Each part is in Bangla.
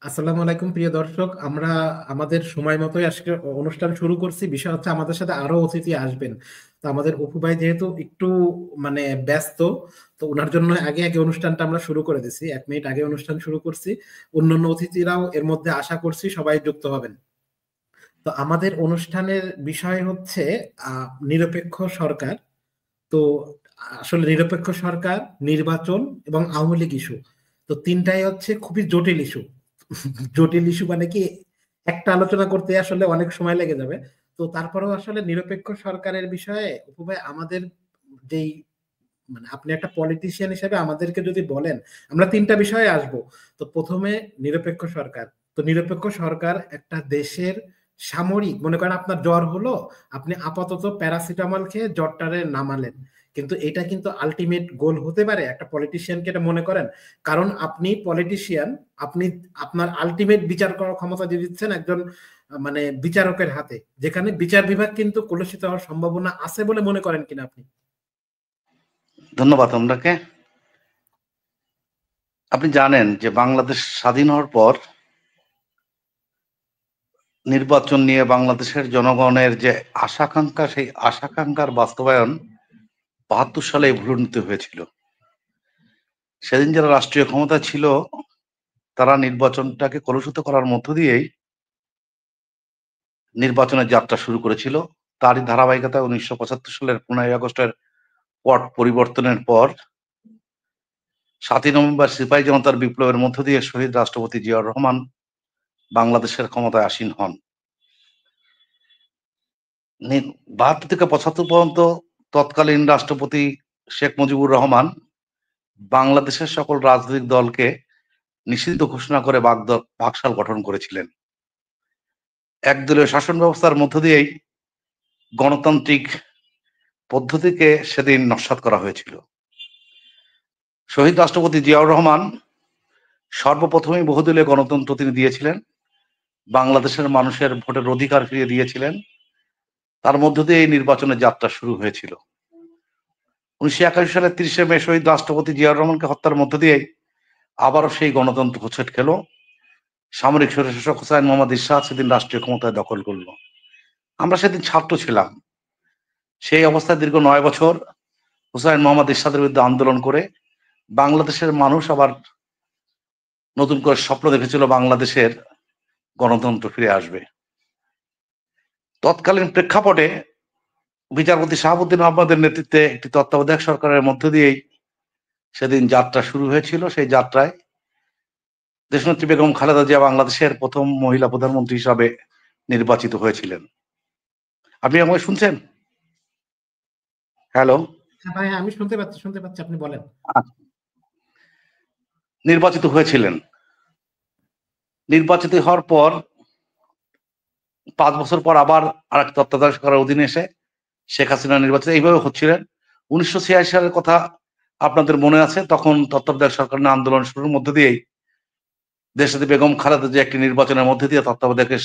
আসসালামু আলাইকুম প্রিয় দর্শক। আমরা আমাদের সময় মতোই আজকে অনুষ্ঠান শুরু করছি। বিষয় হচ্ছে আমাদের সাথে আরো অতিথি আসবেন। তো আমাদের অপু ভাই যেহেতু একটু ব্যস্ত, তো ওনার জন্য আগে আগে অনুষ্ঠানটা আমরা শুরু করে দিছি, 1 মিনিট আগে অনুষ্ঠান শুরু করছি। অন্যান্য অতিথিরাও এর মধ্যে আশা করছি সবাই যুক্ত হবেন। তো আমাদের অনুষ্ঠানের বিষয় হচ্ছে নিরপেক্ষ সরকার। তো আসলে নিরপেক্ষ সরকার, নির্বাচন এবং আওয়ামী লীগ ইস্যু, তো তিনটাই হচ্ছে খুবই জটিল ইস্যু। জটিল ইস্যু মানে কি, একটা আলোচনা করতে আসলে অনেক সময় লেগে যাবে। তো তারপরেও আসলে নিরপেক্ষ সরকারের বিষয়ে অপু ভাই আমাদের যেই আপনি একটা পলিটিশিয়ান হিসেবে আমাদেরকে যদি বলেন, আমরা তিনটা বিষয়ে আসব। তো প্রথমে নিরপেক্ষ সরকার। তো নিরপেক্ষ সরকার একটা দেশের সামরিক, মনে করেন আপনার জ্বর হলো, আপনি আপাতত প্যারাসিটামল খেয়ে জ্বরটারে নামালেন, কিন্তু এটা কিন্তু আলটিমেট গোল হতে পারে একটা পলিটিশিয়ানকে, এটা মনে করেন? কারণ আপনি পলিটিশিয়ান, আপনি আপনার আলটিমেট বিচার করার ক্ষমতা দিয়ে দিচ্ছেন একজন বিচারকের হাতে, যেখানে বিচার বিভাগ কিন্তু কলুষিত হওয়ার সম্ভাবনা আছে বলে মনে করেন কিনা আপনি? ধন্যবাদ আপনাকে। আপনি জানেন যে বাংলাদেশ স্বাধীন হওয়ার পর নির্বাচন নিয়ে বাংলাদেশের জনগণের যে আশাকাঙ্ক্ষা, সেই আশাকাঙ্ক্ষার বাস্তবায়ন ৭২ সালে ভূলুণ্ঠিত হয়েছিল। সেদিন যারা রাষ্ট্রীয় ক্ষমতা ছিল তারা নির্বাচনটাকে কলুষিত করার মধ্য দিয়েই নির্বাচনের যাত্রা শুরু করেছিল। তারই ধারাবাহিকতায় ১৯৭৫ সালের ১৫ই আগস্টের পট পরিবর্তনের পর ৭ই নভেম্বর সিপাহী জনতার বিপ্লবের মধ্য দিয়ে শহীদ রাষ্ট্রপতি জিয়াউর রহমান বাংলাদেশের ক্ষমতায় আসীন হন। ৭২ থেকে ৭৫ পর্যন্ত তৎকালীন রাষ্ট্রপতি শেখ মুজিবুর রহমান বাংলাদেশের সকল রাজনৈতিক দলকে নিষিদ্ধ ঘোষণা করে বাকশাল গঠন করেছিলেন। একদলীয় শাসন ব্যবস্থার মধ্য দিয়েই গণতান্ত্রিক পদ্ধতিকে সেদিন নস্যাৎ করা হয়েছিল। শহীদ রাষ্ট্রপতি জিয়াউর রহমান সর্বপ্রথমেই বহুদলীয় গণতন্ত্র তিনি দিয়েছিলেন, বাংলাদেশের মানুষের ভোটের অধিকার ফিরিয়ে দিয়েছিলেন। তার মধ্য দিয়ে এই নির্বাচনের যাত্রা শুরু হয়েছিল। ১৯৮১ সালের ৩০শে মে শহীদ রাষ্ট্রপতি জিয়াউর রহমানকে হত্যার মধ্য দিয়েই আবারও সেই গণতন্ত্র হোঁচট খেল। সামরিক স্বৈরশাসক হোসাইন মোহাম্মদ এরশাদ সেদিন রাষ্ট্রীয় ক্ষমতায় দখল করলো। আমরা সেদিন ছাত্র ছিলাম। সেই অবস্থায় দীর্ঘ ৯ বছর হুসাইন মোহাম্মদ এরশাদের বিরুদ্ধে আন্দোলন করে বাংলাদেশের মানুষ আবার নতুন করে স্বপ্ন দেখেছিল বাংলাদেশের গণতন্ত্র ফিরে আসবে। তৎকালীন প্রেক্ষাপটে বিচারপতি শাহাবুদ্দিন আহমদের নেতৃত্বে একটি তত্ত্বাবধায়ক সরকারের মধ্য দিয়েই সেদিন যাত্রা শুরু হয়েছিল। সেই যাত্রায় দেশনেত্রী বেগম খালেদা জিয়া বাংলাদেশের প্রথম মহিলা প্রধানমন্ত্রী হিসাবে নির্বাচিত হয়েছিলেন। আপনি আমাকে শুনছেন? হ্যালো। হ্যাঁ ভাই, হ্যাঁ, আমি শুনতে পাচ্ছি, আপনি বলেন। নির্বাচিত হয়েছিলেন। নির্বাচিত হওয়ার পর ৫ বছর পর আবার আর এক তত্ত্বাবধায়ক সরকারের অধীনে এসে শেখ হাসিনা নির্বাচিত এইভাবে হচ্ছিলেন। ১৯৮৬ সালের কথা আপনাদের মনে আছে, তখন তত্ত্বাবধায়ক সরকার নিয়ে আন্দোলন শুরুর মধ্য দিয়েই দেশনেত্রী বেগম খালেদা জিয়া একটি নির্বাচনের মধ্যে দিয়ে তত্ত্বাবধায়কের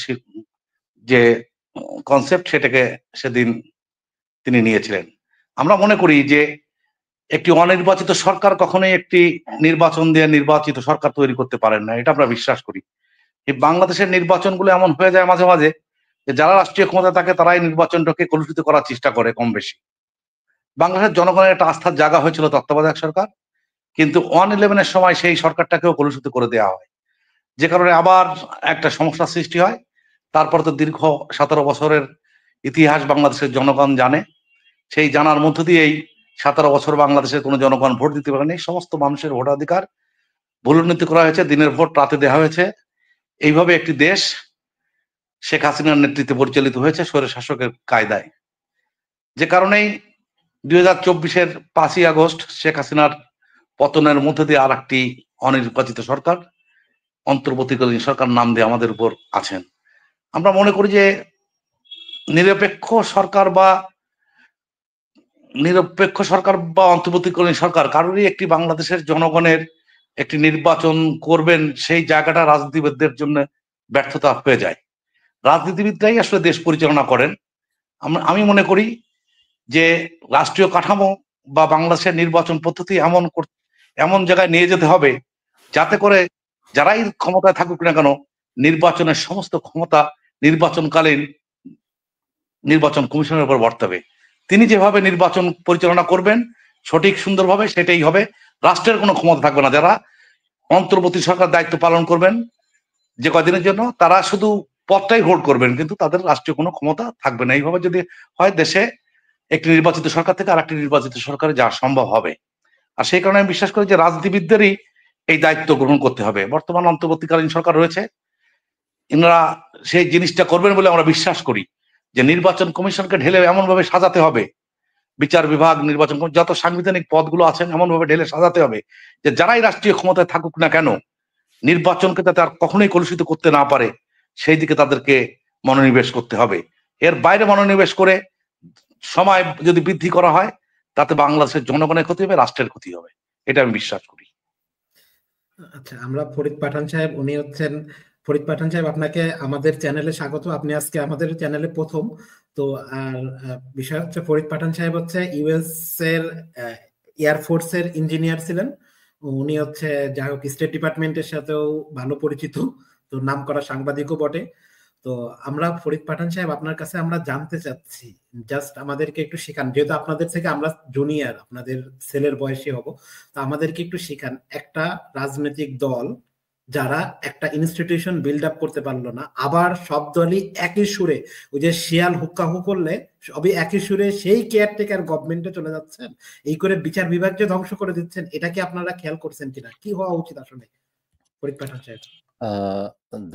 যে কনসেপ্ট সেটাকে সেদিন তিনি নিয়েছিলেন। আমরা মনে করি যে একটি অনির্বাচিত সরকার কখনোই একটি নির্বাচন দিয়ে নির্বাচিত সরকার তৈরি করতে পারেন না, এটা আমরা বিশ্বাস করি। এই বাংলাদেশের নির্বাচনগুলো এমন হয়ে যায় মাঝে মাঝে যে যারা রাষ্ট্রীয় ক্ষমতা থাকে তারাই নির্বাচনটাকে কলুষিত করার চেষ্টা করে কম বেশি। বাংলাদেশের জনগণের একটা আস্থার জায়গা হয়েছিল তত্ত্বাবধায়ক সরকার, কিন্তু 1-11-এর সময় সেই সরকারটাকেও কলুষিত করে দেওয়া হয়, যে কারণে আবার একটা সমস্যার সৃষ্টি হয়। তারপর তো দীর্ঘ 17 বছরের ইতিহাস বাংলাদেশের জনগণ জানে। সেই জানার মধ্য দিয়েই 17 বছর বাংলাদেশের কোনো জনগণ ভোট দিতে পারেনি। সমস্ত মানুষের ভোটাধিকার ভূলুণ্ঠিত করা হয়েছে, দিনের ভোট রাতে দেওয়া হয়েছে। এইভাবে একটি দেশ শেখ হাসিনার নেতৃত্বে পরিচালিত হয়েছে স্বৈরশাসকের কায়দায়। যে কারণেই ২০২৪-এর ৫ই আগস্ট শেখ হাসিনার পতনের মধ্যে দিয়ে আর একটি অনির্বাচিত সরকার, অন্তর্বর্তীকালীন সরকার নাম দিয়ে আমাদের উপর আছেন। আমরা মনে করি যে নিরপেক্ষ সরকার বা অন্তর্বর্তীকালীন সরকার কারোরই একটি বাংলাদেশের জনগণের একটি নির্বাচন করবেন সেই জায়গাটা রাজনীতিবিদদের জন্য ব্যর্থতা হয়ে যায়। রাজনীতিবিদরাই আসলে দেশ পরিচালনা করেন। আমি মনে করি যে রাষ্ট্রীয় কাঠামো বা বাংলাদেশের নির্বাচন পদ্ধতি এমন জায়গায় নিয়ে যেতে হবে যাতে করে যারাই ক্ষমতায় থাকুক না কেন নির্বাচনের সমস্ত ক্ষমতা নির্বাচনকালীন নির্বাচন কমিশনের উপর বর্তাবে। তিনি যেভাবে নির্বাচন পরিচালনা করবেন সঠিক সুন্দরভাবে সেটাই হবে। রাষ্ট্রের কোনো ক্ষমতা থাকবে না। যারা অন্তর্বর্তী সরকার দায়িত্ব পালন করবেন যে কদিনের জন্য, তারা শুধু পদটাই হোল্ড করবেন, কিন্তু তাদের রাষ্ট্রীয় কোনো ক্ষমতা থাকবে না। এইভাবে যদি হয়, দেশে একটি নির্বাচিত সরকার থেকে আরেকটি নির্বাচিত সরকারে যাওয়া সম্ভব হবে। আর সেই কারণে আমি বিশ্বাস করি যে রাজনীতিবিদদেরই এই দায়িত্ব গ্রহণ করতে হবে। বর্তমান অন্তর্বর্তীকালীন সরকার রয়েছে, ইনারা সেই জিনিসটা করবেন বলে আমরা বিশ্বাস করি, যে নির্বাচন কমিশনকে ঢেলে এমন ভাবে সাজাতে হবে, বিচার বিভাগ, নির্বাচন যত সাংবিধানিক পদগুলো আছেন এমন ভাবে ঢেলে সাজাতে হবে যে যারাই রাষ্ট্রীয় ক্ষমতায় থাকুক না কেন নির্বাচনকে যাতে আর কখনোই কলুষিত করতে না পারে সেই দিকে তাদেরকে মনোনিবেশ করতে হবে। এর বাইরে মনোনিবেশ করে সময় যদি বৃদ্ধি করা হয় তাতে বাংলাদেশের জনগণের ক্ষতি হবে, রাষ্ট্রের ক্ষতি হবে, এটা আমি বিশ্বাস করি। আচ্ছা, আমরা ফরিদ পাঠান সাহেব, উনি হচ্ছেন ফরিদ পাঠান সাহেব, আপনাকে আমাদের চ্যানেলে স্বাগত। আপনি আজকে আমাদের চ্যানেলে প্রথম। তো আর বিষয় হচ্ছে, ফরিদ পাঠান সাহেব হচ্ছে ইউএস এর এয়ারফোর্সের ইঞ্জিনিয়ার ছিলেন। উনি হচ্ছে যাই হোক স্টেট ডিপার্টমেন্টের সাথেও ভালো পরিচিত, তো নাম করা সাংবাদিকও বটে। তো আমরা ফরিদ পাঠান সাহেব আপনার কাছে আমরা জানতে চাচ্ছি, জাস্ট আমাদেরকে একটু শেখান, যেহেতু আপনাদের থেকে আমরা জুনিয়র, আপনাদের ছেলের বয়সী হব, তো আমাদেরকে একটু শেখান। একটা রাজনৈতিক দল যারা একটা ইনস্টিটিউশন বিল্ড আপ করতে পারলো না, আবার সব দলই একই সুরে, ওই যে শিয়াল হুক্কা হু করলে সবই একই সুরে সেই কেয়ারটেকার গভর্নমেন্টে চলে যাচ্ছেন, এই করে বিচার বিভাগ যে ধ্বংস করে দিচ্ছেন, এটা কি আপনারা খেয়াল করছেন কিনা? কি হওয়া উচিত আসলে ফরিদ পাঠান সাহেব? আহ,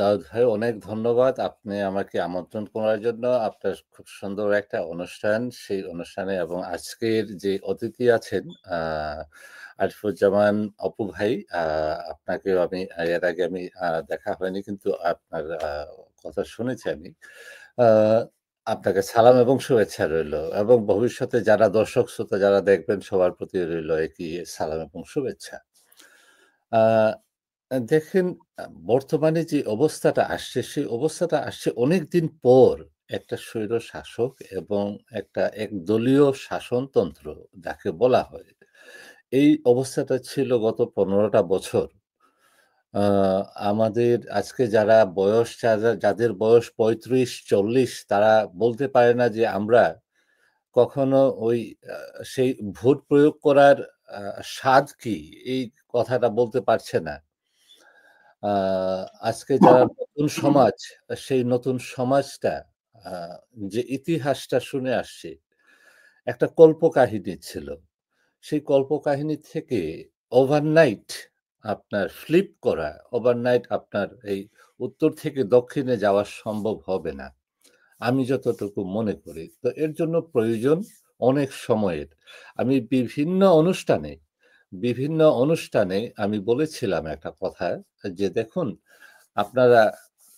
দাউদ ভাই, অনেক ধন্যবাদ আপনি আমাকে আমন্ত্রণ করার জন্য। আপনার খুব সুন্দর একটা অনুষ্ঠান, সেই অনুষ্ঠানে এবং আজকের যে অতিথি আছেন আরিফুজ্জামান অপু ভাই, আপনাকেও আমি এর আগে আমি দেখা হয়নি, কিন্তু আপনার কথা শুনেছি আমি। আহ, আপনাকে সালাম এবং শুভেচ্ছা রইল, এবং ভবিষ্যতে যারা দর্শক শ্রোতা যারা দেখবেন সবার প্রতি রইল একই সালাম এবং শুভেচ্ছা। আহ দেখেন, বর্তমানে যে অবস্থাটা আসছে সেই অবস্থাটা আসছে অনেকদিন পর। একটা স্বৈর শাসক এবং একটা একদলীয় শাসনতন্ত্র যাকে বলা হয়, এই অবস্থাটা ছিল গত 15টা বছর। আমাদের আজকে যারা বয়স, যাদের বয়স 35-40, তারা বলতে পারে না যে আমরা কখনো ওই সেই ভোট প্রয়োগ করার স্বাদ কি, এই কথাটা বলতে পারছে না। আজকে যারা নতুন সমাজ, সেই নতুন সমাজটা আ যে ইতিহাসটা শুনে আসছে, একটা কল্পকাহিনী ছিল। সেই কল্পকাহিনী থেকে ওভারনাইট আপনার ফ্লিপ করা, ওভারনাইট আপনার এই উত্তর থেকে দক্ষিণে যাওয়া সম্ভব হবে না। আমি যতটুকু মনে করি। তো এর জন্য প্রয়োজন অনেক সময়ের। আমি বিভিন্ন অনুষ্ঠানে আমি বলেছিলাম একটা কথা, যে দেখুন, আপনারা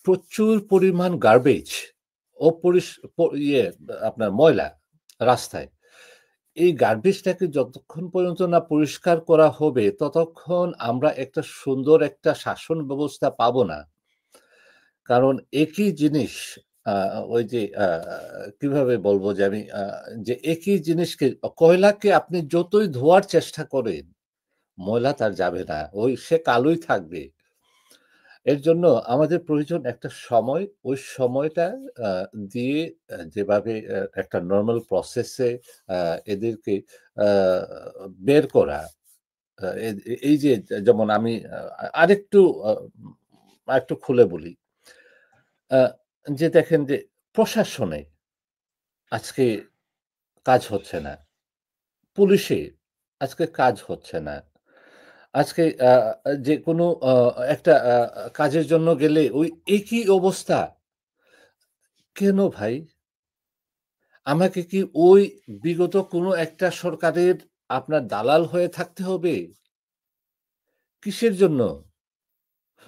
প্রচুর পরিমাণ গার্বেজ, অপরিস প ইয়ে আপনার ময়লা রাস্তায়। এই গার্বেজটাকে যতক্ষণ পর্যন্ত না পরিষ্কার করা হবে, ততক্ষণ আমরা একটা সুন্দর একটা শাসন ব্যবস্থা পাবো না। কারণ একই জিনিস, আ ওই যে কিভাবে বলবো যে আমি যে একই জিনিসকে, কয়লাকে আপনি যতই ধোয়ার চেষ্টা করেন, ময়লা তার যাবে না। সে কালোই থাকবে। এর জন্য আমাদের প্রয়োজন একটা সময়। ওই সময়টা আ দিয়ে যেভাবে একটা নরমাল প্রসেসে আ এদেরকে আ বের করা। আ এ এই যে যেমন আমি আরেকটু আ আরেকটু খুলে বলি। আ যে দেখেন যে প্রশাসনে আজকে কাজ হচ্ছে না। পুলিশে আজকে কাজ হচ্ছে না। আজকে যেকোনো একটা কাজের জন্য গেলে ওই একই অবস্থা। কেন ভাই? আমাকে কি ওই বিগত কোনো একটা সরকারের আপনার দালাল হয়ে থাকতে হবে? কিসের জন্য?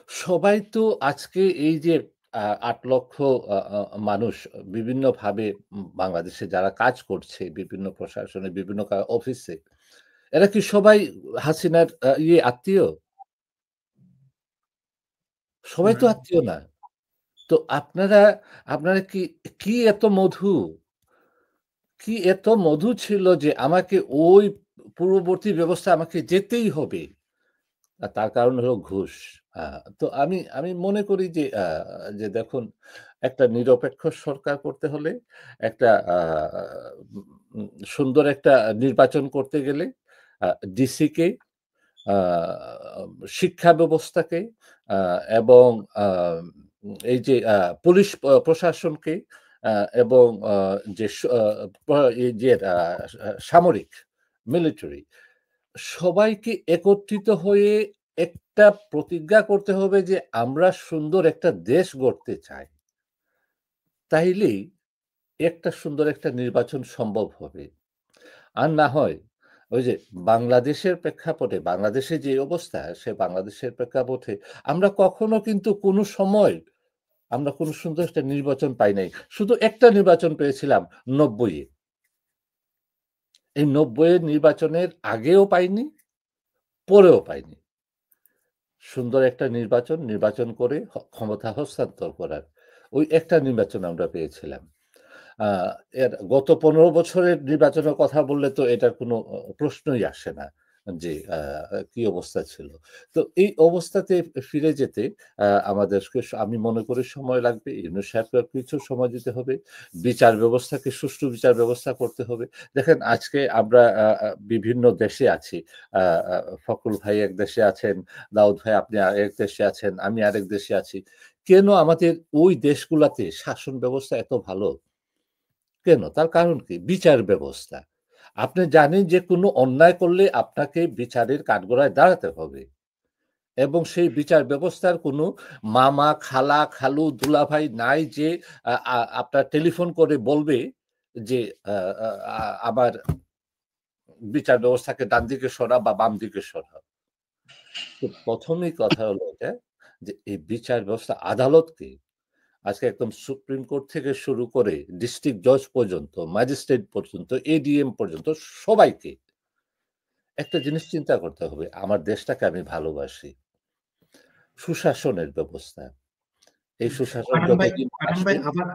সবাই তো আজকে এই যে ৮ লক্ষ আ আ মানুষ বিভিন্নভাবে বাংলাদেশে যারা কাজ করছে, বিভিন্ন প্রশাসনে, বিভিন্ন অফিসে, এরা কি সবাই হাসিনার আত্মীয়? সবাই না। তো আত্মীয় না। তো আপনারা কি, কি এত মধু? কি এত মধু ছিল যে আমাকে ওই পূর্ববর্তী ব্যবস্থায় আমাকে যেতেই হবে? তার কারণ হলো ঘুষ। তো আমি আমি মনে করি যে দেখুন, একটা নিরপেক্ষ সরকার করতে হলে একটা উম সুন্দর একটা নির্বাচন করতে গেলে আ ডিসিকে, আ শিক্ষা ব্যবস্থাকে, আ এবং আ এই যে পুলিশ প্রশাসনকে, আ এবং যে স আ প এই যে সামরিক, মিলিটারি সবাইকে একত্রিত হয়ে একটা প্রতিজ্ঞা করতে হবে যে আমরা সুন্দর একটা দেশ গড়তে চাই। তাইলেই একটা সুন্দর একটা নির্বাচন সম্ভব হবে। আর না হয় ওই যে বাংলাদেশের প্রেক্ষাপটে, বাংলাদেশের যে অবস্থা, সে বাংলাদেশের প্রেক্ষাপটে আমরা কখনো কিন্তু কোনো সময় আমরা কোনো সুন্দর একটা নির্বাচন পাই নাই। শুধু একটা নির্বাচন পেয়েছিলাম ৯০ এ। এই ৯০ এর নির্বাচনের আগেও পাইনি, পরেও পাইনি। সুন্দর একটা নির্বাচন করে ক্ষমতা হস্তান্তর করার। ওই একটা নির্বাচন আমরা পেয়েছিলাম। আ এর গত ১৫ বছরের নির্বাচনের কথা বললে তো এটার কোনো প্রশ্নই আসে না যে কি অবস্থা ছিল। তো এই অবস্থাতে ফিরে যেতে আমাদেরকে আমি মনে করি সময় লাগবে। ইউনূস সাহেবকে কিছু সময় দিতে হবে। বিচার ব্যবস্থাকে সুষ্ঠু বিচার ব্যবস্থা করতে হবে। দেখেন আজকে আমরা বিভিন্ন দেশে আছি। আ আ ফখরুল ভাই এক দেশে আছেন, দাউদ ভাই আপনি আরেক দেশে আছেন, আমি আরেক দেশে আছি। কেন আমাদের ওই দেশগুলাতে শাসন ব্যবস্থা এত ভালো? কেন? তার কারণ কি? বিচার ব্যবস্থা। আপনি জানেন যে কোনো অন্যায় করলে আপনাকে বিচারের কাঠগড়ায় দাঁড়াতে হবে এবং সেই বিচার ব্যবস্থার কোনো মামা, খালা, খালু, দুলাভাই নাই যে আপনার টেলিফোন করে বলবে যে আ আ আ আমার বিচার ব্যবস্থাকে ডান দিকে সরা বা বাম দিকে সরা। তো ১ম এই কথা হলো এটা যে এই বিচার ব্যবস্থা আদালতকে আজকে একদম সুপ্রিম কোর্ট থেকে শুরু করে ডিস্ট্রিক্ট জজ পর্যন্ত, ম্যাজিস্ট্রেট পর্যন্ত, এডিএম পর্যন্ত সবাইকে একটা জিনিস চিন্তা করতে হবে। আমার দেশটাকে আমি ভালোবাসি। সুশাসনের ব্যবস্থা। এই সুশাসন যতদিন পাঠান ভাই আসবে, আবার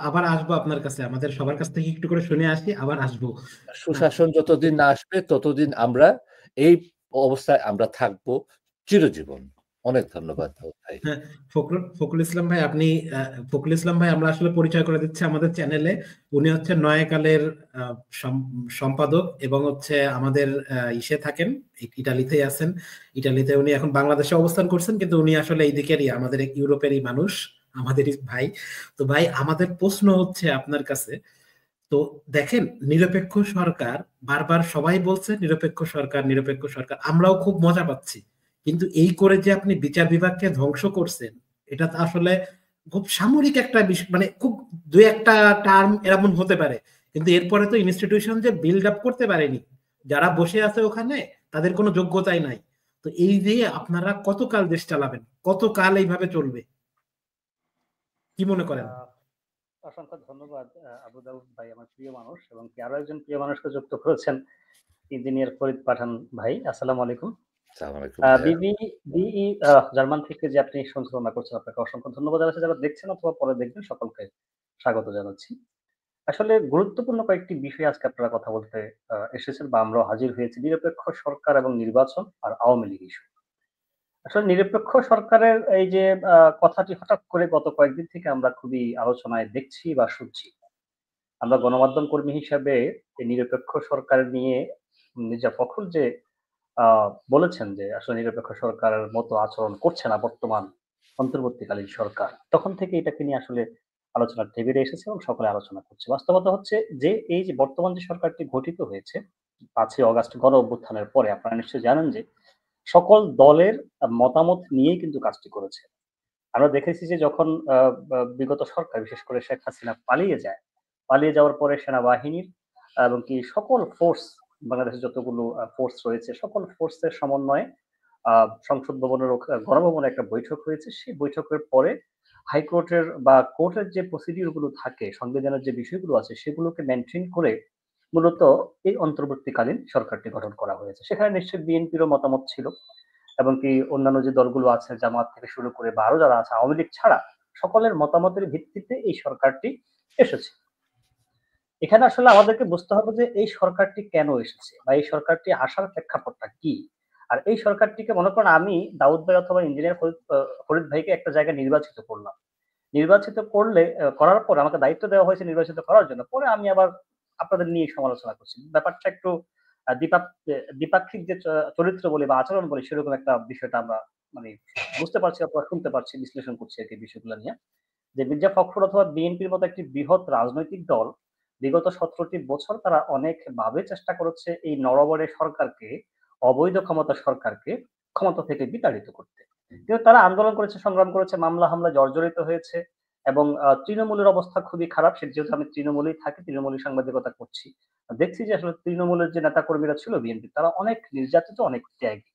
আবার আসবো আপনার কাছে, আমাদের সবার কাছ থেকে একটু করে শুনে আসি, আবার আসবো। আহ, সুশাসন যতদিন না আসবে ততদিন আমরা এই অবস্থায় আমরা থাকবো চিরজীবন। অনেক ধন্যবাদ দাউদ ভাই। হ্যাঁ, ফখরুল ইসলাম ভাই আপনি, ফখরুল ইসলাম ভাই আমরা আসলে পরিচয় করে দিচ্ছি আমাদের চ্যানেলে। উনি হচ্ছে নয়াকালের সম্পাদক এবং হচ্ছে আমাদের ইসে থাকেন, ইটালিতেই আছেন। ইটালিতে উনি এখন বাংলাদেশে অবস্থান করছেন, কিন্তু উনি আসলে এই দিকেরই, আমাদের ইউরোপেরই মানুষ, আমাদেরই ভাই। তো ভাই আমাদের প্রশ্ন হচ্ছে আপনার কাছে, তো দেখেন নিরপেক্ষ সরকার, বারবার সবাই বলছে নিরপেক্ষ সরকার নিরপেক্ষ সরকার, আমরাও খুব মজা পাচ্ছি, কিন্তু এই করে যে আপনি বিচার বিভাগকে ধ্বংস করছেন, এটা তো আসলে খুব সামরিক একটা বিষয়, মানে খুব দুই একটা টার্ম এরকম হতে পারে, কিন্তু এরপরে তো ইনস্টিটিউশন যে বিল্ড আপ করতে পারেনি, যারা বসে আছে ওখানে তাদের কোনো যোগ্যতাই নাই। তো এই দিয়ে আপনারা কতকাল দেশ চালাবেন, কতকাল এইভাবে চলবে, কি মনে করেন? আহ, অসংখ্য ধন্যবাদ আবু দাউদ ভাই, আমার প্রিয় মানুষ, এবং কি আরো একজন প্রিয় মানুষকে যুক্ত করেছেন, ইঞ্জিনিয়ার ফরিদ পাঠান ভাই। আসসালামু আলাইকুম। আসসালামু আলাইকুম ভাইয়া। বিই জার্মান থেকে যে আপনি সঞ্চালনা করছেন, আপনাকে অসংখ্য ধন্যবাদ জানাচ্ছি। যারা দেখছেন অথবা পরে দেখবেন সকলকে স্বাগত জানাচ্ছি। আসলে গুরুত্বপূর্ণ কয়েকটি বিষয় আজকে আপনারা কথা বলতে এসেছেন, বা আমরাও হাজির হয়েছি: নিরপেক্ষ সরকার এবং নির্বাচন, আর আওয়ামী লীগ ইস্যু। আসলে নিরপেক্ষ সরকারের এই যে কথাটি হঠাৎ করে গত কয়েকদিন থেকে আমরা খুবই আলোচনায় দেখছি বা শুনছি। আমরা গণমাধ্যম কর্মী হিসাবে এই নিরপেক্ষ সরকার নিয়ে মির্জা ফখরুল যে বলেছেন যে আসলে নিরপেক্ষ সরকারের মতো আচরণ করছে না বর্তমান অন্তর্বর্তীকালীন সরকার, তখন থেকে এটাকে নিয়ে আসলে আলোচনার টেবিলে এসেছে এবং সকলে আলোচনা করছে। বাস্তবতা হচ্ছে যে এই যে বর্তমান যে সরকারটি গঠিত হয়েছে ৫ই অগাস্ট গণ অভ্যুত্থানের পরে, আপনারা নিশ্চয়ই জানেন যে সকল দলের মতামত নিয়েই কিন্তু কাজটি করেছে। আমরা দেখেছি যে যখন বিগত সরকার, বিশেষ করে শেখ হাসিনা পালিয়ে যায়, পালিয়ে যাওয়ার পরে সেনাবাহিনীর এবং কি সকল ফোর্স, বাংলাদেশের যতগুলো ফোর্স রয়েছে সকল ফোর্সের সমন্বয়ে সংসদ ভবনের গণভবনে একটা বৈঠক হয়েছে। সেই বৈঠকের পরে হাইকোর্টের বা কোর্টের যে প্রসিডিউর গুলো থাকে, সংবিধানের যে বিষয়গুলো আছে, সেগুলোকে মেনটেন করে মূলত এই অন্তর্বর্তীকালীন সরকারটি গঠন করা হয়েছে। সেখানে নিশ্চয়ই বিএনপিরও মতামত ছিল, এবং কি অন্যান্য যে দলগুলো আছে, জামাত থেকে শুরু করে বা আরো যারা আছে, আওয়ামী লীগ ছাড়া সকলের মতামতের ভিত্তিতে এই সরকারটি এসেছে। এখানে আসলে আমাদেরকে বুঝতে হবে যে এই সরকারটি কেন এসেছে বা এই সরকারটি আসার প্রেক্ষাপটটা কি। আর এই সরকারটিকে মনে করেন আমি দাউদ ভাই অথবা ইঞ্জিনিয়ার ফরিদ ভাইকে একটা জায়গায় নির্বাচিত করলাম। নির্বাচিত করার পর আমাকে দায়িত্ব দেওয়া হয়েছে নির্বাচিত করার জন্য। পরে আমি আবার আপনাদের নিয়ে সমালোচনা করছি। ব্যাপারটা একটু দ্বিপাক্ষিক যে চরিত্র বলি বা আচরণ বলি সেরকম একটা বিষয়টা আমরা মানে বুঝতে পারছি অথবা শুনতে পারছি, বিশ্লেষণ করছি আরকি বিষয়গুলো নিয়ে। যে মির্জা ফখরুল অথবা বিএনপির মতো একটি বৃহৎ রাজনৈতিক দল বিগত 17টি বছর তারা অনেকভাবে চেষ্টা করেছে এই নরবরে সরকারকে, অবৈধ ক্ষমতা সরকারকে ক্ষমতা থেকে বিতাড়িত করতে। কিন্তু তারা আন্দোলন করেছে, সংগ্রাম করেছে, মামলা হামলা জর্জরিত হয়েছে এবং তৃণমূলের অবস্থা খুবই খারাপ। যেহেতু আমি তৃণমূলেই থাকি, তৃণমূলী সাংবাদিকতা করছি। দেখছি যে আসলে তৃণমূলের যে নেতাকর্মীরা ছিল বিএনপি তারা অনেক নির্যাতিত, অনেক ত্যাগী।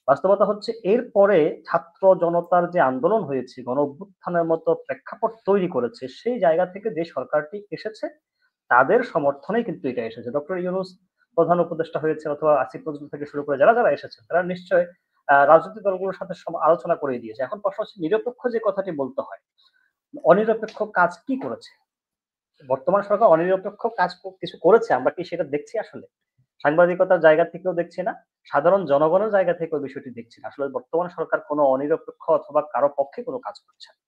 বাস্তবতা হচ্ছে এরপরে ছাত্র জনতার যে আন্দোলন হয়েছে, গণ অভ্যুত্থানের মতো প্রেক্ষাপট তৈরি করেছে, সেই জায়গা থেকে যে সরকারটি এসেছে তাদের সমর্থনেই কিন্তু এটা এসেছে। ডক্টর ইউনূস প্রধান উপদেষ্টা হয়েছে অথবা আসিফ নজরুল থেকে শুরু করে যারা এসেছেন তারা নিশ্চয় রাজনৈতিক দলগুলোর সাথে আলোচনা করে দিয়েছে। এখন প্রশ্ন হচ্ছে নিরপেক্ষ যে কথাটি বলতে হয়, অনিরপেক্ষ কাজ কি করেছে? বর্তমান সরকার অনিরপেক্ষ কাজ কিছু করেছে, আমরা কি সেটা দেখছি আসলে? সাংবাদিকতার জায়গা থেকেও দেখছি না, সাধারণ জনগণের জায়গা থেকেও বিষয়টি দেখছি না। আসলে বর্তমান সরকার কোনো অনিরপেক্ষ অথবা কারো পক্ষে কোনো কাজ করছে না।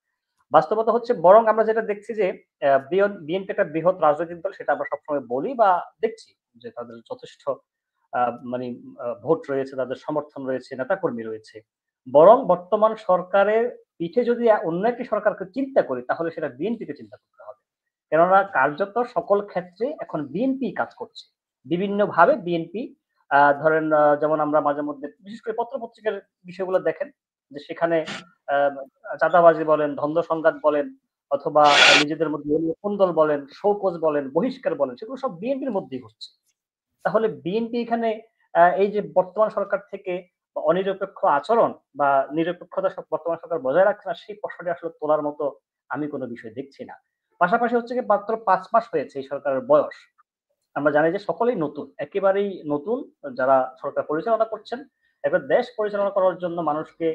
বাস্তবতা হচ্ছে বরং আমরা যেটা দেখছি যে বিএনপি একটা বৃহৎ রাজনৈতিক দল, সেটা আমরা সবসময় বলি বা দেখছি যে তাদের যথেষ্ট মানে ভোট রয়েছে, তাদের সমর্থন রয়েছে, নেতাকর্মী রয়েছে। বরং বর্তমান সরকারের পিঠে যদি অন্য একটি সরকারকে চিন্তা করি তাহলে সেটা বিএনপিকে চিন্তা করতে হবে। কেননা কার্যত সকল ক্ষেত্রে এখন বিএনপি কাজ করছে। বিভিন্নভাবে বিএনপি ধরেন যেমন আমরা মাঝে মধ্যে বিশেষ করে পত্র-পত্রিকার বিষয়গুলো দেখেন যে সেখানে আ চাঁদাবাজি বলেন, দ্বন্দ্ব সংঘাত বলেন অথবা নিজেদের মধ্যে কোন্দল বলেন, শোকজ বলেন, বহিষ্কার বলেন, সেগুলো সব বিএনপির মধ্যেই হচ্ছে। তাহলে বিএনপি এখানে এই যে বর্তমান সরকার থেকে অনিরপেক্ষ আচরণ বা নিরপেক্ষতা বর্তমান সরকার বজায় রাখছে না, সেই প্রশ্নটি আসলে তোলার মতো আমি কোনো বিষয় দেখছি না। পাশাপাশি হচ্ছে গিয়ে মাত্র ৫ মাস হয়েছে এই সরকারের বয়স। আমরা জানি যে সকলেই নতুন, একেবারেই নতুন যারা সরকার পরিচালনা করছেন। এবার দেশ পরিচালনা করার জন্য মানুষকে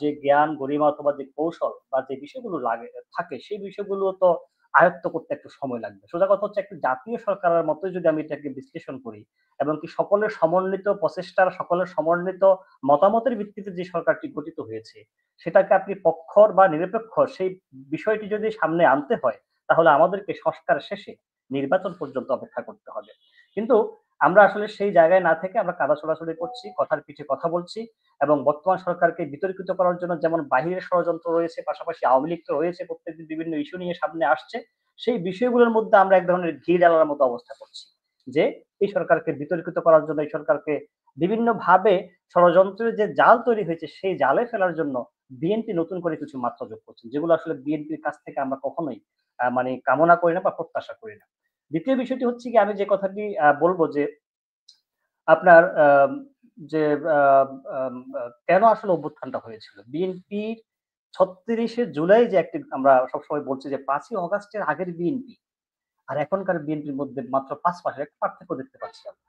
যে জ্ঞান, গরিমা অথবা যে কৌশল বা যে বিষয়গুলো থাকে সেই বিষয়গুলো তো আয়ত্ত করতে একটু সময় লাগবে। সোজা কথা হচ্ছে একটা জাতীয় সরকারের মতোই যদি আমি এটাকে বিশ্লেষণ করি এবং কি সকলের সমন্বিত প্রচেষ্টার, সকলের সমন্বিত মতামতের ভিত্তিতে যে সরকারটি গঠিত হয়েছে, সেটাকে আপনি পক্ষর বা নিরপেক্ষ সেই বিষয়টি যদি সামনে আনতে হয়, তাহলে আমাদেরকে সংস্কার শেষে নির্বাচন পর্যন্ত অপেক্ষা করতে হবে। কিন্তু আমরা আসলে সেই জায়গায় না থেকে আমরা কাদা ছোড়াছুড়ি করছি, কথার পিঠে কথা বলছি এবং বর্তমান সরকারকে বিতর্কিত করার জন্য যেমন বাহিরের ষড়যন্ত্র রয়েছে, পাশাপাশি আওয়ামী লীগ তো রয়েছে, প্রত্যেকদিন বিভিন্ন ইস্যু নিয়ে সামনে আসছে। সেই বিষয়গুলোর মধ্যে আমরা এক ধরনের ঘি ঢালার মতো অবস্থা করছি। যে এই সরকারকে বিতর্কিত করার জন্য, এই সরকারকে বিভিন্নভাবে ষড়যন্ত্রের যে জাল তৈরি হয়েছে সেই জালে ফেলার জন্য বিএনপি নতুন করে কিছু মাত্রা যোগ করছে। যেগুলো আসলে বিএনপির কাছ থেকে আমরা কখনোই মানে কামনা করি না বা প্রত্যাশা করি না। দ্বিতীয় বিষয়টি হচ্ছে কি আমি যে কথাটি বলব যে আপনার যে কেন আসলে অভ্যুত্থানটা হয়েছিল? বিএনপির ৩৬শে জুলাই যে একটি আমরা সবসময় বলছি যে ৫ই অগাস্টের আগের বিএনপি আর এখনকার বিএনপির মধ্যে মাত্র ৫ মাসের একটা পার্থক্য দেখতে পাচ্ছি আমরা।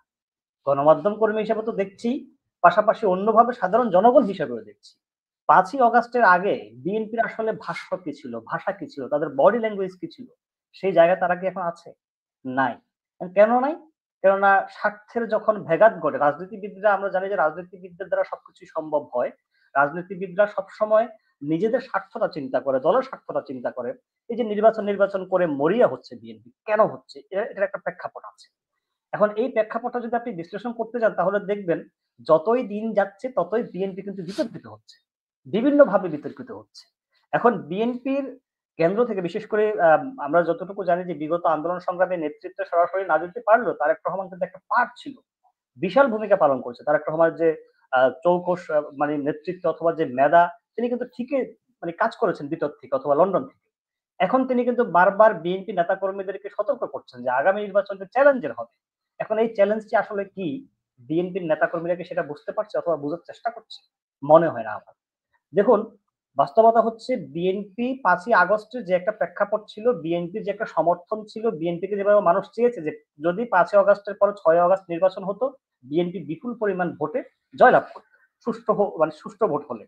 গণমাধ্যম কর্মী হিসেবে তো দেখছি, পাশাপাশি অন্যভাবে সাধারণ জনগণ হিসেবেও দেখছি। ৫ই অগাস্টের আগে বিএনপির আসলে ভাষ্য কি ছিল, ভাষা কি ছিল, তাদের বডি ল্যাঙ্গুয়েজ কি ছিল? সেই জায়গায় তারা কি এখন আছে? নাই। কেন নাই? কেননা স্বার্থের যখন ভেগাত ঘটে, রাজনীতিবিদরা আমরা জানি যে রাজনীতিবিদদের দ্বারা সবকিছুই সম্ভব হয়। রাজনীতিবিদরা সবসময় নিজেদের স্বার্থটা চিন্তা করে, দলের স্বার্থটা চিন্তা করে। এই যে নির্বাচন করে মরিয়া হচ্ছে বিএনপি, কেন হচ্ছে? এটার একটা প্রেক্ষাপট আছে। এখন এই প্রেক্ষাপটটা যদি আপনি বিশ্লেষণ করতে যান তাহলে দেখবেন যতই দিন যাচ্ছে ততই বিএনপি কিন্তু বিতর্কিত হচ্ছে। বিভিন্নভাবে বিতর্কিত হচ্ছে। এখন বিএনপির কেন্দ্র থেকে বিশেষ করে আমরা যতটুকু জানি যে বিগত আন্দোলন সংগ্রামে নেতৃত্ব সরাসরি না দিতে পারলেও তারেক রহমান কিন্তু একটা পার্ট ছিল। বিশাল ভূমিকা পালন করেছে। তারেক রহমানের যে চৌকস মানে নেতৃত্ব অথবা যে মেধা তিনি কিন্তু ঠিকই মানে কাজ করেছেন ভিতর থেকে অথবা লন্ডন থেকে। এখন তিনি কিন্তু বারবার বিএনপি নেতাকর্মীদেরকে সতর্ক করছেন যে আগামী নির্বাচনটা চ্যালেঞ্জের হবে। এখন এই চ্যালেঞ্জটি আসলে কি বিএনপির নেতাকর্মীরা কি সেটা বুঝতে পারছে অথবা বুঝার চেষ্টা করছে? মনে হয় না আমার। দেখুন বাস্তবতা হচ্ছে বিএনপি ৫ই আগস্টের যে একটা প্রেক্ষাপট ছিল, বিএনপির যে একটা সমর্থন ছিল, বিএনপিকে যেভাবে মানুষ চেয়েছে যে যদি ৫ই আগস্টের পরে ৬ই আগস্ট নির্বাচন হতো, বিএনপি বিপুল পরিমাণ ভোটে জয়লাভ করত। সুষ্ঠু ভোট হলে।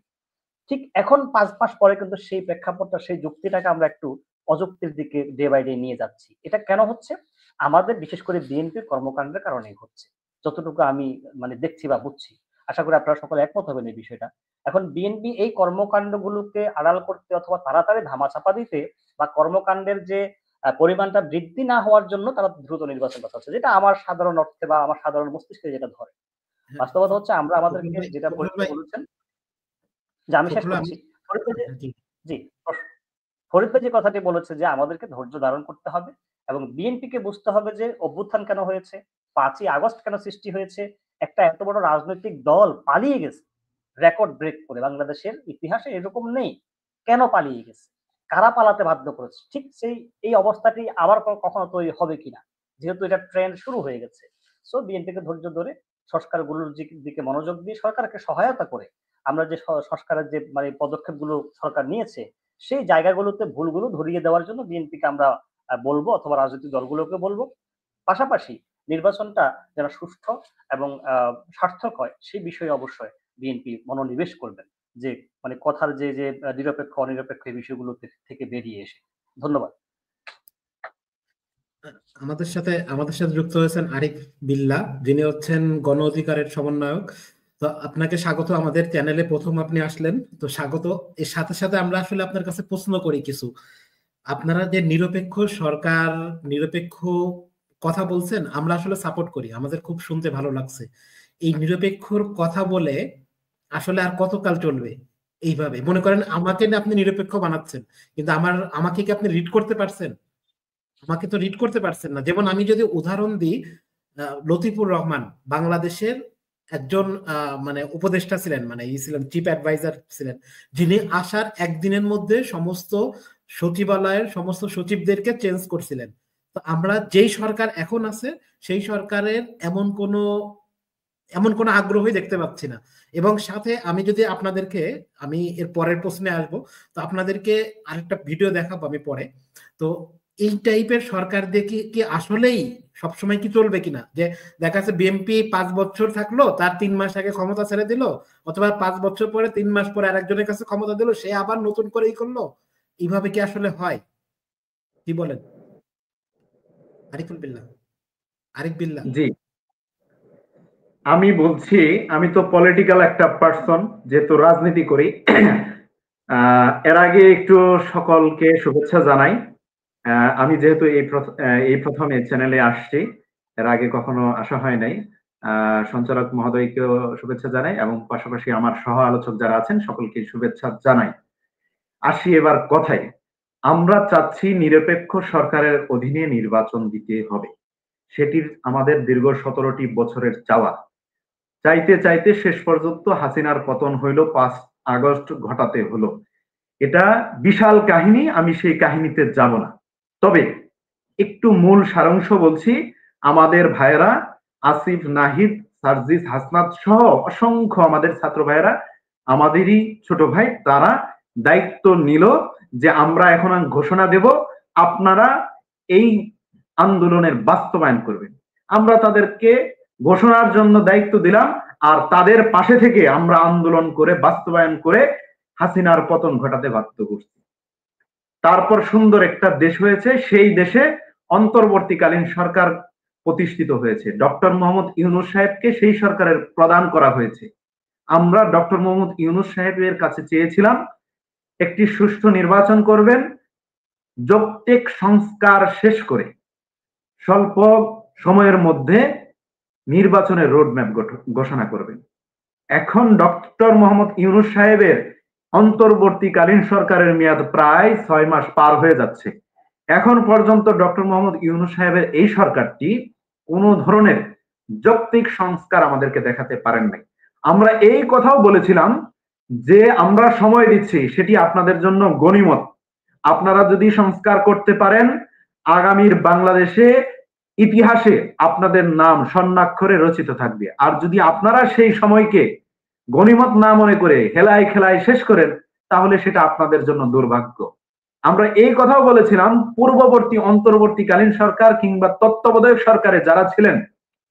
ঠিক এখন ৫ মাস পরে কিন্তু সেই প্রেক্ষাপটটা, সেই যুক্তিটাকে আমরা একটু অযুক্তির দিকে ডে বাই ডে নিয়ে যাচ্ছি। এটা কেন হচ্ছে? আমাদের বিশেষ করে বিএনপির কর্মকাণ্ডের কারণেই হচ্ছে। যতটুকু আমি মানে দেখছি বা বুঝছি। আশা করি আপনারা সকলে একমত হবেন এই বিষয়টা। এখন বিএনপি এই কর্মকাণ্ডগুলোকে আড়াল করতে অথবা তাড়াতাড়ি ধামাচাপা দিতে বা কর্মকাণ্ডের যে পরিমাণটা বৃদ্ধি না হওয়ার জন্য তারা দ্রুত নির্বাচন করতে চাচ্ছে, যেটা আমার সাধারণ অর্থে বা আমার সাধারণ মস্তিষ্কে যেটা ধরে। হ্যাঁ, বাস্তবতা হচ্ছে আমরা আমাদেরকে ফখরুল ভাই, যেটা ফখরুল পরীক্ষা ভাই, বলেছেন যে আমি শেষ ফখরুল করছি। ফরিদ ভাই যে হ্যাঁ, জি। জি, ফরিদ ভাই যে কথাটি বলেছে যে আমাদেরকে ধৈর্য ধারণ করতে হবে এবং বিএনপিকে বুঝতে হবে যে অভ্যুত্থান কেন হয়েছে, 5ই আগস্ট কেন সৃষ্টি হয়েছে, একটা এত বড় রাজনৈতিক দল পালিয়ে গেছে রেকর্ড ব্রেক করে। বাংলাদেশের ইতিহাসে এরকম নেই। কেন পালিয়ে গেছে? কারা পালাতে বাধ্য করেছে? ঠিক এই অবস্থাটি আবার কখনো তৈরি হবে কিনা? যেহেতু এটা ট্রেন্ড শুরু হয়ে গেছে। সো বিএনপিকে ধৈর্য ধরে সংস্কারগুলোর দিকে মনোযোগ দিয়ে সরকারকে সহায়তা করে আমরা যে সংস্কারের যে মানে পদক্ষেপগুলো সরকার নিয়েছে সেই জায়গাগুলোতে ভুলগুলো ধরিয়ে দেওয়ার জন্য বিএনপিকে আমরা বলবো অথবা রাজনৈতিক দলগুলোকে বলবো। পাশাপাশি নির্বাচনটা যেন সুষ্ঠু এবং সার্থক হয় সেই বিষয়ে অবশ্যই বিএনপি মনোনিবেশ করবেন, যে মানে কথার যে যে নিরপেক্ষ অনিরপেক্ষ এই বিষয়গুলো থেকে বেরিয়ে এসে। ধন্যবাদ। আমাদের সাথে যুক্ত হয়েছেন আরিফ বিল্লাহ, যিনি হচ্ছেন গণ অধিকারের সমন্বয়ক। তো আপনাকে স্বাগত আমাদের চ্যানেলে, প্রথম আপনি আসলেন, তো স্বাগত। এর সাথে সাথে আমরা আসলে আপনার কাছে প্রশ্ন করি কিছু। আপনারা যে নিরপেক্ষ সরকার, নিরপেক্ষ কথা বলছেন, আমরা আসলে সাপোর্ট করি, আমাদের খুব শুনতে ভালো লাগছে। এই নিরপেক্ষর কথা বলে আসলে আর কতকাল চলবে এইভাবে? মনে করেন আমাকে না আপনি নিরপেক্ষ বানাচ্ছেন, কিন্তু আমাকে কি আপনি রিড করতে পারছেন? আমাকে তো রিড করতে পারছেন না। যেমন আমি যদি উদাহরণ দিই, লতিফুর রহমান বাংলাদেশের একজন মানে উপদেষ্টা ছিলেন, মানে ছিলেন চিফ অ্যাডভাইজার ছিলেন, যিনি আসার একদিনের মধ্যে সমস্ত সচিবালয়ের সমস্ত সচিবদেরকে চেঞ্জ করছিলেন। তো আমরা যেই সরকার এখন আছে সেই সরকারের এমন কোনো আগ্রহই দেখতে পাচ্ছি না। এবং সাথে আমি যদি আপনাদেরকে, আমি এর পরের প্রশ্নে আসব, তো আপনাদেরকে আরেকটা ভিডিও দেখাবো আমি পরে। তো এই টাইপের সরকার দিয়ে কি আসলেই সবসময় কি চলবে কিনা? যে দেখা যাচ্ছে বিএনপি 5 বছর থাকলো, তার 3 মাস আগে ক্ষমতা ছেড়ে দিল, অথবা 5 বছর পরে 3 মাস পরে আরেকজনের কাছে ক্ষমতা দিল, সে আবার নতুন করে করলো। এইভাবে কি আসলে হয়? কি বলেন আরিফুল বিল্লাহ? আরিফ বিল্লাহ। জি, আমি বলছি, আমি তো পলিটিক্যাল একটা পার্সন, যেহেতু রাজনীতি করি। এর আগে একটু সকলকে শুভেচ্ছা জানাই। আমি যেহেতু এই প্রথম এই চ্যানেলে আসছি, এর আগে কখনো আসা হয় নাই। সঞ্চালক মহোদয়কেও শুভেচ্ছা জানাই এবং পাশাপাশি আমার সহ আলোচক যারা আছেন সকলকে শুভেচ্ছা জানাই। আসি এবার কথায়। আমরা চাচ্ছি নিরপেক্ষ সরকারের অধীনে নির্বাচন দিতে হবে। সেটির আমাদের দীর্ঘ 17টি বছরের চাওয়া। চাইতে চাইতে শেষ পর্যন্ত হাসিনার পতন হইল, 5 আগস্ট ঘটাতে হলো। এটা বিশাল কাহিনী, আমি সেই কাহিনীতে যাব না। তবে একটু মূল সারাংশ বলছি। আমাদের ভাইয়েরা আসিফ, নাহিদ, সার্জিস, হাসনাত সহ অসংখ্য আমাদের ছাত্র ভাইয়েরা, আমাদেরই ছোট ভাই, তারা দায়িত্ব নিল যে আমরা এখন ঘোষণা দেব, আপনারা এই আন্দোলনের বাস্তবায়ন করবেন। আমরা তাদেরকে ঘোষণার জন্য দায়িত্ব দিলাম, আর তাদের পাশে থেকে আমরা আন্দোলন করে বাস্তবায়ন করে হাসিনার পতন ঘটাতে বাধ্য করছি। তারপর সুন্দর একটা দেশ হয়েছে, সেই দেশে অন্তর্বর্তীকালীন সরকার প্রতিষ্ঠিত হয়েছে। ডক্টর মোহাম্মদ ইউনূস সাহেবকে সেই সরকারের প্রদান করা হয়েছে। আমরা ডক্টর মোহাম্মদ ইউনূস সাহেবের কাছে চেয়েছিলাম একটি সুষ্ঠু নির্বাচন করবেন, যৌক্তিক সংস্কার শেষ করে স্বল্প সময়ের মধ্যে নির্বাচনের রোডম্যাপ ঘোষণা করবেন। এখন ডক্টর মোহাম্মদ ইউনূস সাহেবের অন্তর্বর্তীকালীন সরকারের মেয়াদ প্রায় 6 মাস পার হয়ে যাচ্ছে। এখন পর্যন্ত ডক্টর মোহাম্মদ ইউনূস সাহেবের এই সরকারটি কোনো ধরনের যৌক্তিক সংস্কার আমাদেরকে দেখাতে পারেন নাই। আমরা এই কথাও বলেছিলাম যে আমরা সময় দিচ্ছি, সেটি আপনাদের জন্য গনিমত। আপনারা যদি সংস্কার করতে পারেন, আগামীর বাংলাদেশে ইতিহাসে আপনাদের নাম স্বর্ণাক্ষরে রচিত থাকবে। আর যদি আপনারা সেই সময়কে গনিমত না মনে করে হেলায় খেলায় শেষ করেন, তাহলে সেটা আপনাদের জন্য দুর্ভাগ্য। আমরা এই কথাও বলেছিলাম, পূর্ববর্তী অন্তর্বর্তীকালীন সরকার কিংবা তত্ত্বাবধায়ক সরকারে যারা ছিলেন,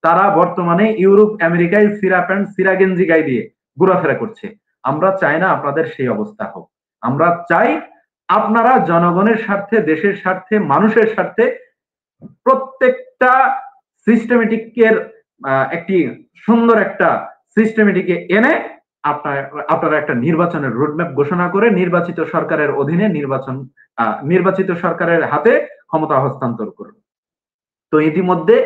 তারা বর্তমানে ইউরোপ আমেরিকায় সিরা প্যান্ট সিরা গেঞ্জি গায়ে দিয়ে ঘোরাফেরা করছে। আমরা চাই না আপনাদের সেই অবস্থা হোক। আমরা চাই আপনারা জনগণের স্বার্থে, দেশের স্বার্থে, মানুষের স্বার্থে প্রত্যেকটা সিস্টেমেটিকের একটি সুন্দর একটা সিস্টেমেটিকে এনে আপনারা একটা নির্বাচনের রোডম্যাপ ঘোষণা করে নির্বাচিত সরকারের অধীনে নির্বাচিত সরকারের হাতে ক্ষমতা হস্তান্তর করুন। তো ইতিমধ্যে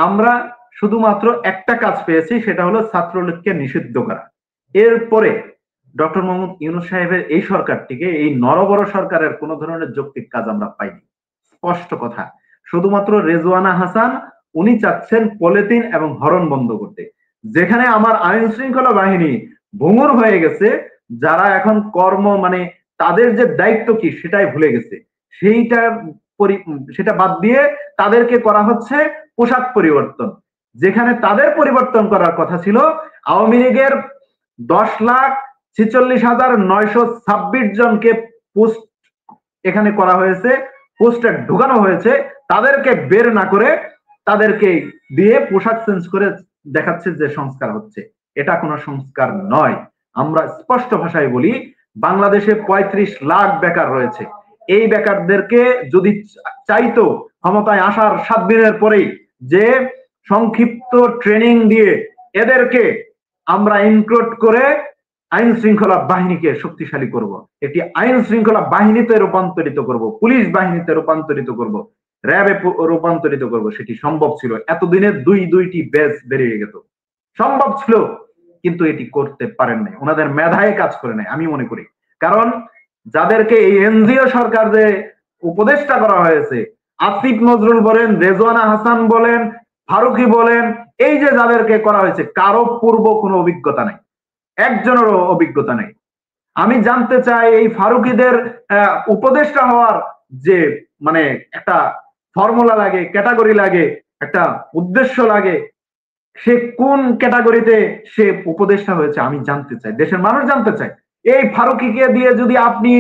আমরা শুধুমাত্র একটা কাজ পেয়েছি, সেটা হলো ছাত্রলীগকে নিষিদ্ধ করা। এরপরে ডক্টর মোহাম্মদ ইউনূস সাহেবের এই সরকারটিকে, এই নরবড় সরকারের কোন ধরনের যৌক্তিক কাজ আমরা পাইনি। স্পষ্ট কথা, শুধুমাত্র রেজওয়ানা হাসান উনি চাচ্ছেন পলিথিন এবং হরণ বন্ধ করতে। যেখানে আমার আইন শৃঙ্খলা বাহিনী ভঙ্গুর হয়ে গেছে, যারা এখন মানে তাদের যে দায়িত্ব কি সেটাই ভুলে গেছে, সেটা বাদ দিয়ে তাদেরকে করা হচ্ছে পোশাক পরিবর্তন। যেখানে তাদের পরিবর্তন করার কথা ছিল, আওয়ামী লীগের 10,46,926 জনকে পোস্ট এখানে করা হয়েছে, পোস্টার ঢুকানো হয়েছে, তাদেরকে বের না করে তাদেরকে দিয়ে পোশাক চেঞ্জ করে দেখাচ্ছে যে সংস্কার হচ্ছে। এটা কোনো সংস্কার নয়। আমরা স্পষ্ট ভাষায় বলি, বাংলাদেশে 35 লাখ বেকার রয়েছে। এই বেকারদেরকে যদি চাইতো ক্ষমতায় আসার 7 দিনের পরেই যে সংক্ষিপ্ত ট্রেনিং দিয়ে এদেরকে আমরা ইনক্লুড করে আইন শৃঙ্খলা বাহিনীকে শক্তিশালী করব, একটি আইন শৃঙ্খলা বাহিনীতে রূপান্তরিত করব, পুলিশ বাহিনীতে রূপান্তরিত করব, র্যাবে রূপান্তরিত করব, সেটি সম্ভব ছিল। এতদিনে দুইটি ব্যাচ বেরিয়ে গেত, সম্ভব ছিল, কিন্তু এটি করতে পারেন নাই, ওনাদের মেধায় কাজ করে নাই আমি মনে করি। কারণ যাদেরকে এই এনজিও সরকার যে উপদেষ্টা করা হয়েছে, আসিফ নজরুল বলেন, রেজওয়ানা হাসান বলেন, ফারুকি বলেন, এই যে যাদেরকে করা হয়েছে, কারো পূর্ব কোনো অভিজ্ঞতা নাই, একজনেরও অভিজ্ঞতা নেই। আমি জানতে চাই এই ফারুকিদের উপদেষ্টা হওয়ার যে মানে একটা ফর্মুলা লাগে, ক্যাটাগরি লাগে, একটা উদ্দেশ্য লাগে, সে কোন ক্যাটাগরিতে সে উপদেষ্টা হয়েছে আমি জানতে চাই, দেশের মানুষ জানতে চায়। এই ফারুকিকে দিয়ে যদি আপনি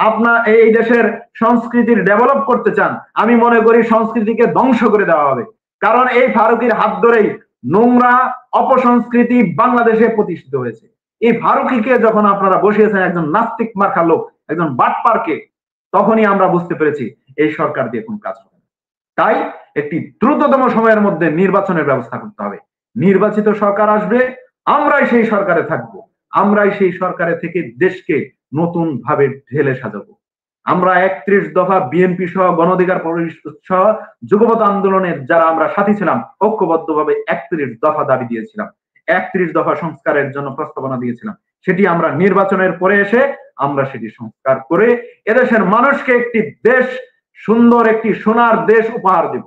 আপনার এই দেশের সংস্কৃতির ডেভেলপ করতে চান, আমি মনে করি সংস্কৃতিকে ধ্বংস করে দেওয়া হবে। কারণ এই ফারুকির হাত ধরেই নোংরা অপসংস্কৃতি বাংলাদেশে প্রতিষ্ঠিত হয়েছে। এই ফারুকিকে যখন আপনারা বসিয়েছেন একজন নাস্তিক মার্কা লোক, একজন বাটপারকে, তখনই আমরা বুঝতে পেরেছি এই সরকার দিয়ে কোন কাজ হবে না। তাই একটি দ্রুততম সময়ের মধ্যে নির্বাচনের ব্যবস্থা করতে হবে। নির্বাচিত সরকার আসবে, আমরাই সেই সরকারে থাকবো, আমরাই সেই সরকারে থেকে দেশকে নতুন ভাবে ঢেলে সাজাবো। আমরা 31 দফা বিএনপি সহ গণ অধিকার পরিষদ সহ যুগপৎ আন্দোলনের যারা আমরা সাথী ছিলাম, ঐক্যবদ্ধভাবে 31 দফা দাবি দিয়েছিলাম, 31 দফা সংস্কারের জন্য প্রস্তাবনা দিয়েছিলাম। সেটি আমরা নির্বাচনের পরে এসে আমরা সেটি সংস্কার করে এদেশের মানুষকে একটি দেশ, সুন্দর একটি সোনার দেশ উপহার দেব।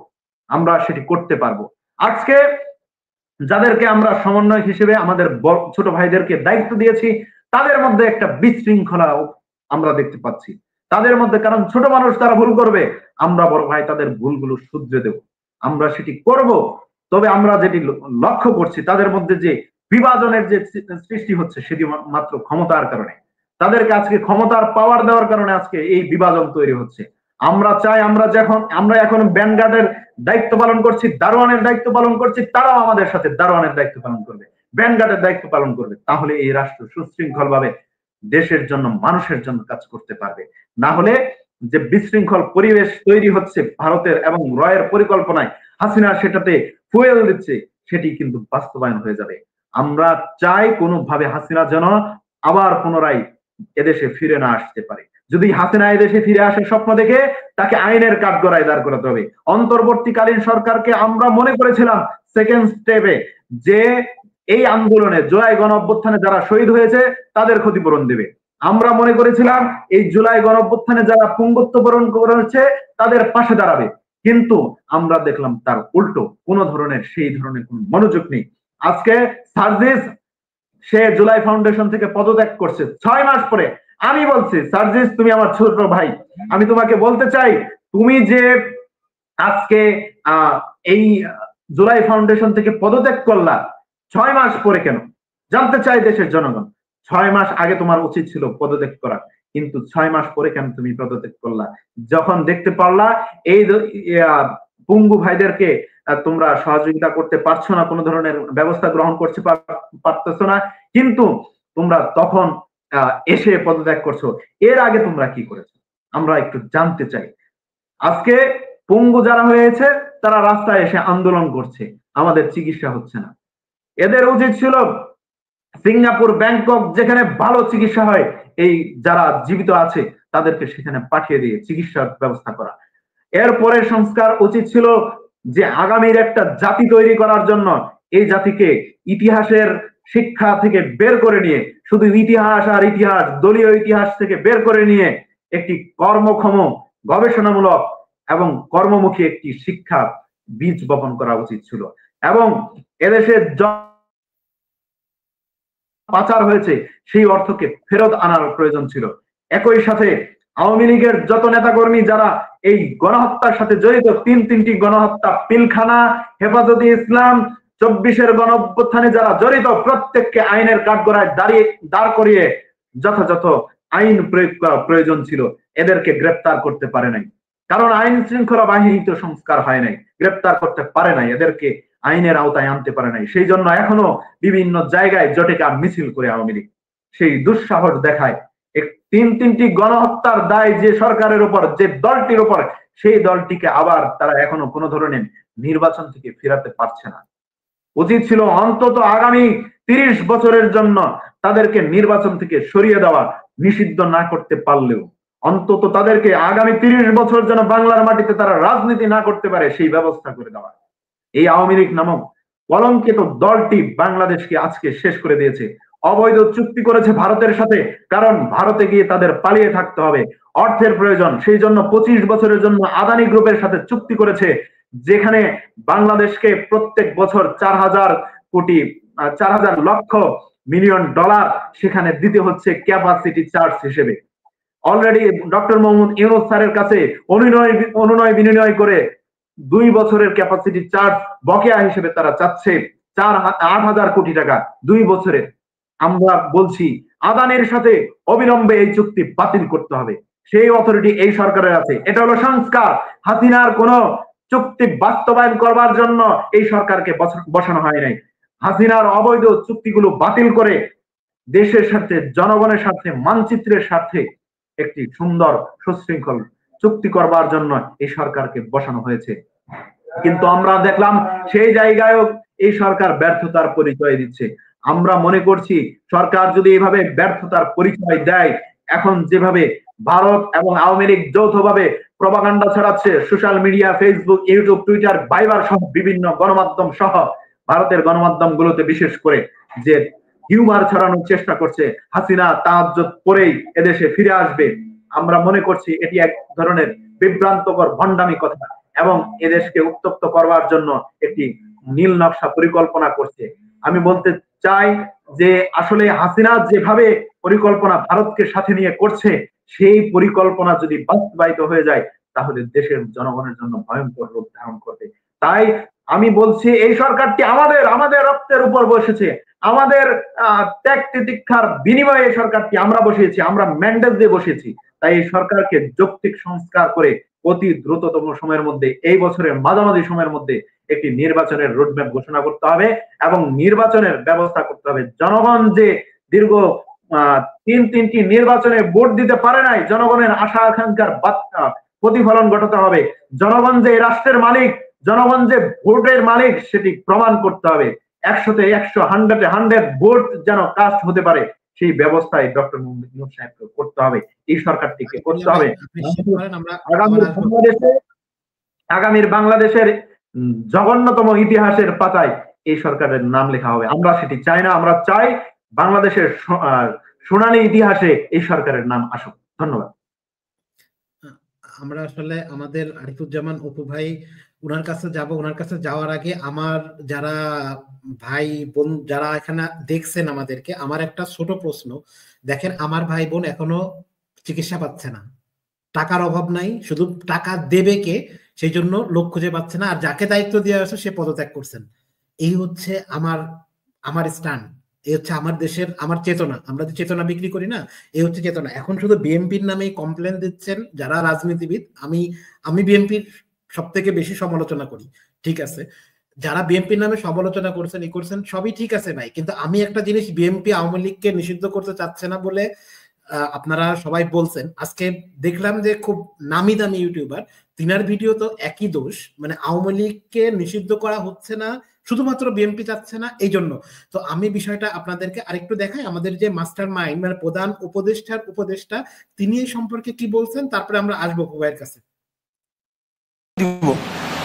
আমরা সেটি করতে পারবো। আজকে যাদেরকে আমরা সমন্বয় হিসেবে আমাদের ছোট ভাইদেরকে দায়িত্ব দিয়েছি, তাদের মধ্যে একটা বিশৃঙ্খলা আমরা দেখতে পাচ্ছি তাদের মধ্যে। কারণ ছোট মানুষ, তারা ভুল করবে, আমরা বড় ভাই তাদের ভুলগুলো শুধরে দেব, আমরা সেটি করব। তবে আমরা যেটি লক্ষ্য করছি, তাদের মধ্যে যে বিভাজনের যে সৃষ্টি হচ্ছে, সেটি মাত্র ক্ষমতার কারণে, তাদেরকে আজকে ক্ষমতার পাওয়ার দেওয়ার কারণে আজকে এই বিভাজন তৈরি হচ্ছে। আমরা চাই, আমরা এখন ব্যান্ডগার্ডের দায়িত্ব পালন করছি, দারোয়ানের দায়িত্ব পালন করছি, তারাও আমাদের সাথে দারোয়ানের দায়িত্ব পালন করবে, ব্যান্ডগার্ডের দায়িত্ব পালন করবে। তাহলে এই রাষ্ট্র সুশৃঙ্খল ভাবে দেশের জন্য, মানুষের জন্য কাজ করতে পারবে। না হলে যে বিশৃঙ্খল পরিবেশ তৈরি হচ্ছে ভারতের এবং রয়ের পরিকল্পনায়, হাসিনা সেটাতে ফুয়েল দিচ্ছে, সেটি কিন্তু বাস্তবায়ন হয়ে যাবে। আমরা চাই কোনোভাবে হাসিনা যেন আবার পুনরায় এদেশে ফিরে না আসতে পারে। যদি হাসিনা এদেশে ফিরে আসে স্বপ্ন দেখে, তাকে আইনের কাঠগড়ায় দাঁড় করাতে হবে। অন্তর্বর্তীকালীন সরকারকে আমরা মনে করেছিলাম সেকেন্ড স্টেপে যে এই আন্দোলনে, জুলাই গণ অভ্যুত্থানে যারা শহীদ হয়েছে তাদের ক্ষতিপূরণ দেবে। আমরা মনে করেছিলাম এই জুলাই গণ অভ্যুত্থানে যারা পঙ্গুত্ব বরণ করেছে তাদের পাশে দাঁড়াবে, কিন্তু আমরা দেখলাম তার উল্টো, সেই ধরনের কোন মনোযোগ নেই। আজকে সার্জিস, সে জুলাই ফাউন্ডেশন থেকে পদত্যাগ করছে 6 মাস পরে। আমি বলছি, সার্জিস তুমি আমার ছোট ভাই, আমি তোমাকে বলতে চাই, তুমি যে আজকে এই জুলাই ফাউন্ডেশন থেকে পদত্যাগ করলা 6 মাস পরে কেন, জানতে চাই দেশের জনগণ। 6 মাস আগে তোমার উচিত ছিল পদত্যাগ করা, কিন্তু 6 মাস পরে কেন তুমি পদত্যাগ করলা? যখন দেখতে পারলা এই পঙ্গু ভাইদেরকে তোমরা সহযোগিতা করতে পারছো না, কোনো ধরনের ব্যবস্থা গ্রহণ করতে পারতেছো না, কিন্তু তোমরা তখন এসে পদত্যাগ করছো। এর আগে তোমরা কি করেছো আমরা একটু জানতে চাই। আজকে পঙ্গু যারা হয়েছে তারা রাস্তায় এসে আন্দোলন করছে, আমাদের চিকিৎসা হচ্ছে না। এদের উচিত ছিল সিঙ্গাপুর, ব্যাংকক, যেখানে ভালো চিকিৎসা হয়, এই যারা জীবিত আছে তাদেরকে সেখানে পাঠিয়ে দিয়ে চিকিৎসার ব্যবস্থা করা। এরপরে সংস্কার উচিত ছিল যে আগামীর একটা জাতি তৈরি করার জন্য এই জাতিকে ইতিহাসের শিক্ষা থেকে বের করে নিয়ে, শুধু ইতিহাস আর ইতিহাস, দলীয় ইতিহাস থেকে বের করে নিয়ে একটি কর্মক্ষম, গবেষণামূলক এবং কর্মমুখী একটি শিক্ষা বীজ বপন করা উচিত ছিল। এবং এদেশে পাচার হয়েছে সেই অর্থকে ফেরত আনার প্রয়োজন ছিল। একই সাথে আওয়ামী লীগের যত নেতাকর্মী যারা এই গণহত্যার সাথে জড়িত, তিনটি গণহত্যা, পিলখানা, হেফাজতে ইসলাম, 24-এর গণঅভ্যুত্থানে যারা জড়িত, প্রত্যেককে আইনের কাঠগড়ায় দাঁড় করিয়ে যথাযথ আইন প্রয়োগ করা প্রয়োজন ছিল। এদেরকে গ্রেপ্তার করতে পারে নাই, কারণ আইন শৃঙ্খলা বাহিনী তো সংস্কার হয় নাই, গ্রেপ্তার করতে পারে নাই, এদেরকে আইনের আওতায় আনতে পারে নাই। সেই জন্য এখনো বিভিন্ন জায়গায় জটেকা মিছিল করে আওয়ামী লীগ সেই দুঃসাহস দেখায়। তিনটি গণহত্যার দায় যে সরকারের উপর, যে দলটির উপর, সেই দলটিকে আবার তারা এখনো কোনো ধরনের নির্বাচন থেকে ফেরাতে পারছে না। উচিত ছিল অন্তত আগামী 30 বছরের জন্য তাদেরকে নির্বাচন থেকে সরিয়ে দেওয়া, নিষিদ্ধ না করতে পারলেও অন্তত তাদেরকে আগামী 30 বছর যেন বাংলার মাটিতে তারা রাজনীতি না করতে পারে সেই ব্যবস্থা করে দেওয়া। এই আওয়ামী লীগ নামক কলঙ্কিত দলটি বাংলাদেশকে আজকে শেষ করে দিয়েছে। অবৈধ চুক্তি করেছে ভারতের সাথে, কারণ ভারতে গিয়ে তাদের পালিয়ে থাকতে হবে, অর্থের প্রয়োজন। সেই জন্য 25 বছরের জন্য আদানি গ্রুপের সাথে চুক্তি করেছে, যেখানে বাংলাদেশকে প্রত্যেক বছর 4,000 লক্ষ মিলিয়ন ডলার সেখানে দিতে হচ্ছে ক্যাপাসিটি চার্জ হিসেবে। অলরেডি ডক্টর মোহাম্মদ ইউনূস স্যারের কাছে অনুনয় বিনিময় করে 2 বছরের ক্যাপাসিটি চার্জ বকেয়া হিসেবে তারা চাচ্ছে 8,000 কোটি টাকা 2 বছরে। আমরা বলছি আদানির সাথে অবিলম্বে এই চুক্তি বাতিল করতে হবে। সেই অথরিটি এই সরকারের আছে। এটা হলো সংস্কার। হাসিনার কোন চুক্তি বাস্তবায়ন করবার জন্য এই সরকারকে বসানো হয় নাই। হাসিনার অবৈধ চুক্তিগুলো বাতিল করে দেশের সাথে, জনগণের সাথে, মানচিত্রের সাথে একটি সুন্দর সুশৃঙ্খল চুক্তি করবার জন্য এই সরকারকে বসানো হয়েছে। কিন্তু আমরা দেখলাম সেই জায়গায়ও এই সরকার ব্যর্থতার পরিচয় দিচ্ছে। আমরা মনে করছি সরকার যদি এভাবে ব্যর্থতার পরিচয় দেয়, এখন যেভাবে ভারত এবং আওয়ামী লীগ যৌথভাবে প্রপাগান্ডা ছড়াচ্ছে social media, Facebook, YouTube, Twitter, Viber সহ বিভিন্ন গণমাধ্যম সহ ভারতের গণমাধ্যম গুলোতে বিশেষ করে যে হিউমার ছড়ানোর চেষ্টা করছে, হাসিনা তাহাজ্জুদ পড়েই এদেশে ফিরে আসবে, আমরা মনে করছি এটি এক ধরনের বিভ্রান্তকর ভণ্ডামি কথা এবং এদেশকে উত্তপ্ত করবার জন্য একটি নীল নকশা পরিকল্পনা করছে। আমি বলতে চাই যে আসলে হাসিনা যেভাবে পরিকল্পনা ভারতকে সাথে নিয়ে করছে, সেই পরিকল্পনা যদি বাস্তবায়িত হয়ে যায় তাহলে দেশের জনগণের জন্য ভয়ঙ্কর রূপ ধারণ করবে। তাই আমি বলছি এই সরকারটি আমাদের রক্তের উপর বসেছে, আমাদের ত্যাগ তিতিক্ষার বিনিময়ে এই সরকারটি আমরা বসিয়েছি, আমরা ম্যান্ডেট দিয়ে বসিয়েছি। তাই এই সরকারকে যৌক্তিক সংস্কার করে অতি দ্রুততম সময়ের মধ্যে, এই বছরের মাঝামাঝি সময়ের মধ্যে একটি নির্বাচনের রোডম্যাপ ঘোষণা করতে হবে এবং নির্বাচনের ব্যবস্থা করতে হবে। জনগণ যে দীর্ঘ 3টি নির্বাচনে ভোট দিতে পারে নাই, জনগণের আশা আকাঙ্ক্ষার প্রতিফলন ঘটাতে হবে। জনগণ যে রাষ্ট্রের মালিক, জনগণ যে ভোটের মালিক, সেটি প্রমাণ করতে হবে। 100-তে 100, 100-এ 100 ভোট যেন কাস্ট হতে পারে, সেই ব্যবস্থায় ডক্টর মোহাম্মদ ইউনূস সাহেবকে করতে হবে, এই সরকারটিকে করতে হবে। আগামীর বাংলাদেশের জঘন্যতম ইতিহাসের পাতায় এই সরকারের নাম লেখা হবে। আমরা সেটি চাই না। আমরা চাই বাংলাদেশের সোনালী ইতিহাসে এই সরকারের নাম আসুক। ধন্যবাদ। আমরা আসলে আমাদের আরিফুজ্জামান অপু ভাই, ওনার কাছে যাব। ওনার কাছে যাওয়ার আগে আমার যারা ভাই বোন যারা এখানে দেখছেন আমাদেরকে, আমার একটা ছোট প্রশ্ন। দেখেন, আমার ভাই বোন এখনো চিকিৎসা পাচ্ছে না, টাকার অভাব নাই, শুধু টাকা দেবে কে সেই জন্য লোক খুঁজে পাচ্ছে না, আর যাকে দায়িত্ব দেওয়া হয়েছে সে পদত্যাগ করছেন। এই হচ্ছে আমার স্ট্যান্ড, এই হচ্ছে আমার দেশের আমার চেতনা। আমরা যে চেতনা বিক্রি করি না, এই হচ্ছে চেতনা। এখন শুধু বিএনপির নামে কমপ্লেন দিচ্ছেন যারা রাজনীতিবিদ। আমি বিএনপির সব থেকে বেশি সমালোচনা করি, ঠিক আছে। যারা বিএনপির নামে সমালোচনা করছেন, সবই ঠিক আছে ভাই, কিন্তু আমি একটা জিনিস, বিএনপি আওয়ামী লীগকে নিষিদ্ধ করতে চাচ্ছে না বলে আপনারা সবাই বলছেন, আজকে দেখলাম যে খুব নামি দামি ইউটিউবার, তিনার ভিডিও তো একই দোষ, মানে আওয়ামী লীগকে নিষিদ্ধ করা হচ্ছে না, শুধুমাত্র বিএনপি চাচ্ছে না এই জন্য। তো আমি বিষয়টা আপনাদেরকে আরেকটু দেখাই, আমাদের যে মাস্টার মাইন্ড মানে প্রধান উপদেষ্টার উপদেষ্টা, তিনি এই সম্পর্কে কি বলছেন, তারপরে আমরা আসবো ভাইয়ের কাছে।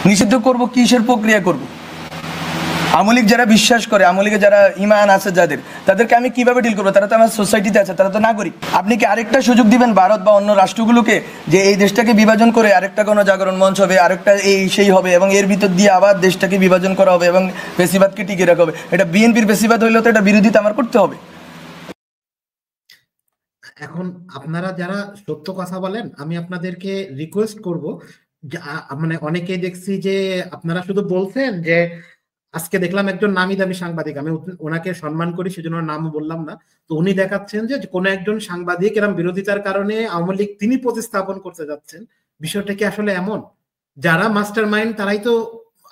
নিষিদ্ধ করব কিসের প্রক্রিয়া করব? আওয়ামী লীগ যারা বিশ্বাস করে, আওয়ামী লীগে যারা ইমান আছে যাদের, তাদেরকে আমি কিভাবে ডিল করবো? তারা তো আমার সোসাইটিতে আছে, তারা তো নাগরিক। আপনি কি আরেকটা সুযোগ দিবেন ভারত বা অন্য রাষ্ট্রগুলোকে যে এই দেশটাকে বিভাজন করে আরেকটা গণজাগরণ মঞ্চ হবে, আরেকটা এই সেই হবে, এবং এর ভিতর দিয়ে আবার দেশটাকে বিভাজন করা হবে এবং ফ্যাসিবাদকে টিকিয়ে রাখা হবে? এটা বিএনপির ফ্যাসিবাদ হইলেও তো এটা বিরোধিতা আমার করতে হবে। এখন আপনারা যারা সত্য কথা বলেন, আমি আপনাদেরকে রিকোয়েস্ট করব, মানে অনেকেই দেখছি যে আপনারা শুধু বলছেন যে, আজকে দেখলাম একজন নামি দামি সাংবাদিক, আমি ওনাকে সম্মান করি সেজন্য নাম বললাম না, তো উনি দেখাচ্ছেন যে কোনো একজন সাংবাদিক এরকম বিরোধিতার কারণে আওয়ামী লীগ তিনি প্রতিস্থাপন করতে যাচ্ছেন। বিষয়টা কি আসলে এমন? যারা মাস্টার মাইন্ড তারাই তো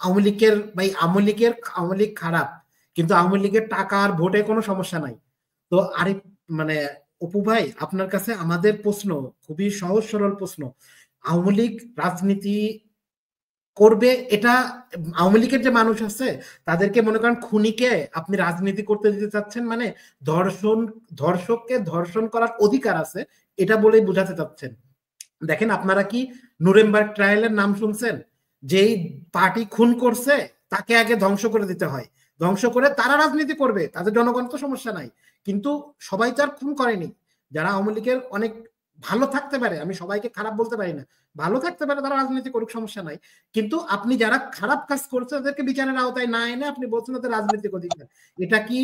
আওয়ামী লীগের, ভাই আওয়ামী লীগ খারাপ, কিন্তু আওয়ামী লীগের টাকা আর ভোটে কোনো সমস্যা নাই। তো আরেক মানে অপু ভাই, আপনার কাছে আমাদের প্রশ্ন খুবই সহজ সরল প্রশ্ন, আওয়ামী লীগ রাজনীতি করবে এটা, আওয়ামী লীগের যে মানুষ আছে তাদেরকে মনে করেন খুনিকে আপনি রাজনীতি করতে দিতে চাচ্ছেন, মানে ধর্ষককে ধর্ষণ করার অধিকার আছে এটা বলেই বোঝাতে চাচ্ছেন? দেখেন, আপনারা কি নুরেমবার্গ ট্রায়ালের নাম শুনছেন? যেই পার্টি খুন করছে তাকে আগে ধ্বংস করে দিতে হয়, ধ্বংস করে তারা রাজনীতি করবে, তাদের জনগণ তো সমস্যা নাই। কিন্তু সবাই তো আর খুন করেনি। যারা আওয়ামী লীগের অনেক ভালো থাকতে পারে, আমি সবাইকে খারাপ বলতে পারি না, ভালো থাকতে পারে, তারা রাজনীতি করুক, সমস্যা নাই। কিন্তু আপনি যারা খারাপ কাজ করছে তাদেরকে বিচারের আওতায় না এনে আপনি বলছেন তাদের রাজনৈতিক অধিকার। এটা কি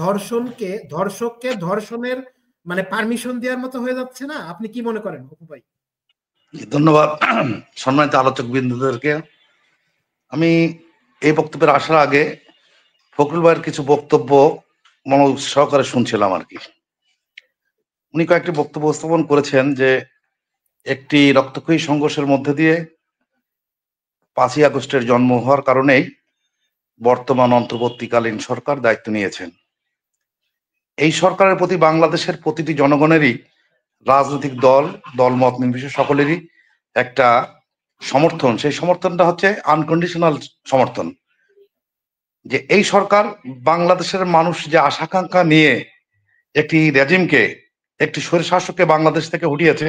ধর্ষককে ধর্ষণের মানে পারমিশন দেওয়ার মতো হয়ে যাচ্ছে না? আপনি কি মনে করেন অপু ভাই? ধন্যবাদ সম্মানিত আলোচক বিন্দুদেরকে। আমি এই বক্তব্যের আসার আগে ফখরুল ভাইয়ের কিছু বক্তব্য মনোযোগ সহকারে শুনছিলাম আর কি। উনি কয়েকটি বক্তব্য উপস্থাপন করেছেন যে একটি রক্তক্ষয়ী সংঘর্ষের মধ্যে দিয়ে 5ই আগস্টের জন্ম হওয়ার কারণেই বর্তমান অন্তর্বর্তীকালীন সরকার দায়িত্ব নিয়েছেন। এই সরকারের প্রতি বাংলাদেশের প্রতিটি জনগণেরই, রাজনৈতিক দলমত নির্বিশেষে সকলেরই একটা সমর্থন, সেই সমর্থনটা হচ্ছে আনকন্ডিশনাল সমর্থন, যে এই সরকার বাংলাদেশের মানুষ যে আশাকাঙ্ক্ষা নিয়ে একটি রেজিমকে, একটি স্বৈরশাসককে বাংলাদেশ থেকে হটিয়েছে,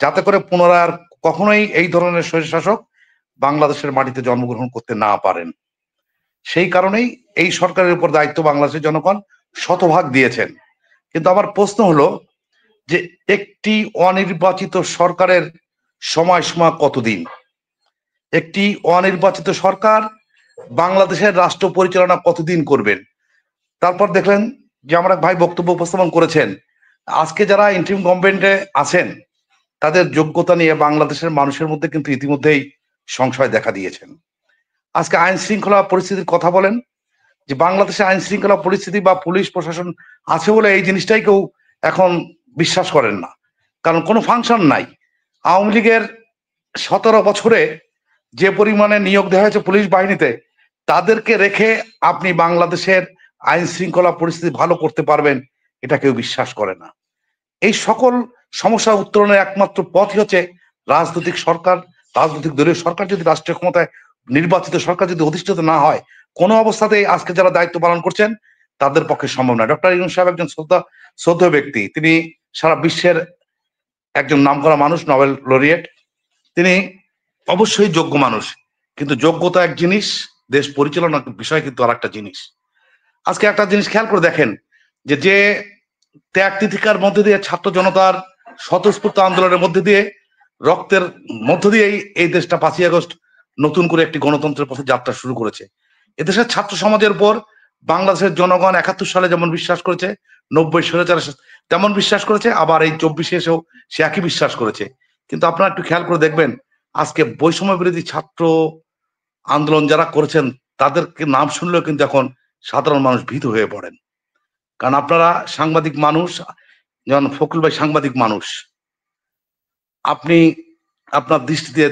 যাতে করে পুনরায় আর কখনোই এই ধরনের স্বৈরশাসক বাংলাদেশের মাটিতে জন্মগ্রহণ করতে না পারেন। সেই কারণেই এই সরকারের উপর দায়িত্ব বাংলাদেশের জনগণ শতভাগ দিয়েছেন। কিন্তু আমার প্রশ্ন হলো যে একটি অনির্বাচিত সরকারের সময়সীমা কতদিন? একটি অনির্বাচিত সরকার বাংলাদেশের রাষ্ট্র পরিচালনা কতদিন করবেন? তারপর দেখলেন যে আমার এক ভাই বক্তব্য উপস্থাপন করেছেন, আজকে যারা ইন্টারিম গভর্নমেন্টে আছেন তাদের যোগ্যতা নিয়ে বাংলাদেশের মানুষের মধ্যে কিন্তু ইতিমধ্যেই সংশয় দেখা দিয়েছেন। আজকে আইন শৃঙ্খলা পরিস্থিতির কথা বলেন, যে বাংলাদেশে আইন শৃঙ্খলা পরিস্থিতি বা পুলিশ প্রশাসন আছে বলে এই জিনিসটাই কেউ এখন বিশ্বাস করেন না, কারণ কোনো ফাংশন নাই। আওয়ামী লীগের 17 বছরে যে পরিমাণে নিয়োগ দেওয়া হয়েছে পুলিশ বাহিনীতে, তাদেরকে রেখে আপনি বাংলাদেশের আইন শৃঙ্খলা পরিস্থিতি ভালো করতে পারবেন এটা কেউ বিশ্বাস করে না। এই সকল সমস্যা উত্তরণের একমাত্র পথই হচ্ছে রাজনৈতিক সরকার, রাজনৈতিক দলীয় সরকার যদি রাষ্ট্রীয় ক্ষমতায়, নির্বাচিত সরকার যদি অধিষ্ঠিত না হয়, কোনো অবস্থাতেই আজকে যারা দায়িত্ব পালন করছেন তাদের পক্ষে সম্ভব নয়। ডক্টর ইউনূস সাহেব একজন শ্রদ্ধেয় ব্যক্তি, তিনি সারা বিশ্বের একজন নামকরা মানুষ, নোবেল লরিয়েট, তিনি অবশ্যই যোগ্য মানুষ, কিন্তু যোগ্যতা এক জিনিস, দেশ পরিচালনার বিষয় কিন্তু আর একটা জিনিস। আজকে একটা জিনিস খেয়াল করে দেখেন, যে ত্যাগ তিতিকার মধ্যে দিয়ে ছাত্র জনতার স্বতঃস্ফূর্ত আন্দোলনের মধ্যে দিয়ে, রক্তের মধ্য দিয়েই এই দেশটা 5ই আগস্ট নতুন করে একটি গণতন্ত্রের পথে যাত্রা শুরু করেছে। এদেশের ছাত্র সমাজের উপর বাংলাদেশের জনগণ 71 সালে যেমন বিশ্বাস করেছে, 90 সালে তেমন বিশ্বাস করেছে, আবার এই 24-এ এসেও সে একই বিশ্বাস করেছে। কিন্তু আপনারা একটু খেয়াল করে দেখবেন, আজকে বৈষম্য বিরোধী ছাত্র আন্দোলন যারা করেছেন তাদেরকে নাম শুনলেও কিন্তু এখন সাধারণ মানুষ ভীত হয়ে পড়েন। কারণ আপনারা সাংবাদিক মানুষ, যেমন ফখরুল ভাই সাংবাদিক মানুষ, আপনি আপনার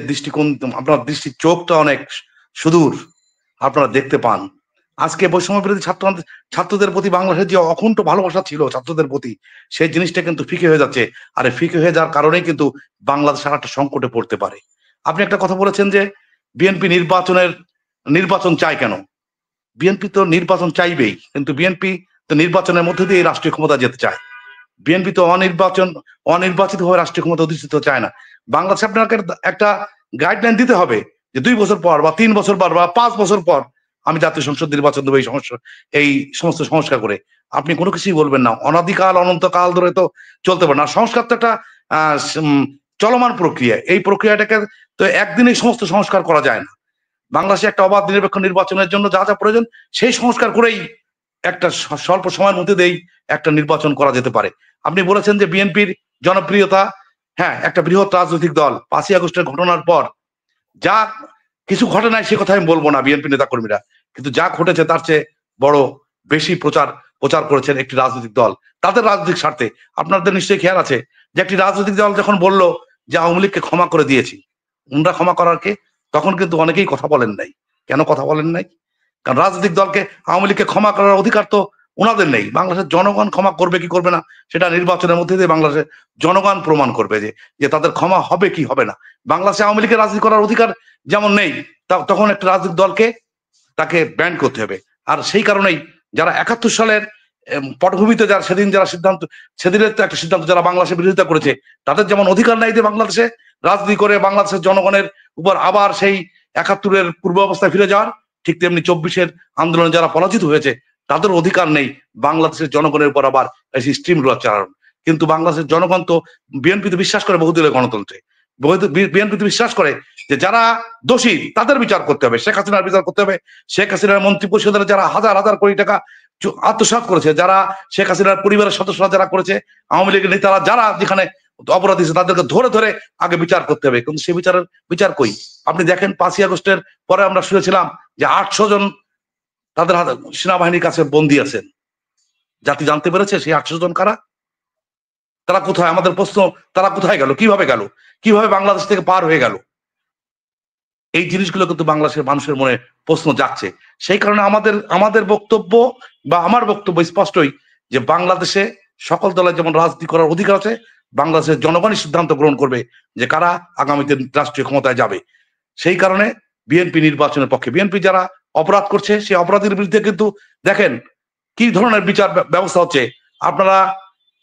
দৃষ্টিকোণ, আপনার দৃষ্টির চোখটা অনেক সুদূর, আপনারা দেখতে পান আজকে বৈষম্য বিরোধী ছাত্রদের প্রতি বাংলাদেশের যে অকুণ্ঠ ভালোবাসা ছিল ছাত্রদের প্রতি, সেই জিনিসটা কিন্তু ফিকে হয়ে যাচ্ছে। আর এই ফিকে হয়ে যাওয়ার কারণেই কিন্তু বাংলাদেশ একটা সংকটে পড়তে পারে। আপনি একটা কথা বলেছেন যে বিএনপি নির্বাচন চায় কেন? বিএনপি তো নির্বাচন চাইবেই, কিন্তু বিএনপি তো নির্বাচনের মধ্যে দিয়ে রাষ্ট্রীয় ক্ষমতা যেতে চায়। বিএনপি তো অনির্বাচিত হয়ে রাষ্ট্রীয় ক্ষমতা অধিষ্ঠিত চায় না। বাংলাদেশে আপনাকে একটা গাইডলাইন দিতে হবে যে 2 বছর পর বা 3 বছর পর বা 5 বছর পর আমি জাতীয় সংসদ নির্বাচন দেবো এই সমস্ত সংস্কার করে। আপনি কোনো কিছুই বলবেন না, অনাদিকাল অনন্তকাল ধরে তো চলতে পারে না। সংস্কার তো একটা চলমান প্রক্রিয়া, এই প্রক্রিয়াটাকে তো একদিনেই সমস্ত সংস্কার করা যায় না। বাংলাদেশে একটা অবাধ নিরপেক্ষ নির্বাচনের জন্য যা যা প্রয়োজন সেই সংস্কার করেই একটা স্বল্প সময়ের মধ্যে দিয়েই একটা নির্বাচন করা যেতে পারে। আপনি বলেছেন যে বিএনপির জনপ্রিয়তা, হ্যাঁ, একটা বৃহৎ রাজনৈতিক দল 5ই আগস্টের ঘটনার পর যা কিছু ঘটে নাই সে কথা আমি বলবো না বিএনপি নেতাকর্মীরা, কিন্তু যা ঘটেছে তার চেয়ে বড় বেশি প্রচার করেছেন একটি রাজনৈতিক দল তাদের রাজনৈতিক স্বার্থে। আপনাদের নিশ্চয়ই খেয়াল আছে যে একটি রাজনৈতিক দল যখন বলল যে আওয়ামী লীগকে ক্ষমা করে দিয়েছি, উনরা ক্ষমা করার কে, তখন কিন্তু অনেকেই কথা বলেন নাই। কেন কথা বলেন নাই? কারণ রাজনৈতিক দলকে আওয়ামী লীগকে ক্ষমা করার অধিকার তো ওনাদের নেই। বাংলাদেশের জনগণ ক্ষমা করবে কি করবে না সেটা নির্বাচনের মধ্যে দিয়ে বাংলাদেশের জনগণ প্রমাণ করবে যে তাদের ক্ষমা হবে কি হবে না। বাংলাদেশে আওয়ামী লীগের রাজনীতি করার অধিকার যেমন নেই, তখন একটা রাজনৈতিক দলকে তাকে ব্যান করতে হবে। আর সেই কারণেই যারা 71 সালের পটভূমিতে সেদিনের তো একটা সিদ্ধান্ত যারা বাংলাদেশের বিরোধিতা করেছে, তাদের যেমন অধিকার নাই যে বাংলাদেশে রাজনীতি করে বাংলাদেশের জনগণের উপর আবার সেই 71-এর পূর্ব অবস্থায় ফিরে যাওয়ার, ঠিক তেমনি 24-এর আন্দোলনে যারা পরাজিত হয়েছে তাদের অধিকার নেই বাংলাদেশের জনগণের উপর আবার স্ট্রিম রোলার চালানোর। কিন্তু বাংলাদেশের জনগণ তো বিএনপিতে বিশ্বাস করে বহুদলীয় গণতন্ত্রে, বিএনপিতে বিশ্বাস করে যে যারা দোষী তাদের বিচার করতে হবে, শেখ হাসিনার বিচার করতে হবে। শেখ হাসিনার মন্ত্রী পরিষদের যারা হাজার হাজার কোটি টাকা আত্মসাৎ করেছে, যারা শেখ হাসিনার পরিবারের সদস্যরা যারা করেছে, আওয়ামী লীগের নেতারা যারা যেখানে অপরাধ হয়েছে তাদেরকে ধরে ধরে আগে বিচার করতে হবে। কিন্তু সে বিচার কই? আপনি দেখেন 5ই আগস্টের পরে আমরা শুনেছিলাম যে 800 জন তাদের সেনাবাহিনীর কাছে বন্দী আছেন। জাতি জানতে পেরেছে সেই 800 জন কারা, তারা কোথায়? আমাদের প্রশ্ন, তারা কোথায় গেল, কিভাবে গেল, কিভাবে বাংলাদেশ থেকে পার হয়ে গেল? এই জিনিসগুলো কিন্তু বাংলাদেশের মানুষের মনে প্রশ্ন জাগছে। সেই কারণে আমাদের বক্তব্য বা আমার বক্তব্য স্পষ্টই যে বাংলাদেশে সকল দলের যেমন রাজনীতি করার অধিকার আছে, বাংলাদেশের জনগণই সিদ্ধান্ত গ্রহণ করবে যে কারা আগামীতে রাষ্ট্রীয় ক্ষমতায় যাবে। সেই কারণে বিএনপি নির্বাচনের পক্ষে। বিএনপি যারা অপরাধ করছে সেই অপরাধীর বিরুদ্ধে কিন্তু দেখেন কি ধরনের বিচার ব্যবস্থা হচ্ছে। আপনারা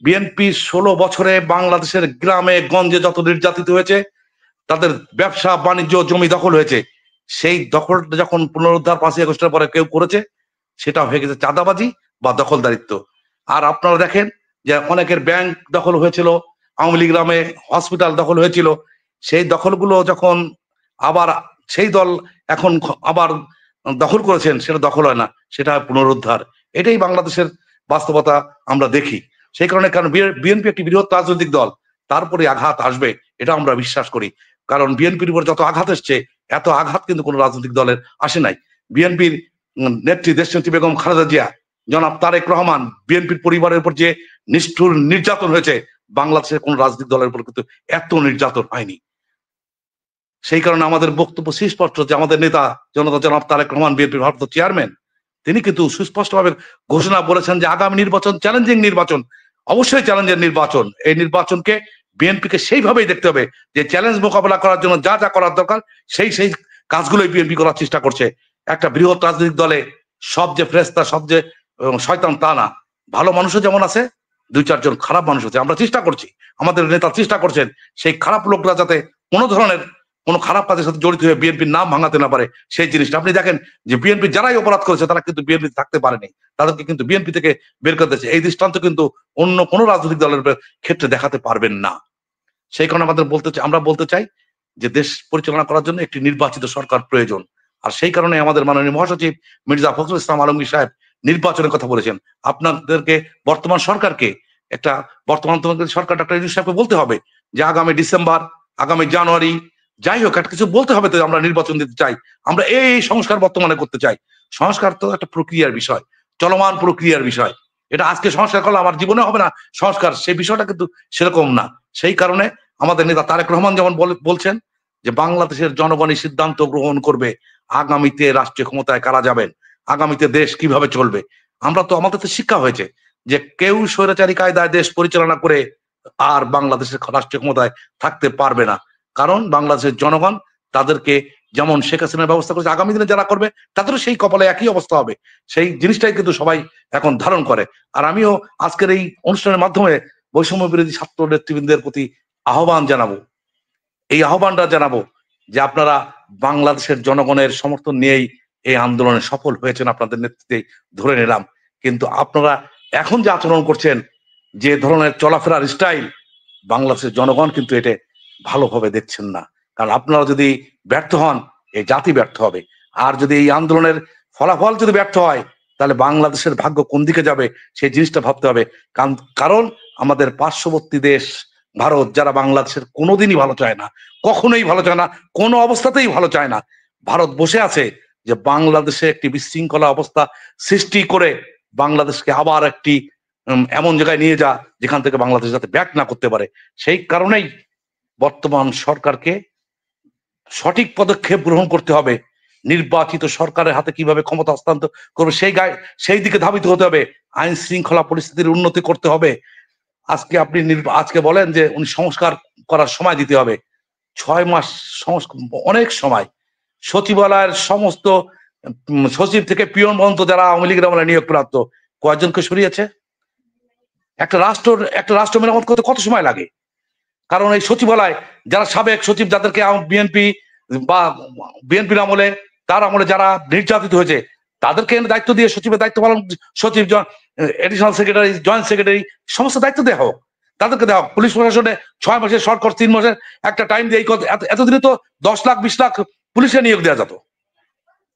বিএনপি 16 বছরে বাংলাদেশের গ্রামে গঞ্জে যত নির্যাতিত হয়েছে, তাদের ব্যবসা বাণিজ্য জমি দখল হয়েছে, সেই দখলটা যখন পুনরুদ্ধার 5ই আগস্টের পরে কেউ করেছে, সেটা হয়ে গেছে চাঁদাবাজি বা দখলদারিত্ব। আর আপনারা দেখেন যে অনেকের ব্যাংক দখল হয়েছিল, আওয়ামী লীগ গ্রামে হসপিটাল দখল হয়েছিল, সেই দখলগুলো যখন আবার সেই দল এখন আবার দখল করেছেন, সেটা দখল হয় না, সেটা পুনরুদ্ধার। এটাই বাংলাদেশের বাস্তবতা আমরা দেখি। সেই কারণে, কারণ বিএনপি একটি বৃহৎ রাজনৈতিক দল, তারপরে আঘাত আসবে এটা আমরা বিশ্বাস করি। কারণ বিএনপির উপর যত আঘাত এসছে, এত আঘাত কিন্তু কোনো রাজনৈতিক দলের আসে নাই। বিএনপির নেত্রী দেশনেত্রী বেগম খালেদা জিয়া, জনাব তারেক রহমান, বিএনপির পরিবারের উপর যে নিষ্ঠুর নির্যাতন হয়েছে, বাংলাদেশের কোন রাজনৈতিক দলের উপর কিন্তু এত নির্যাতন হয়নি। সেই কারণে আমাদের বক্তব্য সুস্পষ্ট যে আমাদের নেতা জনাব তারেক রহমান, বিএনপির ভারপ্রাপ্ত চেয়ারম্যান, তিনি কিন্তু সুস্পষ্টভাবে ঘোষণা বলেছেন যে আগামী নির্বাচন চ্যালেঞ্জিং নির্বাচন, অবশ্যই চ্যালেঞ্জের নির্বাচন। এই নির্বাচনকে বিএনপিকে সেইভাবেই দেখতে হবে যে চ্যালেঞ্জ মোকাবেলা করার জন্য যা যা করার দরকার সেই কাজগুলোই বিএনপি করার চেষ্টা করছে। একটা বৃহৎ রাজনৈতিক দলে সব যে ফেরেশতা, সব যে শয়তান তা না, ভালো মানুষও যেমন আছে, 2-4 জন খারাপ মানুষ আছে। আমরা চেষ্টা করছি, আমাদের নেতা চেষ্টা করছেন সেই খারাপ লোকরা যাতে কোনো ধরনের কোনো খারাপ কাজের সাথে জড়িত হয়ে বিএনপির নাম ভাঙাতে না পারে, সেই জিনিসটা আপনি দেখেন যে বিএনপি যারাই অপরাধ করেছে তারা কিন্তু বিএনপি থাকতে পারেনি, তাদেরকে কিন্তু বিএনপি থেকে বের করে দিয়েছে। এই দৃষ্টান্ত কিন্তু অন্য কোনো রাজনৈতিক দলের ক্ষেত্রে দেখাতে পারবেন না। সেই কারণে আমরা বলতে চাই যে দেশ পরিচালনা করার জন্য একটি নির্বাচিত সরকার প্রয়োজন। আর সেই কারণে আমাদের মাননীয় মহাসচিব মির্জা ফখরুল ইসলাম আলমগীর সাহেব নির্বাচনের কথা বলেছেন। আপনাদেরকে বর্তমান সরকারকে সরকার ডক্টর ইউনূস সাহেবকে বলতে হবে যে আগামী ডিসেম্বর, আগামী জানুয়ারি, যাই হোক একটা কিছু বলতে হবে, তো আমরা নির্বাচন দিতে চাই, আমরা এই সংস্কার বর্তমানে করতে চাই। সংস্কার তো একটা প্রক্রিয়ার বিষয়, চলমান প্রক্রিয়ার বিষয়। এটা আজকে সংস্কার করলে আমার জীবনে হবে না সংস্কার, সেই বিষয়টা কিন্তু সেরকম না। সেই কারণে আমাদের নেতা তারেক রহমান যেমন বলছেন যে বাংলাদেশের জনগণই সিদ্ধান্ত গ্রহণ করবে আগামীতে রাষ্ট্রীয় ক্ষমতায় কারা যাবেন। আগামীতে দেশ কিভাবে চলবে। আমরা তো, আমাদের তো শিক্ষা হয়েছে যে কেউ স্বৈরাচারী কায়দায় দেশ পরিচালনা করে আর বাংলাদেশের রাষ্ট্রীয় ক্ষমতায় থাকতে পারবে না। কারণ বাংলাদেশের জনগণ তাদেরকে যেমন শেখ হাসিনার ব্যবস্থা করেছে, আগামী দিনে যারা করবে তাদেরও সেই কপালে একই অবস্থা হবে। সেই জিনিসটাই কিন্তু সবাই এখন ধারণ করে। আর আমিও আজকের এই অনুষ্ঠানের মাধ্যমে বৈষম্য বিরোধী ছাত্র নেতৃবৃন্দের প্রতি আহ্বান জানাবো, এই আহ্বানটা জানাবো যে আপনারা বাংলাদেশের জনগণের সমর্থন নিয়েই এই আন্দোলনে সফল হয়েছেন, আপনাদের নেতৃত্বে ধরে নিলাম। কিন্তু আপনারা এখন যে আচরণ করছেন, যে ধরনের চলাফেরার স্টাইল, বাংলাদেশের জনগণ কিন্তু এটা ভালোভাবে দেখছেন না। কারণ আপনারা যদি ব্যর্থ হন, এই জাতি ব্যর্থ হবে। আর যদি এই আন্দোলনের ফলাফল যদি ব্যর্থ হয়, তাহলে বাংলাদেশের ভাগ্য কোন দিকে যাবে সেই জিনিসটা ভাবতে হবে। কারণ আমাদের পার্শ্ববর্তী দেশ ভারত, যারা বাংলাদেশের কোনোদিনই ভালো চায় না, কখনোই ভালো চায় না, কোনো অবস্থাতেই ভালো চায় না। ভারত বসে আছে যে বাংলাদেশে একটি বিশৃঙ্খলা অবস্থা সৃষ্টি করে বাংলাদেশকে আবার একটি এমন জায়গায় নিয়ে যা যেখান থেকে বাংলাদেশ যাতে ব্যাক না করতে পারে। সেই কারণেই বর্তমান সরকারকে সঠিক পদক্ষেপ গ্রহণ করতে হবে। নির্বাচিত সরকারের হাতে কিভাবে ক্ষমতা হস্তান্তর করবে সেই দিকে ধাবিত হতে হবে। আইন শৃঙ্খলা পরিস্থিতির উন্নতি করতে হবে। আজকে আপনি আজকে বলেন যে উনি সংস্কার করার সময় দিতে হবে। 6 মাস অনেক সময়। সচিবালয়ের সমস্ত সচিব থেকে পিয়ন পর্যন্ত যারা আওয়ামী লীগের আমলে নিয়োগ প্রাপ্ত, কয়েকজনকে সরিয়েছে। একটা রাষ্ট্র মেরামত করতে কত সময় লাগে? কারণ এই সচিবালয় যারা সাবেক সচিব, যাদেরকে বিএনপির আমলে, তার আমলে যারা নির্যাতিত হয়েছে, তাদেরকে এনে দায়িত্ব দিয়ে সচিবের দায়িত্ব পালন, সচিব, এডিশনাল সেক্রেটারি, জয়েন্ট সেক্রেটারি, সমস্ত দায়িত্ব দেওয়া হোক, তাদেরকে দেওয়া হোক। পুলিশ প্রশাসনে 6 মাসের শর্টকট 3 মাসের একটা টাইম দিয়ে এতদিনে তো 10 লাখ 20 লাখ পুলিশে নিয়োগ দেওয়া যেত।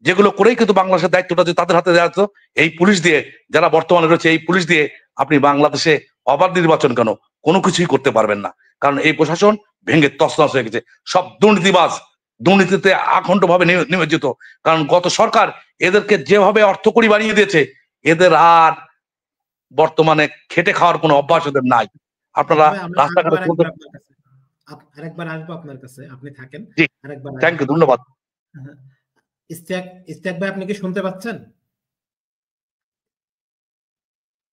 যেগুলো করেই কিন্তু বাংলাদেশের দায়িত্বটা যদি তাদের হাতে দেওয়া যেত, এই পুলিশ দিয়ে, যারা বর্তমানে রয়েছে এই পুলিশ দিয়ে আপনি বাংলাদেশে অবাধ নির্বাচন কেন, কোনো কিছুই করতে পারবেন না। কারণ এই প্রশাসন ভেঙে তছনছ হয়ে গেছে। সব দুর্নীতিবাজ, দুর্নীতিতে আখণ্ডভাবে নিমজ্জিত। কারণ গত সরকার এদেরকে যেভাবে অর্থকড়ি বানিয়ে দিয়েছে, এদের আর বর্তমানে খেটে খাওয়ার কোনো অভ্যাস এদের নাই। আপনারা রাস্তাঘাটে আরেকবার আসবো আপনার কাছে, আপনি থাকেন। আরেকবার থ্যাংক ইউ, ধন্যবাদ। ইস্তিয়াক ভাই, আপনি কি শুনতে পাচ্ছেন?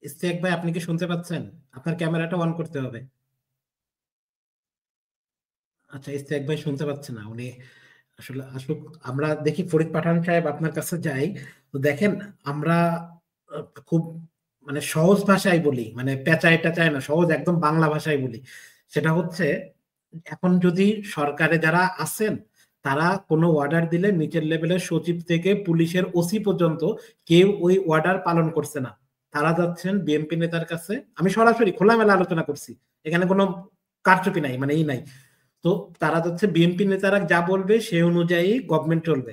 ইস্তিয়াক ভাই, আপনি কি শুনতে পাচ্ছেন? আপনার ক্যামেরাটা অন করতে হবে। আচ্ছা, ইস্তিয়াক ভাই শুনতে পাচ্ছে না। উনি আসলে আসুক, আমরা দেখি ফরিদ পাঠান সাহেব আপনার কাছে যাই। তো দেখেন, আমরা খুব মানে সহজ ভাষায় বলি, মানে পেঁচায় টেচায় না, সহজ একদম বাংলা ভাষায় বলি। সেটা হচ্ছে, এখন যদি সরকারে যারা আছেন তারা কোনো অর্ডার দিলে নিচের লেভেলের সচিব থেকে পুলিশের ওসি পর্যন্ত কেউ ওই অর্ডার পালন করছে না। তারা যাচ্ছেন বিএনপি নেতার কাছে। আমি সরাসরি খোলামেলা আলোচনা করছি, এখানে কোনো কারচুপি নাই, মানে এই নাই। তো তারা যাচ্ছে, বিএনপি নেতারা যা বলবে সেই অনুযায়ী গভর্নমেন্ট চলবে,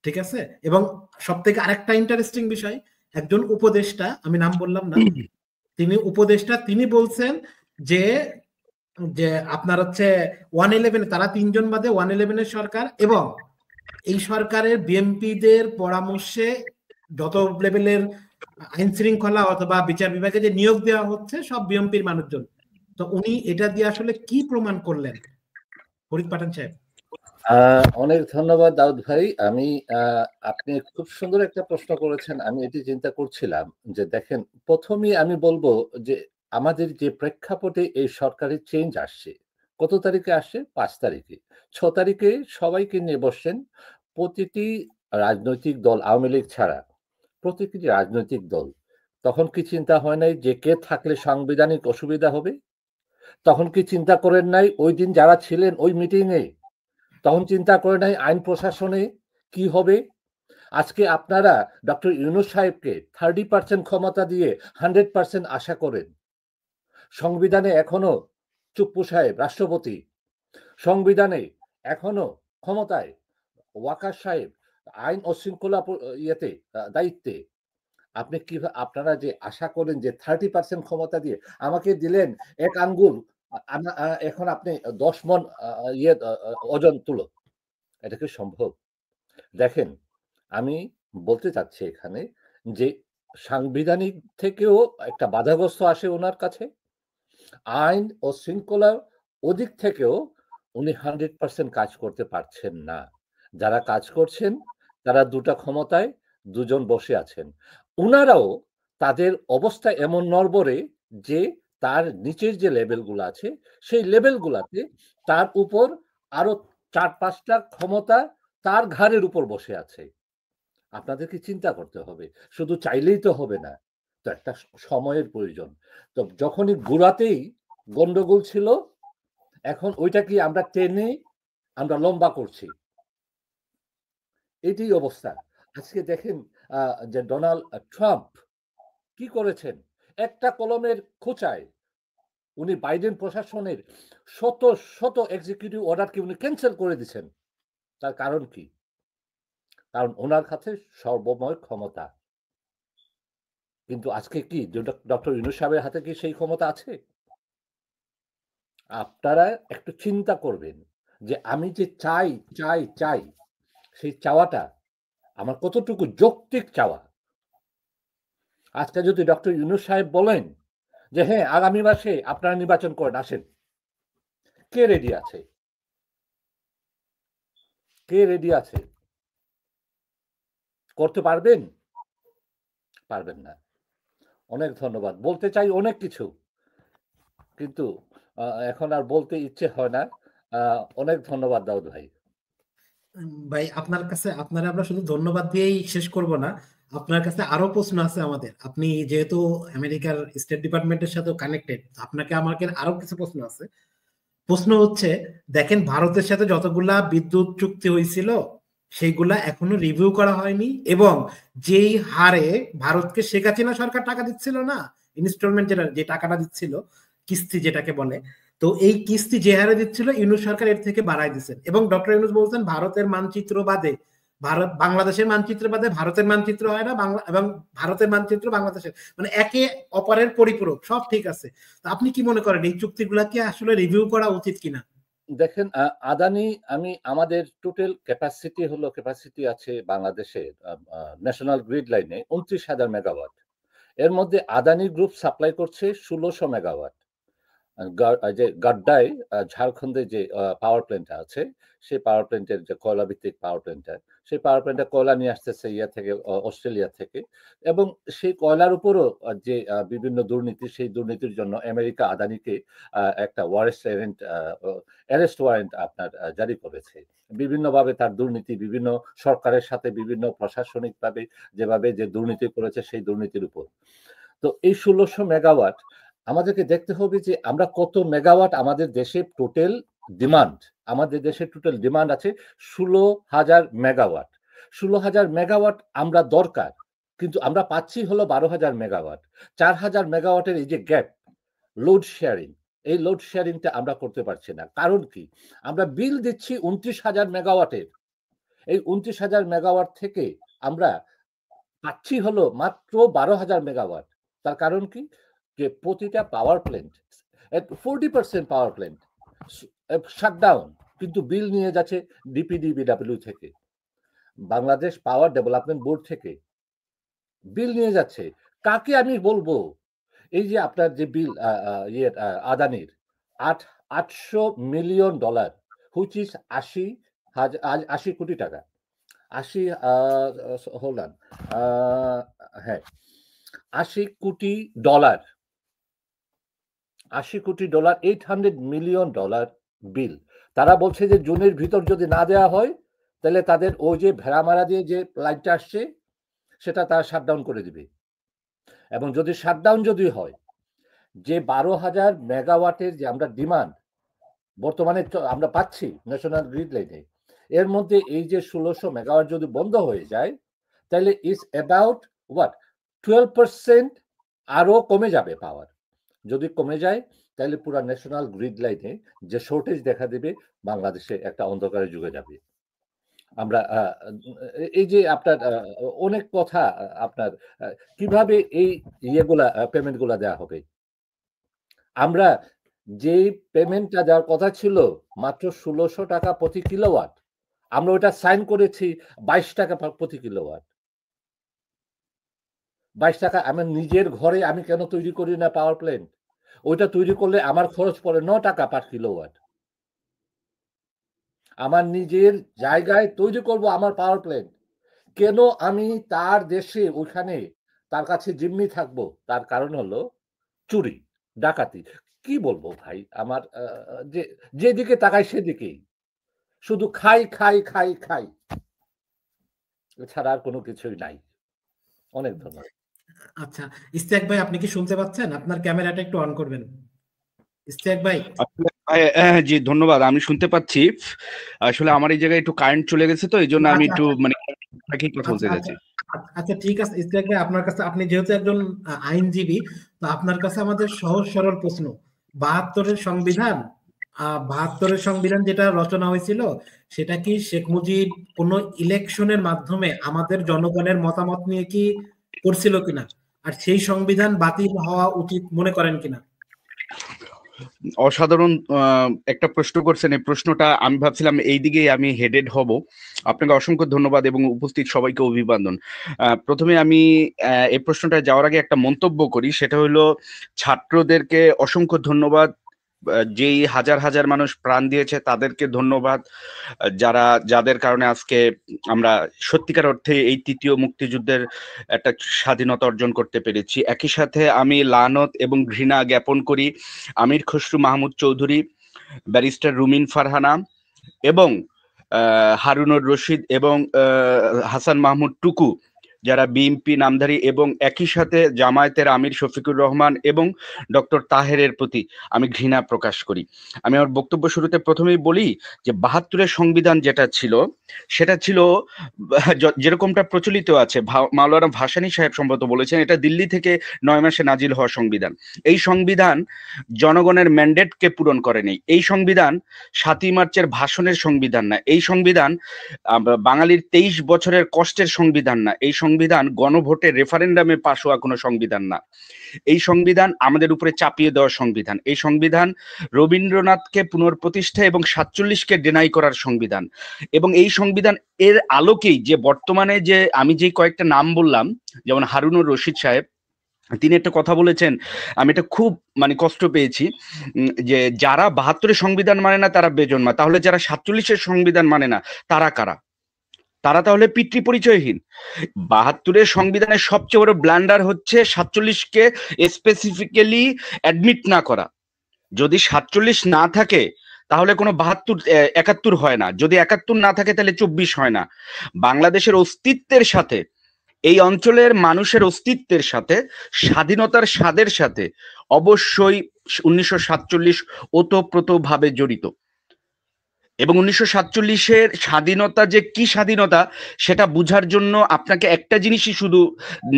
ঠিক আছে? এবং সব থেকে আরেকটা ইন্টারেস্টিং বিষয়, একজন উপদেষ্টা, আমি নাম বললাম না, তিনি বলছেন যে যে আপনার হচ্ছে 111, তারা 3 জন বাদে 111 সরকার, এবং এই সরকারের বিএমপিদের পরামর্শে যত লেভেলের আইন শৃঙ্খলা অথবা বিচার বিভাগে যে নিয়োগ দেওয়া হচ্ছে সব বিএমপির মানুষজন। তো উনি এটা দিয়ে আসলে কি প্রমাণ করলেন, ফরিদ পাঠান সাহেব? অনেক ধন্যবাদ দাউদ ভাই। আপনি খুব সুন্দর একটা প্রশ্ন করেছেন। আমি এটি চিন্তা করছিলাম যে দেখেন, প্রথমেই আমি বলবো যে আমাদের যে প্রেক্ষাপটে এই সরকারের চেঞ্জ আসছে, কত তারিখে আসছে? 5 তারিখে। 6 তারিখে সবাইকে নিয়ে বসছেন প্রতিটি রাজনৈতিক দল, আওয়ামী লীগ ছাড়া প্রতিটি রাজনৈতিক দল। তখন কি চিন্তা হয় নাই যে কে থাকলে সাংবিধানিক অসুবিধা হবে? তখন কি চিন্তা করেন নাই ওই দিন যারা ছিলেন ওই মিটিংয়ে? তখন চিন্তা করে নাই আইন প্রশাসনে কি হবে? আজকে আপনারা ডক্টর ইউনূস সাহেবকে 30% ক্ষমতা দিয়ে 100% আশা করেন। সংবিধানে এখনো চুপ্পু সাহেব রাষ্ট্রপতি, সংবিধানে এখনো ক্ষমতায় ওয়াকার সাহেব আইন ও শৃঙ্খলা দায়িত্বে। আপনারা যে আশা করেন যে 30% ক্ষমতা দিয়ে আমাকে দিলেন 1 আঙ্গুল, এখন আপনি 10 মণ ওজন তুলো, এটা কি সম্ভব? দেখেন, আমি বলতে চাচ্ছি এখানে যে সাংবিধানিক থেকেও একটা বাধাগ্রস্ত আসে ওনার কাছে, আইন ও শৃঙ্খলার ওদিক থেকেও উনি 100% কাজ করতে পারছেন না। যারা কাজ করছেন তারা 2টা ক্ষমতায় দুজন বসে আছেন, ওনারাও তাদের অবস্থা এমন নড়বড়ে যে তার নিচের যে লেভেলগুলো আছে সেই লেভেলগুলাতে তার উপর আরো 4-5টা ক্ষমতা তার ঘাড়ের উপর বসে আছে। আপনাদেরকে চিন্তা করতে হবে, শুধু চাইলেই তো হবে না, তো একটা সময়ের প্রয়োজন। তো যখনই গোড়াতেই গন্ডগোল ছিল, এখন ওইটা কি আমরা টেনে আমরা লম্বা করছি, এটাই অবস্থা। আজকে দেখেন যে ডোনাল্ড ট্রাম্প কি করেছেন, একটা কলমের খোঁচায় উনি বাইডেন প্রশাসনের শত শত এক্সিকিউটিভ অর্ডারকে উনি ক্যান্সেল করে দিচ্ছেন। তার কারণ কি? কারণ ওনার কাছে সর্বময় ক্ষমতা। কিন্তু আজকে কি ডক্টর ইউনূস সাহেবের হাতে কি সেই ক্ষমতা আছে? আপনারা একটু চিন্তা করবেন যে আমি যে চাই চাই চাই সেই চাওয়াটা আমার কতটুকু যৌক্তিক চাওয়া। আজকে যদি ডক্টর ইউনূস সাহেব বলেন যে হ্যাঁ আগামী মাসে আপনারা নির্বাচন করেন, আসেন, কে রেডি আছে? কে রেডি আছে? করতে পারবেন? পারবেন না। অনেক ধন্যবাদ। বলতে চাই অনেক কিছু, কিন্তু এখন আর বলতে ইচ্ছে হয় না। অনেক ধন্যবাদ দাউদ ভাই। ভাই আপনার কাছে, আপনারা আমরা শুধু ধন্যবাদ দিয়েই শেষ করব না, আপনার কাছে আরো প্রশ্ন আছে আমাদের। আপনি যেহেতু আমেরিকার স্টেট ডিপার্টমেন্টের সাথে কানেক্টেড, আপনাকে আমাকে আরো কিছু প্রশ্ন আছে। প্রশ্ন হচ্ছে, দেখেন ভারতের সাথে যতগুলা বিদ্যুৎ চুক্তি হয়েছিল সেইগুলা এখনো রিভিউ করা হয়নি, এবং যেই হারে ভারতকে শেখ হাসিনা সরকার টাকা দিচ্ছিল না, ইনস্টলমেন্ট যেটা, যে টাকাটা দিচ্ছিল, কিস্তি যেটাকে বলে, তো এই কিস্তি যে হারে দিচ্ছিল ইউনূস সরকার এর থেকে বাড়াই দিচ্ছেন। এবং ডক্টর ইউনূস বলছেন ভারতের মানচিত্র বাদে, ভারত বাংলাদেশের মানচিত্র বাদে ভারতের মানচিত্র হয় না, বাংলা এবং ভারতের মানচিত্র বাংলাদেশের, মানে একে অপরের পরিপূরক, সব ঠিক আছে। তো আপনি কি মনে করেন এই চুক্তিগুলা কি আসলে রিভিউ করা উচিত কিনা? দেখেন আদানি, আমি আমাদের টোটাল ক্যাপাসিটি আছে বাংলাদেশে ন্যাশনাল গ্রিড লাইনে 29,000 মেগাওয়াট। এর মধ্যে আদানি গ্রুপ সাপ্লাই করছে 1600 মেগাওয়াট। যে গাড্ডায় ঝাড়খণ্ডে যে পাওয়ার প্ল্যান্টটা আছে, সেই পাওয়ার প্ল্যান্টের যে কয়লা ভিত্তিক পাওয়ার প্ল্যান্টটা, সেই পাওয়ার প্ল্যান্টটা কয়লা নিয়ে আসতেছে ইয়া থেকে, অস্ট্রেলিয়া থেকে। এবং সেই কয়লার উপরও যে বিভিন্ন দুর্নীতি, সেই দুর্নীতির জন্য আমেরিকা আদানিকে একটা অ্যারেস্ট ওয়ারেন্ট আপনার জারি করেছে। বিভিন্নভাবে তার দুর্নীতি, বিভিন্ন সরকারের সাথে বিভিন্ন প্রশাসনিকভাবে যেভাবে যে দুর্নীতি করেছে সেই দুর্নীতির উপর। তো এই 1600 মেগাওয়াট আমাদেরকে দেখতে হবে যে আমরা কত মেগাওয়াট আমাদের দেশে টোটাল ডিমান্ড। আমাদের দেশে টোটাল ডিমান্ড আছে 16,000 মেগাওয়াট। 16,000 মেগাওয়াট আমরা দরকার, কিন্তু আমরা পাচ্ছি হলো 12,000 মেগাওয়াট। 4,000 মেগাওয়াটের এই যে গ্যাপ, লোড শেয়ারিং, এই লোড শেয়ারিংটা আমরা করতে পারছি না। কারণ কি? আমরা বিল দিচ্ছি 29,000 মেগাওয়াটের। এই 29,000 মেগাওয়াট থেকে আমরা পাচ্ছি হলো মাত্র 12,000 মেগাওয়াট। তার কারণ কি? যে প্রতিটা power plant 40% power plant shutdown, কিন্তু বিল নিয়ে যাচ্ছে ডিপিডিবিডব্লিউ থেকে, বাংলাদেশ পাওয়ার ডেভেলপমেন্ট বোর্ড থেকে বিল নিয়ে যাচ্ছে। কাকে আমি বলবো? এই যে আপনার যে বিল আদানির $800 মিলিয়ন, হুইচ ইজ 80 কোটি টাকা। 80 হোল্ড অন, হ্যাঁ, $80 কোটি, 80 কোটি ডলার, $800 মিলিয়ন বিল। তারা বলছে যে জুনের ভিতর যদি না দেওয়া হয় তাহলে তাদের ওই যে ভেড়ামারা দিয়ে যে লাইনটা আসছে সেটা তারা শাটডাউন করে দিবে। এবং যদি শাটডাউন যদি হয়, যে 12,000 মেগাওয়াটের যে আমরা ডিমান্ড বর্তমানে আমরা পাচ্ছি ন্যাশনাল গ্রিড লাইনে, এর মধ্যে এই যে 1600 মেগাওয়াট যদি বন্ধ হয়ে যায়, তাহলে ইজ অ্যাবাউট 12% আরো কমে যাবে পাওয়ার। যদি কমে যায় তাহলে পুরো ন্যাশনাল গ্রিড লাইনে যে শর্টেজ দেখা দেবে, বাংলাদেশে একটা অন্ধকারের যুগে যাবে। আমরা এই যে আপনার অনেক কথা, আপনার কিভাবে এই ইয়েগুলা পেমেন্ট গুলা দেওয়া হবে। আমরা যে পেমেন্টটা দেওয়ার কথা ছিল মাত্র 1600 টাকা প্রতি কিলোওয়াট, আমরা ওটা সাইন করেছি 22 টাকা প্রতি কিলোওয়াট। 22 টাকা। আমার নিজের ঘরে আমি কেন তৈরি করি না পাওয়ার প্ল্যান্ট? ওইটা তৈরি করলে আমার খরচ পড়ে 9 টাকা পার কিলোওয়াট। আমার নিজের জায়গায় তৈরি করব আমার পাওয়ার প্ল্যান্ট, কেন আমি তার দেশে ওখানে তার কাছে জিম্মি থাকবো? তার কারণ হলো চুরি, ডাকাতি। কি বলবো ভাই? আমার যেদিকে তাকাই সেদিকেই। শুধু খাই, খাই, খাই, খাই। এছাড়া আর কোনো কিছুই নাই। অনেক ধন্যবাদ। আচ্ছা, ইস্তিয়াক ভাই আপনি কি শুনতে পাচ্ছেন? আপনার ক্যামেরাটা একটু অন করবেন। ইস্তিয়াক ভাই। আসলে জি ধন্যবাদ, আমি শুনতে পাচ্ছি। আসলে আমার এই জায়গায় একটু কারেন্ট চলে গেছে, তো এই জন্য আমি আচ্ছা একটু আচ্ছা মানে কি কথা বলতে আচ্ছা যাচ্ছি। আচ্ছা ঠিক আছে ইস্তিয়াক ভাই, আপনার কাছে, আপনি যেহেতু একজন আইনজীবী, তো আপনার কাছে আমাদের সহজ সরল প্রশ্ন। 72-এর সংবিধান, 72-এর সংবিধান যেটা রচনা হয়েছিল, সেটা কি শেখ মুজিব কোন ইলেকশনের মাধ্যমে আমাদের জনগণের মতামত নিয়ে কি করছিল কিনা, আর সেই সংবিধান বাতিল হওয়া উচিত মনে করেন কিনা? অসাধারণ একটা প্রশ্ন করছেন। এই প্রশ্নটা আমি ভাবছিলাম এই দিকেই আমি হেডেড হব। আপনাকে অসংখ্য ধন্যবাদ এবং উপস্থিত সবাইকে অভিবাদন। প্রথমে আমি এই প্রশ্নটা যাওয়ার আগে একটা মন্তব্য করি, সেটা হলো ছাত্রদেরকে অসংখ্য ধন্যবাদ। যেই হাজার হাজার মানুষ প্রাণ দিয়েছে তাদেরকে ধন্যবাদ, যাদের কারণে আজকে আমরা সত্যিকার অর্থে এই তৃতীয় মুক্তিযুদ্ধের একটা স্বাধীনতা অর্জন করতে পেরেছি। একই সাথে আমি লানত এবং ঘৃণা জ্ঞাপন করি আমির খসরু মাহমুদ চৌধুরী, ব্যারিস্টার রুমিন ফারহানা এবং হারুনুর রশিদ এবং হাসান মাহমুদ টুকু, যারা বিএনপি নামধারী, এবং একই সাথে জামায়াতের আমির শফিকুর রহমান এবং ডক্টর তাহেরের প্রতি আমি ঘৃণা প্রকাশ করি। আমি আমার বক্তব্য শুরুতে প্রথমেই বলি যে 72-এর সংবিধান যেটা ছিল, সেটা ছিল যেরকমটা প্রচলিত আছে, মাওলানা ভাসানী সাহেব সম্ভবত বলেছেন, এটা দিল্লি থেকে 9 মাসে নাজিল হওয়া সংবিধান। এই সংবিধান জনগণের ম্যান্ডেটকে পূরণ করেনি। এই সংবিধান 7ই মার্চের ভাষণের সংবিধান না। এই সংবিধান বাঙালির 23 বছরের কষ্টের সংবিধান না। এই সংবিধান গণভোটে রেফারেন্ডামে পাশ হওয়া কোনো সংবিধান না। এই সংবিধান আমাদের উপরে চাপিয়ে দেওয়া সংবিধান। এই সংবিধান রবীন্দ্রনাথকে পুনর্প্রতিষ্ঠা এবং 47-কে ডিনাই করার সংবিধান। এবং এই সংবিধান এর আলোকেই যে বর্তমানে যে আমি যে কয়েকটা নাম বললাম, যেমন হারুনুর রশিদ সাহেব, তিনি একটা কথা বলেছেন, আমি এটা খুব মানে কষ্ট পেয়েছি, যে যারা 72-এর সংবিধান মানে না তারা বেজন্মা। তাহলে যারা 47-এর সংবিধান মানে না তারা কারা? তারা তাহলে পিতৃ পরিচয়হীন। 72-এর সংবিধানের সবচেয়ে বড় ব্ল্যান্ডার হচ্ছে 47-কে স্পেসিফিক্যালি অ্যাডমিট না করা। যদি 47 না থাকে তাহলে কোনো 71 হয় না। যদি 71 না থাকে তাহলে 24 হয় না। বাংলাদেশের অস্তিত্বের সাথে, এই অঞ্চলের মানুষের অস্তিত্বের সাথে, স্বাধীনতার স্বাদের সাথে অবশ্যই 1947 ওতপ্রোতভাবে জড়িত। এবং 1947-এর স্বাধীনতা যে কি স্বাধীনতা, সেটা বুঝার জন্য আপনাকে একটা জিনিসই শুধু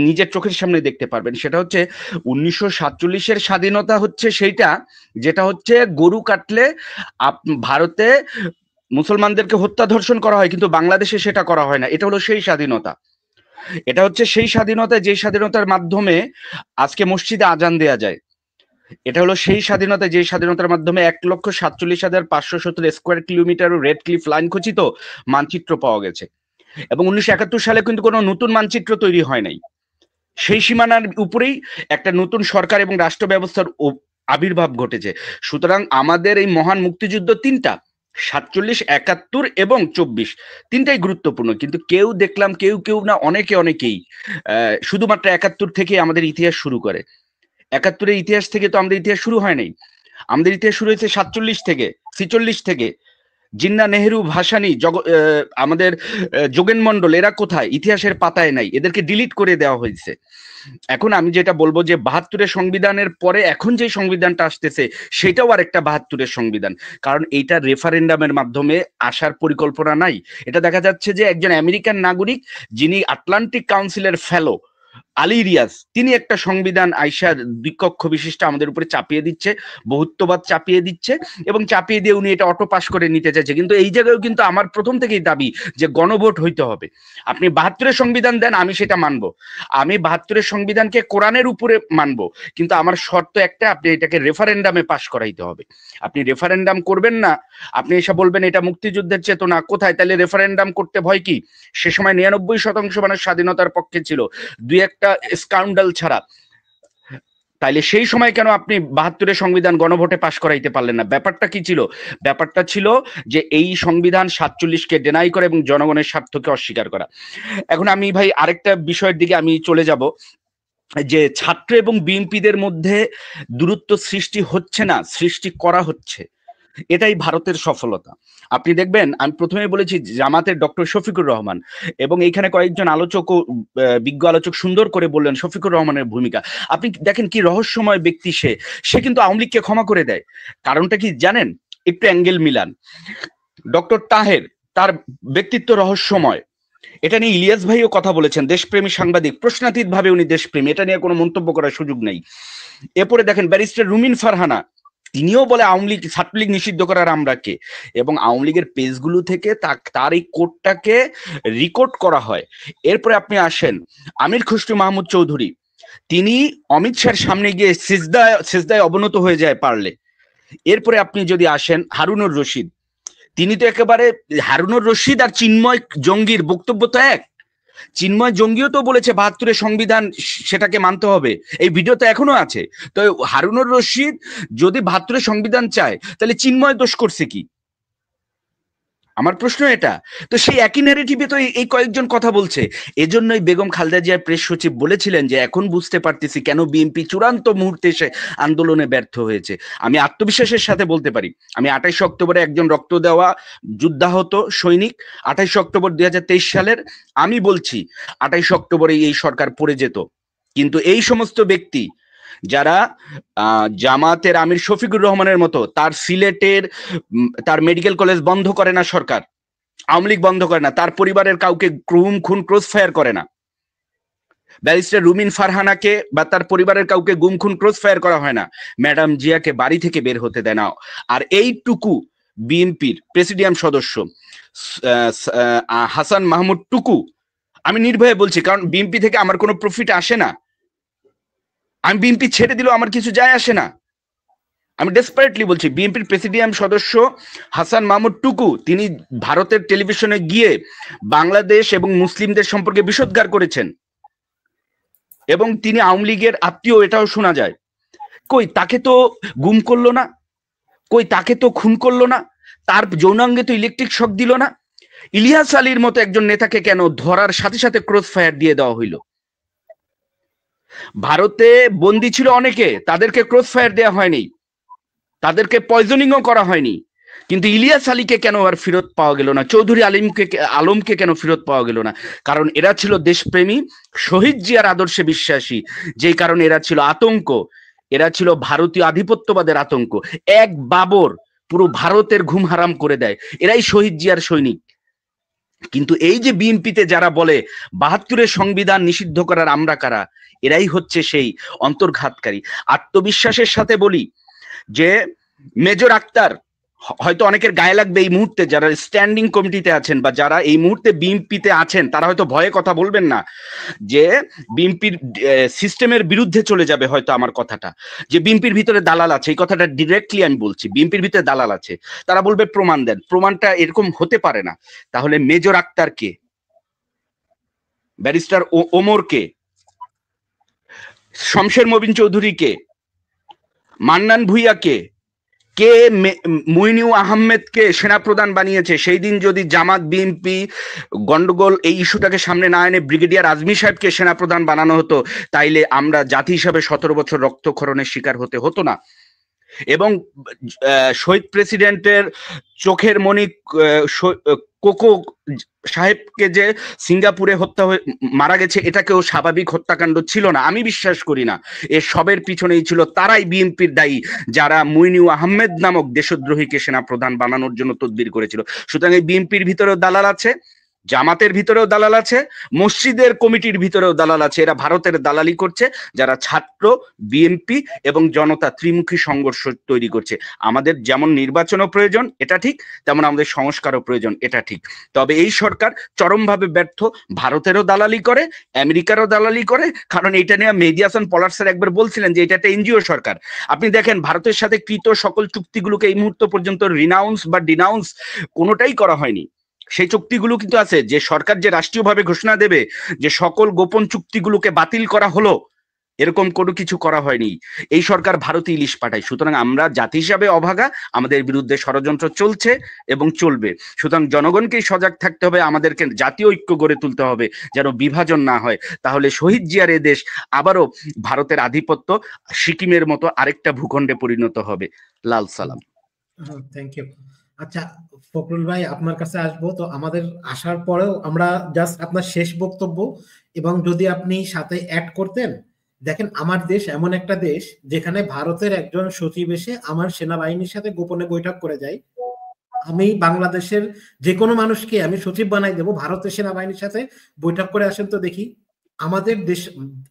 নিজের চোখের সামনে দেখতে পারবেন, সেটা হচ্ছে 1947-এর স্বাধীনতা হচ্ছে সেইটা যেটা হচ্ছে গরু কাটলে ভারতে মুসলমানদেরকে হত্যা ধর্ষণ করা হয়, কিন্তু বাংলাদেশে সেটা করা হয় না। এটা হলো সেই স্বাধীনতা। এটা হচ্ছে সেই স্বাধীনতা যে স্বাধীনতার মাধ্যমে আজকে মসজিদে আজান দেয়া যায়। এটা হলো সেই স্বাধীনতা যে স্বাধীনতার মাধ্যমে 1,47,570 square kilometre red cliff line খচিত মানচিত্র পাওয়া গেছে। এবং 1971 সালে কিন্তু কোনো নতুন মানচিত্র তৈরি হয় নাই। সেই সীমানার উপরেই একটা নতুন সরকার এবং রাষ্ট্র ব্যবস্থার আবির্ভাব ঘটেছে। সুতরাং আমাদের এই মহান মুক্তিযুদ্ধ তিনটা, 47, 71 এবং 24, তিনটাই গুরুত্বপূর্ণ। কিন্তু কেউ দেখলাম কেউ না, অনেকেই শুধুমাত্র 71 থেকে আমাদের ইতিহাস শুরু করে। 71-এর ইতিহাস থেকে তো আমাদের ইতিহাস শুরু হয় নাই। আমাদের ইতিহাস শুরু হয়েছে 47 থেকে, 46 থেকে। জিন্না, নেহেরু, ভাসানী, আমাদের যোগেন মন্ডল, এরা কোথায়? ইতিহাসের পাতায় নাই, এদেরকে ডিলিট করে দেওয়া হয়েছে। এখন আমি যেটা বলবো যে 72-এর সংবিধানের পরে এখন যে সংবিধানটা আসতেছে সেটাও আর একটা 72-এর সংবিধান, কারণ এইটা রেফারেন্ডামের মাধ্যমে আসার পরিকল্পনা নাই। এটা দেখা যাচ্ছে যে একজন আমেরিকান নাগরিক যিনি আটলান্টিক কাউন্সিলের ফেলো আলী রিয়াজ, তিনি একটা সংবিধান আইসার দ্বিকক্ষ বিশিষ্ট আমাদের উপরে চাপিয়ে দিচ্ছে, বহুত্ববাদ চাপিয়ে দিচ্ছে, এবং চাপিয়ে দিয়ে উনি এটা অটো পাস করে নিতে চাইছে। কিন্তু এই জায়গায় কিন্তু আমার প্রথম থেকেই দাবি যে গণভোট হইতে হবে। আপনি 72-এর সংবিধান দেন, আমি সেটা মানবো। আমি 72-এর সংবিধানকে কোরআনের উপরে মানবো, কিন্তু আমার শর্ত একটা, আপনি এটাকে রেফারেন্ডামে পাস করাইতে হবে। আপনি রেফারেন্ডাম করবেন না, আপনি এসে বলবেন এটা মুক্তিযুদ্ধের চেতনা, কোথায়? তাহলে রেফারেন্ডাম করতে ভয় কি? সে সময় 99% মানুষ স্বাধীনতার পক্ষে ছিল, দুই একটা স্কাউন্ডাল ছাড়া। তাইলে সেই সময় কেন আপনি ৭২-এর সংবিধান গণভোটে পাশ করাইতে পারলেন না? ব্যাপারটা কি ছিল? ব্যাপারটা ছিল যে এই সংবিধান ৪৭-কে ডেনাই করা এবং জনগণের স্বার্থকে অস্বীকার করা। এখন আমি ভাই আরেকটা বিষয়ের দিকে আমি চলে যাব, যে ছাত্র এবং বিএনপিদের মধ্যে দূরত্ব সৃষ্টি হচ্ছে না, সৃষ্টি করা হচ্ছে। এটাই ভারতের সফলতা। আপনি দেখবেন, আমি প্রথমে বলেছি জামাতের ডক্টর শফিকুর রহমান, এবং এইখানে কয়েকজন আলোচক ও বিজ্ঞ আলোচক সুন্দর করে বললেন শফিকুর রহমানের ভূমিকা। আপনি দেখেন কি রহস্যময় ব্যক্তি সে কিন্তু আওয়ামী লীগকে ক্ষমা করে দেয়। কারণটা কি জানেন? একটু অ্যাঙ্গেল মিলান। ডক্টর তাহের, তার ব্যক্তিত্ব রহস্যময়। এটা নিয়ে ইলিয়াস ভাইও কথা বলেছেন, দেশপ্রেমী সাংবাদিক, প্রশ্নাতীত ভাবে উনি দেশপ্রেমী, এটা নিয়ে কোনো মন্তব্য করার সুযোগ নেই। এরপরে দেখেন ব্যারিস্টার রুমিন ফারহানা, তিনিও বলে আওয়ামী লীগ ছাত্রলীগ নিষিদ্ধ করার আমরা কে, এবং আওয়ামী লীগের পেজগুলো থেকে তার এই কোডটাকে রেকর্ড করা হয়। এরপরে আপনি আসেন আমির খুশরু মাহমুদ চৌধুরী, তিনি অমিত শাহের সামনে গিয়ে সিজদায় অবনত হয়ে যায় পারলে। এরপরে আপনি যদি আসেন হারুনুর রশিদ, তিনি তো একেবারে, হারুনুর রশিদ আর চিন্ময় জঙ্গির বক্তব্য তো এক। চিন্ময় জঙ্গিও তো বলেছে ৭২-এর সংবিধান সেটাকে মানতে হবে, এই ভিডিও তো এখনো আছে। তো হারুনুর রশিদ যদি ৭২-এর সংবিধান চায়, তাহলে চিন্ময় দোষ করছে কি? আমার প্রশ্ন এটা। তো সেই একই ন্যারেটিভে তো এই কয়েকজন কথা বলছে। এজন্যই বেগম খালেদা জিয়ার প্রেস সচিব বলেছিলেন যে এখন বুঝতে পারতেছি কেন বিএনপি চূড়ান্ত মুহূর্তে এসে আন্দোলনে ব্যর্থ হয়েছে। আমি আত্মবিশ্বাসের সাথে বলতে পারি, আমি ২৮ অক্টোবরে একজন রক্ত দেওয়া যুদ্ধাহত সৈনিক। ২৮ অক্টোবর ২০২৩ সালের আমি বলছি ২৮ অক্টোবরে এই সরকার পড়ে যেত, কিন্তু এই সমস্ত ব্যক্তি যারা জামাতের আমির শফিকুর রহমানের মতো, তার সিলেটের তার মেডিকেল কলেজ বন্ধ করে না সরকার, আওয়ামী লীগ বন্ধ করে না, তার পরিবারের কাউকে খুন ক্রস ফায়ার করে না, ব্যারিস্টার রুমিন ফারহানাকে বা তার পরিবারের কাউকে গুম খুন ক্রস ফায়ার করা হয় না, ম্যাডাম জিয়াকে বাড়ি থেকে বের হতে দেয় না। আর এইটুকু বিএনপির প্রেসিডিয়াম সদস্য হাসান মাহমুদ টুকু, আমি নির্ভয়ে বলছি, কারণ বিএনপি থেকে আমার কোনো প্রফিট আসে না, আমি বিএনপি ছেড়ে দিলেও আমার কিছু যায় আসে না, আমি ডেসপারেটলি বলছি, বিএনপির প্রেসিডিয়াম সদস্য হাসান মাহমুদ টুকু, তিনি ভারতের টেলিভিশনে গিয়ে বাংলাদেশ এবং মুসলিমদের সম্পর্কে বিষোদ্গার করেছেন, এবং তিনি আওয়ামী লীগের আত্মীয়, এটাও শোনা যায়। কই তাকে তো গুম করলো না, কই তাকে তো খুন করলো না, তার যৌনাঙ্গে তো ইলেকট্রিক শক দিল না। ইলিয়াস আলীর মতো একজন নেতাকে কেন ধরার সাথে সাথে ক্রস ফায়ার দিয়ে দেওয়া হইল? ভারতে বন্দী ছিল অনেকে, তাদেরকে ক্রস ফায়ার দেওয়া হয়নি, তাদেরকে পয়জনিংও করা হয়নি, কিন্তু ইলিয়াস আলীকে কেন আর ফেরত পাওয়া গেল না? চৌধুরী আলমকে কেন ফেরত পাওয়া গেল না? কারণ এরা ছিল দেশপ্রেমী, শহীদ জিয়ার আদর্শে বিশ্বাসী, যেই কারণে এরা ছিল আতঙ্ক, এরা ছিল ভারতীয় আধিপত্যবাদের আতঙ্ক। এক বাবর পুরো ভারতের ঘুম হারাম করে দেয়, এরাই শহীদ জিয়ার সৈনিক। কিন্তু এই যে বিএনপিতে যারা বলে ৭২-এর সংবিধান নিষিদ্ধ করার আমরা কারা, এরাই হচ্ছে সেই অন্তর্ঘাতকারী। আত্মবিশ্বাসের সাথে বলি যে মেজর আক্তার, হয়তো অনেকের গায়ে লাগবে এই মুহূর্তে, যারা স্ট্যান্ডিং কমিটিতে আছেন বা যারা এই মুহূর্তে বিএনপিতে আছেন, তারা হয়তো ভয়ে কথা বলবেন না, যে বিএনপির সিস্টেমের বিরুদ্ধে চলে যাবে হয়তো আমার কথাটা, যে বিএনপির ভিতরে দালাল আছে, এই কথাটা ডিরেক্টলি আমি বলছি, বিএনপির ভিতরে দালাল আছে। তারা বলবে প্রমাণ দেন, প্রমাণটা এরকম হতে পারে না। তাহলে মেজর আক্তার কে, ব্যারিস্টার ওমর কে, শমশের মবিন চৌধুরী কে, মান্নান ভুইয়া কে, মুইনুল আহমেদকে সেনাপ্রধান বানিয়েছে? সেই দিন যদি জামাত বিএনপি গন্ডগোল এই ইস্যুটাকে সামনে না এনে ব্রিগেডিয়ার আজমি সাহেবকে সেনাপ্রধান বানানো হতো, তাইলে আমরা জাতি হিসাবে ১৭ বছর রক্তক্ষরণের শিকার হতো না। এবং শহীদ প্রেসিডেন্টের চোখের মণি কোকো সাহেবকে যে সিঙ্গাপুরে মারা গেছে, এটাকেও স্বাভাবিক হত্যাকাণ্ড ছিল না, আমি বিশ্বাস করি না। এর সবের পিছনেই ছিল তারাই বিএনপির দায়ী, যারা মুইনুল আহমেদ নামক দেশদ্রোহীকে সেনাপ্রধান বানানোর জন্য তদবির করেছিল। সুতরাং এই বিএনপির ভিতরেও দালাল আছে, জামাতের ভিতরেও দালাল আছে, মসজিদের কমিটির ভিতরেও দালাল আছে। এরা ভারতের দালালি করছে, যারা ছাত্র, বিএনপি এবং জনতা ত্রিমুখী সংঘর্ষ তৈরি করছে। আমাদের যেমন নির্বাচনও প্রয়োজন, এটা ঠিক, তেমন আমাদের সংস্কারও প্রয়োজন, এটা ঠিক। তবে এই সরকার চরমভাবে ব্যর্থ, ভারতেরও দালালি করে, আমেরিকারও দালালি করে। কারণ এটা নিয়ে মেহেদী হাসান পলাশ স্যার একবার বলছিলেন যে এটা একটা এনজিও সরকার। আপনি দেখেন ভারতের সাথে কৃত সকল চুক্তিগুলোকে এই মুহূর্ত পর্যন্ত রিনাউন্স বা ডিনাউন্স কোনোটাই করা হয়নি। সেই চুক্তিগুলো কিন্তু আছে, যে সরকার যে রাষ্ট্রীয়ভাবে ঘোষণা দেবে যে সকল গোপন চুক্তিগুলোকে বাতিল করা হলো, এরকম কোনো কিছু করা হয়নি। এই সরকার ভারতে ইলিশ পাঠায়। সুতরাং আমরা জাতি হিসাবে অভাগা, আমাদের বিরুদ্ধে ষড়যন্ত্র চলছে এবং চলবে। সুতরাং জনগণকেই সজাগ থাকতে হবে, আমাদেরকে জাতীয় ঐক্য গড়ে তুলতে হবে যেন বিভাজন না হয়। তাহলে শহীদ জিয়ার এ দেশ আবারও ভারতের আধিপত্য সিকিমের মতো আরেকটা ভূখণ্ডে পরিণত হবে। লাল সালাম। Thank you. আচ্ছা ফখরুল ভাই, আপনার কাছে আসবো। তো আমাদের আসার পরেও আমরা জাস্ট আপনার শেষ বক্তব্য, এবং যদি আপনি সাথে অ্যাড করতেন। দেখেন, আমার দেশ এমন একটা দেশ যেখানে ভারতের একজন সচিব এসে আমার সেনাবাহিনীর সাথে গোপনে বৈঠক করে যায়। আমি বাংলাদেশের যে কোনো মানুষকে আমি সচিব বানাই দেবো, ভারতের সেনাবাহিনীর সাথে বৈঠক করে আসেন তো দেখি। আমাদের দেশ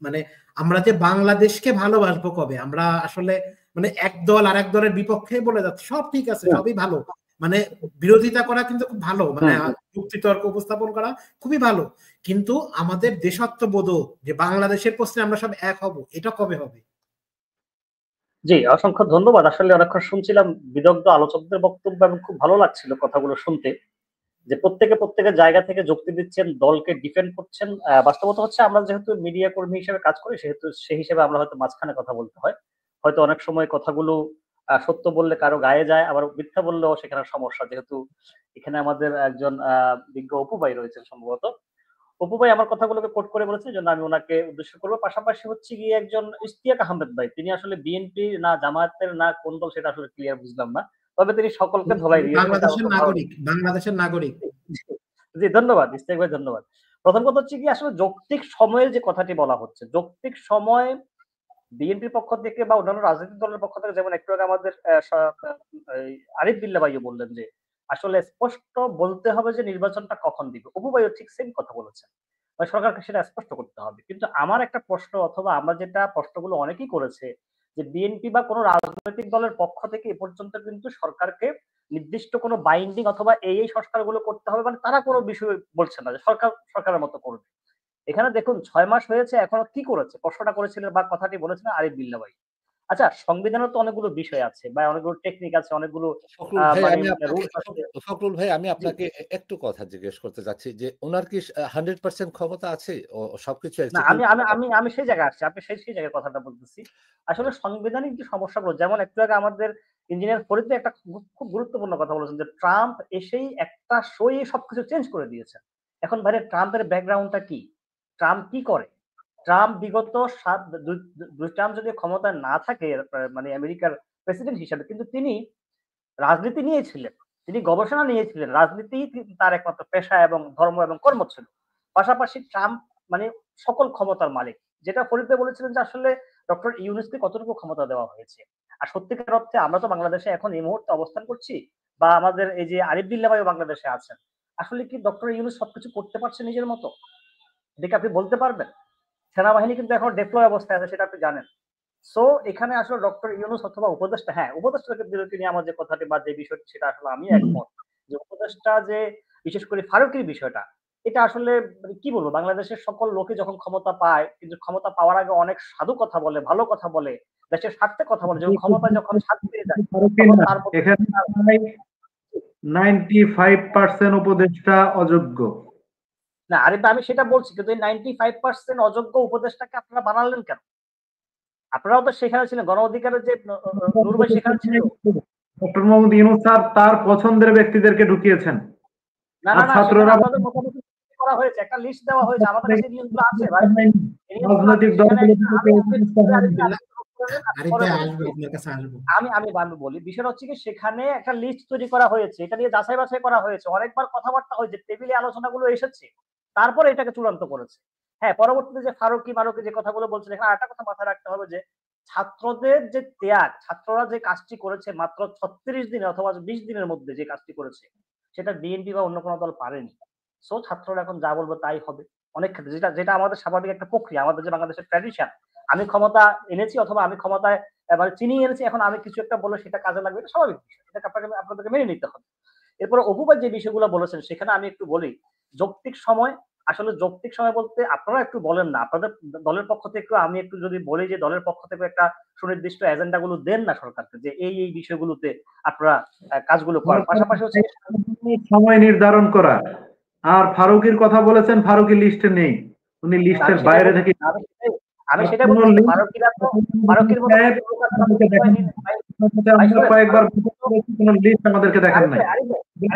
মানে আমরা যে বাংলাদেশকে ভালোবাসবো কবে? আমরা আসলে মানে এক দল আর এক দলের বিপক্ষে বলে যাচ্ছে সব ঠিক আছে, সবই ভালো, মানে বিরোধিতা করা কিন্তু খুব ভালো, মানে যুক্তি তর্ক উপস্থাপন করা খুবই ভালো, কিন্তু আমাদের দেশাত্মবোধ যে বাংলাদেশের প্রশ্নে আমরা সব এক হব, এটা কবে হবে? জি, অসংখ্য ধন্যবাদ। আসলে অনেকক্ষণ শুনছিলাম বিদগ্ধ আলোচকদের বক্তব্য এবং খুব ভালো লাগছিল কথাগুলো শুনতে, যে প্রত্যেকের জায়গা থেকে যুক্তি দিচ্ছেন, দলকে ডিফেন্ড করছেন। বাস্তবতা হচ্ছে আমরা যেহেতু মিডিয়া কর্মী হিসেবে কাজ করি, সেহেতু সেই হিসেবে আমরা হয়তো মাঝখানে কথা বলতে হয়। হয়তো অনেক সময় কথাগুলো সত্য বললে কারো গায়ে যায়, আবার মিথ্যা বললেও সেখানে সমস্যা। যেহেতু এখানে আমাদের একজন বিজ্ঞ অপু ভাই রয়েছেন সম্ভবত, অপু ভাই আমার কথাগুলোকে কোট করে বলেছেন, জন্য আমি ওনাকে উদ্দেশ্য করবো। পাশাপাশি হচ্ছে গিয়ে একজন ইশতিয়াক আহমেদ ভাই, তিনি আসলে বিএনপি না জামায়াতের না কোন দল সেটা আসলে ক্লিয়ার বুঝলাম না, তবে তিনি সকলকে ধোলাই দিয়েছেন। বাংলাদেশের নাগরিক। জি ধন্যবাদ ইশতিয়াক ভাই, ধন্যবাদ। প্রথম কথা হচ্ছে কি, আসলে যৌক্তিক সময়ের যে কথাটি বলা হচ্ছে, যৌক্তিক সময় বিএনপির পক্ষ থেকে বা অন্যান্য রাজনৈতিক দলের পক্ষ থেকে, যেমন একটু আগে আমাদের আরিফ বিল্লাহ ভাইও বললেন যে আসলে স্পষ্ট বলতে হবে যে নির্বাচনটা কখন দিবে। অপু ভাইও ঠিক সেম কথা বলেছেন, সরকারকে সেটা স্পষ্ট করতে হবে। কিন্তু আমার একটা প্রশ্ন, অথবা আমরা যেটা প্রশ্নগুলো অনেকেই করেছে, যে বিএনপি বা কোনো রাজনৈতিক দলের পক্ষ থেকে এ পর্যন্ত কিন্তু সরকারকে নির্দিষ্ট কোনো বাইন্ডিং অথবা এই সংস্কারগুলো করতে হবে, মানে তারা কোনো বিষয় বলছে না যে সরকারের মতো করবে। এখানে দেখুন ৬ মাস হয়েছে, এখনো কি করেছে? প্রশ্নটা করেছিলেন বা কথাটি বলেছিলেন আরিফ বিল্লাহ ভাই। আচ্ছা, সংবিধানের তো অনেকগুলো বিষয় আছে বা অনেকগুলো টেকনিক আছে, অনেকগুলো ফখরুল ভাই, আমি আপনাকে একটু কথা জিজ্ঞেস করতে চাচ্ছি যে ওনার কি 100% ক্ষমতা আছে সবকিছু? না, আমি সেই জায়গায় আসছি, আপনি সেই জায়গায় কথাটা বলতেছি। আসলে সাংবিধানিক যে সমস্যাগুলো, যেমন একটু আগে আমাদের ইঞ্জিনিয়ার ফরিদ একটা খুব গুরুত্বপূর্ণ কথা বলেছেন, যে ট্রাম্প এসেই একটা শোয়ে সবকিছু চেঞ্জ করে দিয়েছে। এখন বাইরে ট্রাম্পের ব্যাকগ্রাউন্ডটা কি, ট্রাম্প কি করে? ট্রাম্প বিগত দুই টার্ম যদি ক্ষমতায় না থাকে, মানে আমেরিকার প্রেসিডেন্ট হিসেবে, কিন্তু তিনি রাজনীতি নিয়েছিলেন, তিনি গবেষণা নিয়েছিলেন, রাজনীতি তার একমাত্র পেশা এবং ধর্ম এবং কর্ম ছিল। পাশাপাশি ট্রাম্প মানে সকল ক্ষমতার মালিক। যেটা ফরিদ বলেছিলেন যে আসলে ডক্টর ইউনূসকে কতটুকু ক্ষমতা দেওয়া হয়েছে। আর সত্যিকার অর্থে আমরা তো বাংলাদেশে এখন এই মুহূর্তে অবস্থান করছি, বা আমাদের এই যে আরিফ বিল্লাহ ভাইও বাংলাদেশে আছেন, আসলে কি ডক্টর ইউনূস সবকিছু করতে পারছে নিজের মতো? দেখে আপনি বলতে পারবেন? সেনাবাহিনী কিন্তু এখন ডেপ্লয় অবস্থায় আছে, সেটা আপনি জানেন। সো এখানে আসলে ডক্টর ইউনূস অথবা উপদেষ্টা, হ্যাঁ উপদেষ্টাকে বিরতি নিয়ে আমার যে কথাটি বা যে বিষয়টি, সেটা আসলে আমি একমত যে উপদেষ্টা যে বিশেষ করে ফারুকের বিষয়টা, এটা আসলে মানে কি বলবো, বাংলাদেশের সকল লোকে যখন ক্ষমতা পায়, কিন্তু ক্ষমতা পাওয়ার আগে অনেক সাধু কথা বলে, ভালো কথা বলে, দেশের স্বার্থে কথা বলে, যখন ক্ষমতা যখন স্বাদ পেয়ে যায় এখানে 95% উপদেষ্টা অযোগ্য। না আরে আমি সেটা বলছি, কিন্তু এই 95% অযোগ্য উপদেষ্টাকে আপনারা বানালেন কেন? আপনারাও তো সেখানে ছিলেন, গণ অধিকারের যে নূর ভাই সেখানে ছিল। ডক্টর মোহাম্মদ ইউনূস স্যার তার পছন্দের ব্যক্তিদেরকে ঢুকিয়েছেন। না না না, ছাত্ররা আমাদের মোটামুটি করা হয়েছে, একটা লিস্ট দেওয়া হয়েছে, আমাদের কাছে নিউজগুলো আছে ভাই। রাজনৈতিক আমি বলি, বিষয়টা হচ্ছে কি, সেখানে একটা লিস্ট তৈরি করা হয়েছে, এটা নিয়ে যাচাই বাছাই করা হয়েছে, অনেকবার কথাবার্তা হয়েছে, টেবিলে আলোচনাগুলো এসেছে, তারপরে এটাকে চূড়ান্ত করেছে। হ্যাঁ, পরবর্তীতে যে ফারুকি যে কথাগুলো বলছেন, এখানে আরেকটা কথা মাথায় রাখতে হবে যে ছাত্রদের যে ত্যাগ, ছাত্ররা যে কাজটি করেছে মাত্র 36 দিনে অথবা 20 দিনের মধ্যে যে কাজটি করেছে, সেটা বিএনপি বা অন্য কোনো দল পারেনি। সো ছাত্ররা এখন যা বলবে তাই হবে অনেক ক্ষেত্রে, যেটা আমাদের স্বাভাবিক একটা প্রক্রিয়া, আমাদের যে বাংলাদেশের ট্র্যাডিশন। আমি ক্ষমতা এনেছি অথবা আমি ক্ষমতায় মানে চিনিয়ে এনেছি, এখন আমি কিছু একটা বলে সেটা কাজে লাগবে, এটা স্বাভাবিক বিষয়, এটাকে আপনাদেরকে মেনে নিতে হবে। এরপর অপু ভাই যে বিষয়গুলো বলেছেন, সেখানে আমি একটু বলি যৌক্তিক সময়। আসলে যৌক্তিক সময় বলতে আপনারা একটু বলেন না, আপনাদের দলের পক্ষ থেকে আমি একটু যদি বলি যে দলের পক্ষ থেকে একটা সুনির্দিষ্ট এজেন্ডা গুলো দেন না সরকারকে, যে এই বিষয়গুলোতে আপনারা কাজগুলো করার। পাশাপাশি হচ্ছে সময় নির্ধারণ করা। আর ফারুকের কথা বলেছেন, ফারুকের লিস্টে নেই, উনি লিস্টের বাইরে থেকে। আমি সেটাই বলতেছি, ফারুকীরা তো ফারুকীর মতো কয়েকবার কোনো লিস্ট আমাদেরকে দেখান নাই। আরে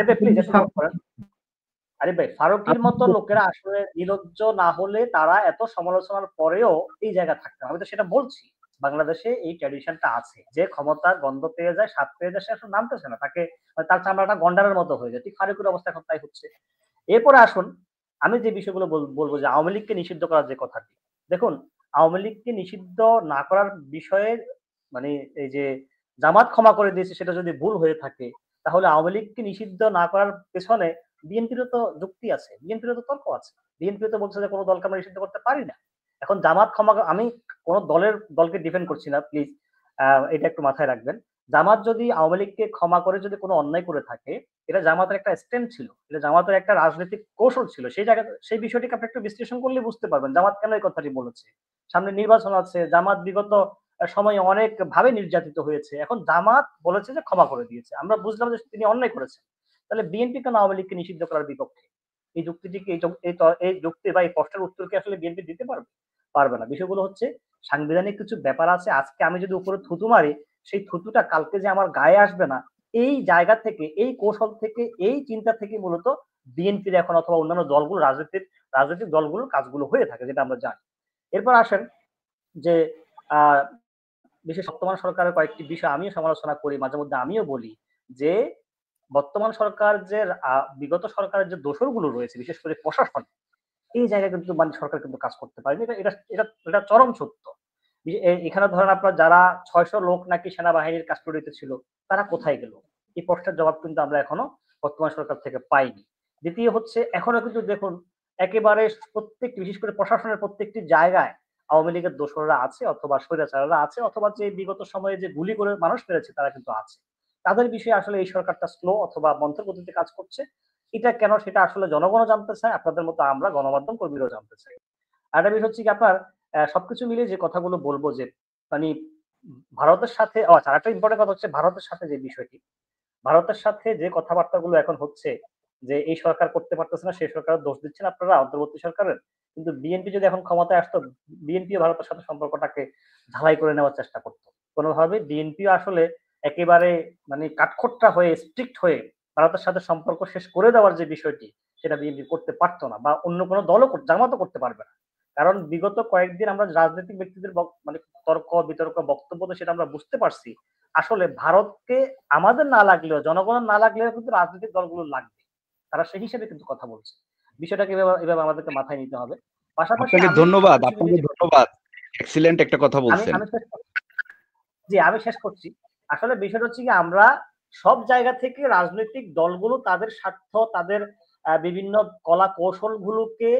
ভাই প্লিজ একটু নোট করেন। আরে ভাই ফারুকীর মতো লোকেরা আসলে নির্লজ্জ না হলে তারা এত সমালোচনার পরেও এই জায়গা থাকতে, আমি তো সেটা বলছি। বাংলাদেশে এই ট্র্যাডিশনটা আছে, যে ক্ষমতার গন্ধ পেয়ে যায়, স্বাদ পেয়ে যায়, সে আসলে নামতেছে না, তাকে তার চামড়াটা গন্ডারের মতো হয়ে যায়। ঠিক ফারুকের অবস্থা এখন তাই হচ্ছে। এরপরে আসুন, আমি যে বিষয়গুলো বলবো যে আওয়ামী লীগকে নিষিদ্ধ করার যে কথাটি, দেখুন আওয়ামী লীগকে নিষিদ্ধ না করার বিষয়ে মানে এই যে জামাত ক্ষমা করে দিয়েছে সেটা যদি ভুল হয়ে থাকে, তাহলে আওয়ামী লীগকে নিষিদ্ধ না করার পেছনে বিএনপিরও তো যুক্তি আছে, বিএনপিরও তো তর্ক আছে। বিএনপি তো বলছে যে কোনো দলকে আমরা নিষিদ্ধ করতে পারি না। এখন জামাত ক্ষমা, আমি কোন দলকে ডিফেন্ড করছি না, প্লিজ এটা একটু মাথায় রাখবেন। জামাত যদি আওয়ামী লীগকে ক্ষমা করে যদি কোনো অন্যায় করে থাকে, এটা জামাতের একটা স্ট্যান্ড ছিল, এটা জামাতের একটা রাজনৈতিক কৌশল ছিল। সেই জায়গা, সেই বিষয়টিকে আপনি একটু বিশ্লেষণ করলে বুঝতে পারবেন জামাত কেন এই কথাটি বলেছে। সামনে নির্বাচন আছে, জামাত বিগত সময়ে অনেক ভাবে নির্যাতিত হয়েছে, এখন জামাত বলেছে যে ক্ষমা করে দিয়েছে, আমরা বুঝলাম যে তিনি অন্যায় করেছেন। তাহলে বিএনপি কেন আওয়ামী লীগকে নিষিদ্ধ করার বিপক্ষে? এই যুক্তিটিকে এই যুক্তি বা এই প্রশ্নের উত্তর কি আসলে বিএনপি দিতে পারবে? পারবে না। বিষয়গুলো হচ্ছে সাংবিধানিক কিছু ব্যাপার আছে, আজকে আমি যদি উপরে থুতু মারি, সেই থুতুটা কালকে যে আমার গায়ে আসবে না, এই জায়গা থেকে, এই কৌশল থেকে, এই চিন্তা থেকে মূলত বিএনপির এখন অথবা অন্যান্য দলগুলো, রাজনৈতিক দলগুলোর কাজগুলো হয়ে থাকে, যেটা আমরা জানি। এরপর আসেন যে বিশেষ বর্তমান সরকারের কয়েকটি বিষয় আমিও সমালোচনা করি, মাঝে মধ্যে আমিও বলি যে বর্তমান সরকার যে বিগত সরকারের যে দোষরগুলো রয়েছে, বিশেষ করে প্রশাসন, এই জায়গায় কিন্তু মানে সরকার কিন্তু কাজ করতে পারেনি, এটা চরম সত্য। এখানে ধরেন আপনার যারা 600 লোক নাকি সেনাবাহিনীর কাস্টডিতে ছিল, তারা কোথায় গেল? এই প্রশ্নের জবাব কিন্তু আমরা এখনো বর্তমান সরকার থেকে পাইনি। দ্বিতীয় হচ্ছে, এখনো কিন্তু দেখুন একেবারে প্রত্যেকটি, বিশেষ করে প্রশাসনের প্রত্যেকটি জায়গায় আওয়ামী লীগের দোসররা আছে, অথবা স্বৈরাচাররা আছে, অথবা যে বিগত সময়ে যে গুলি করে মানুষ মেরেছে তারা কিন্তু আছে। তাদের বিষয়ে আসলে এই সরকারটা স্লো অথবা মন্থর গতিতে কাজ করছে। এটা কেন, সেটা আসলে জনগণও জানতে চায়, আপনাদের মতো আমরা গণমাধ্যম কর্মীরাও জানতে চাই। আরেকটা বিষয় হচ্ছে কি আপনার সবকিছু মিলিয়ে যে কথাগুলো বলবো যে মানে ভারতের সাথে, আচ্ছা আরেকটা ইম্পর্টেন্ট কথা হচ্ছে ভারতের সাথে যে বিষয়টি, ভারতের সাথে যে কথাবার্তাগুলো এখন হচ্ছে যে এই সরকার করতে পারতেছে না, সেই সরকারের দোষ দিচ্ছেন আপনারা, অন্তর্বর্তী সরকারের। কিন্তু বিএনপি যদি এখন ক্ষমতায় আসতো, বিএনপিও ভারতের সাথে সম্পর্কটাকে ঢালাই করে নেওয়ার চেষ্টা করতো। কোনোভাবে বিএনপিও আসলে একেবারে মানে কাঠখোট্টা হয়ে, স্ট্রিক্ট হয়ে ভারতের সাথে সম্পর্ক শেষ করে দেওয়ার যে বিষয়টি, সেটা বিএনপি করতে পারতো না, বা অন্য কোনো দলও জামাতও করতে পারবে না। কারণ বিগত কয়েকদিন আমরা রাজনৈতিক ব্যক্তিদের মানে তর্ক বিতর্ক বক্তব্য, সেটা আমরা বুঝতে পারছি আসলে ভারতকে আমাদের না লাগলেও, জনগণের না লাগলেও কিন্তু রাজনৈতিক দলগুলো লাগবে, তারা সেই হিসেবে কিন্তু কথা বলছে। বিষয়টাকে এভাবে আমাদেরকে মাথায় নিতে হবে। পাশাপাশি আপনাকে ধন্যবাদ, এক্সিলেন্ট একটা কথা বলছেন। আমি শেষ করছি। আসলে বিষয়টা হচ্ছে কি, আমরা সব জায়গা থেকে রাজনৈতিক দলগুলো তাদের স্বার্থ, তাদের বিভিন্ন কলা কৌশল গুলোকে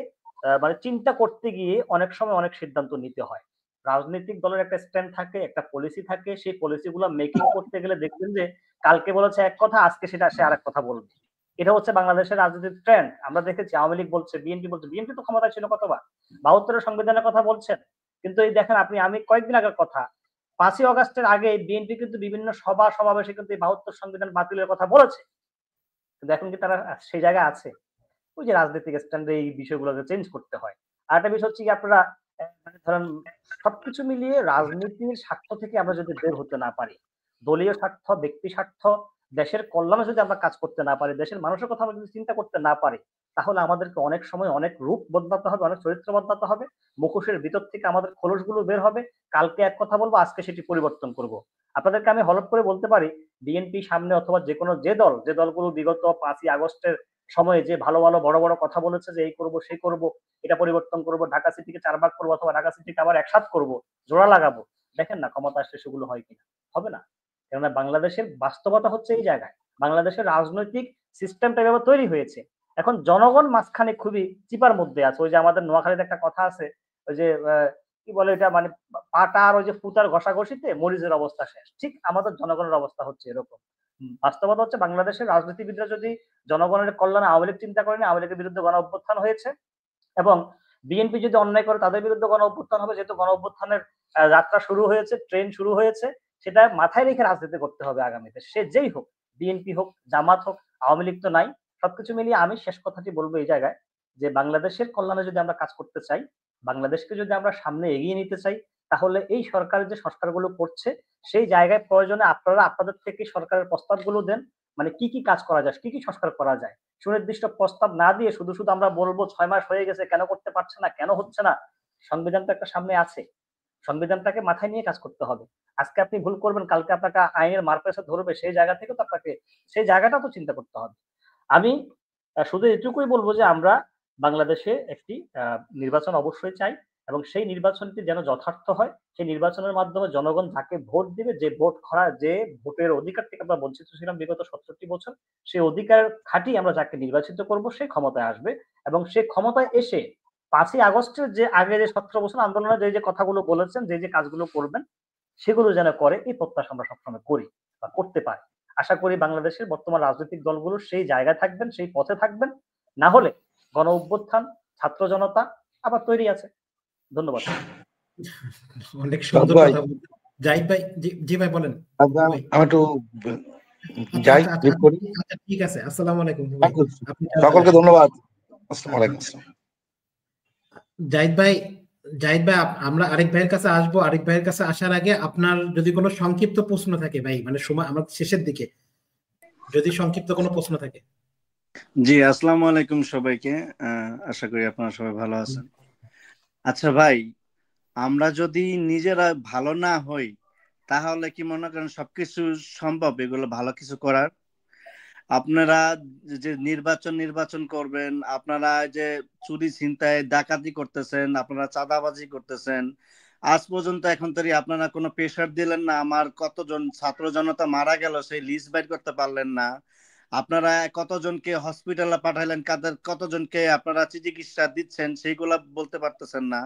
মানে চিন্তা করতে গিয়ে অনেক সময় অনেক সিদ্ধান্ত নিতে হয়। রাজনৈতিক দলের একটা স্ট্যান্ড থাকে, একটা পলিসি থাকে, সেই পলিসি গুলো মেকিং করতে গেলে দেখবেন যে কালকে বলেছে এক কথা, আজকে সেটা সে আরেক কথা বলবে। এটা হচ্ছে বাংলাদেশের রাজনীতির ট্রেন্ড। আমরা দেখেছি আওয়ামী লীগ বলছে, বিএনপি বলছে, বিএনপি তো ক্ষমতায় ছিল কতবার, 72 সংবিধানের কথা বলছেন, কিন্তু এই দেখেন আমি কয়েকদিন আগের কথা, 5ই অগাস্টের আগে বিএনপি কিন্তু বিভিন্ন সভা সমাবেশে কিন্তু 72 সংবিধান বাতিলের কথা বলেছে, কিন্তু এখন কি তারা সেই জায়গায় আছে? ওই যে রাজনৈতিক স্ট্যান্ডে এই বিষয়গুলোকে চেঞ্জ করতে হয়। আর একটা বিষয় হচ্ছে কি, আপনারা মানে ধরেন সবকিছু মিলিয়ে রাজনীতির স্বার্থ থেকে আমরা যদি বের হতে না পারি, দলীয় স্বার্থ, ব্যক্তি স্বার্থ, দেশের কল্যাণে যদি আমরা কাজ করতে না পারি, দেশের মানুষের কথা আমরা যদি চিন্তা করতে না পারি, তাহলে আমাদেরকে অনেক সময় অনেক রূপ বদলাতে হবে, অনেক চরিত্র বদলাতে হবে। মুখোশের ভিতর থেকে আমাদের খোলসগুলো বের হবে। কালকে এক কথা বলবো, আজকে সেটি পরিবর্তন করব। আপনাদেরকে আমি হলফ করে বলতে পারি, বিএনপি সামনে অথবা যে দলগুলো বিগত 5ই আগস্টের সময়ে যে ভালো ভালো বড় বড় কথা বলেছে যে এই করব সেই করব, এটা পরিবর্তন করব, ঢাকা সিটিকে 4 ভাগ করবো, অথবা ঢাকা সিটিকে আবার একসাথ করব, জোড়া লাগাবো, দেখেন না ক্ষমতা আসলে সেগুলো হয় কিনা? হবে না। কেননা বাংলাদেশের বাস্তবতা হচ্ছে এই জায়গায়, বাংলাদেশের রাজনৈতিক সিস্টেমটা এভাবে তৈরি হয়েছে। এখন জনগণ মাঝখানে খুবই চিপার মধ্যে আছে। ওই যে আমাদের নোয়াখালীতে একটা কথা আছে, ওই যে কি বলে এটা, মানে পাটা আর ওই যে ফুতার ঘষাঘষিতে মরিচের অবস্থা শেষ, ঠিক আমাদের জনগণের অবস্থা হচ্ছে এরকম। বাস্তবতা হচ্ছে বাংলাদেশের রাজনীতিবিদরা যদি জনগণের কল্যাণে আওয়ামী লীগ চিন্তা করেনি, আওয়ামী লীগের বিরুদ্ধে গণ অভ্যুত্থান হয়েছে, এবং বিএনপি যদি অন্যায় করে তাদের বিরুদ্ধে গণ অভ্যুত্থান হবে, যেহেতু গণ অভ্যুত্থানের যাত্রা শুরু হয়েছে, ট্রেন শুরু হয়েছে, সেটা মাথায় রেখে রাজনীতি করতে হবে আগামীতে, সে যেই হোক, বিএনপি হোক, জামাত হোক, আওয়ামী লীগ তো নাই। সবকিছু মিলিয়ে আমি শেষ কথাটি বলবো এই জায়গায় যে বাংলাদেশের কল্যাণে যদি আমরা কাজ করতে চাই, বাংলাদেশকে যদি আমরা সামনে এগিয়ে নিতে চাই, তাহলে এই সরকার যে সংস্কারগুলো করছে সেই জায়গায় প্রয়োজনে আপনারা আপনাদের থেকে সরকারের প্রস্তাবগুলো দেন। মানে কি কি কাজ করা যায়, কি কি সংস্কার করা যায়, সুনির্দিষ্ট প্রস্তাব না দিয়ে শুধু শুধু আমরা বলবো 6 মাস হয়ে গেছে কেন করতে পারছে না, কেন হচ্ছে না। সংবিধান তো একটা সামনে আছে, সংবিধানটাকে মাথায় নিয়ে কাজ করতে হবে। আজকে আপনি ভুল করবেন, কালকে আপনাকে আইনের মারপ্যাঁচে ধরবে, সেই জায়গা থেকে তো আপনাকে সেই জায়গাটা তো চিন্তা করতে হবে। আমি শুধু এটুকুই বলবো যে আমরা বাংলাদেশে একটি নির্বাচন অবশ্যই চাই, এবং সেই নির্বাচনটি যেন যথার্থ হয়। সেই নির্বাচনের মাধ্যমে জনগণ যাকে ভোট দিবে, যে ভোটের অধিকার থেকে আমরা বঞ্চিত ছিলাম বিগত 67 বছর, সেই অধিকার খাটিয়ে আমরা যাকে নির্বাচিত করব সে ক্ষমতায় আসবে, এবং সে ক্ষমতায় এসে 5ই আগস্টের যে আগে যে 17 বছর আন্দোলনে যে কাজগুলো বলেছেন, যে কাজগুলো করবেন সেগুলো যেন করে, এই প্রত্যাশা আমরা সবসময় করি বা করতে পারি। আশা করি বাংলাদেশের বর্তমান রাজনৈতিক দলগুলো সেই জায়গায় থাকবেন, সেই পথে থাকবেন। না হলে গণ অভ্যুত্থান, ছাত্র জনতা আবার তৈরি আছে। ধন্যবাদ। অনেক সুন্দর ভাই, কথা বলছেন জাহিদ ভাই। জি ভাই বলেন। আমি একটু যাই করি। আচ্ছা ঠিক আছে, আসসালামু আলাইকুম ভাই। সকলকে ধন্যবাদ। আসসালামু আলাইকুম। জাহিদ ভাই, আমরা আরেক ভাইয়ের কাছে আসবো। আরেক ভাইয়ের কাছে আসার আগে আপনার যদি কোনো সংক্ষিপ্ত প্রশ্ন থাকে ভাই, মানে সময় আমার শেষের দিকে, যদি সংক্ষিপ্ত কোনো প্রশ্ন থাকে। জি, আসসালামু আলাইকুম সবাইকে। আশা করি আপনারা সবাই ভালো আছেন। আচ্ছা ভাই, আমরা যদি নিজেরা ভালো না হই তাহলে কি মনে করেন সবকিছু সম্ভব এগুলো ভালো কিছু করার? আপনারা যে নির্বাচন করবেন, আপনারা যে চুরি ছিনতাই ডাকাতি করতেছেন, আপনারা চাঁদাবাজি করতেছেন, আজ পর্যন্ত এখন তৈরি আপনারা কোনো প্রেশার দিলেন না। আমার কতজন ছাত্র জনতা মারা গেল সেই লিস্ট বাইর করতে পারলেন না। আপনারা কতজনকে হসপিটালে পাঠাইলেন, কতজনকে আপনারা চিকিৎসা দিচ্ছেন সেইগুলা বলতে পারতেছেন না।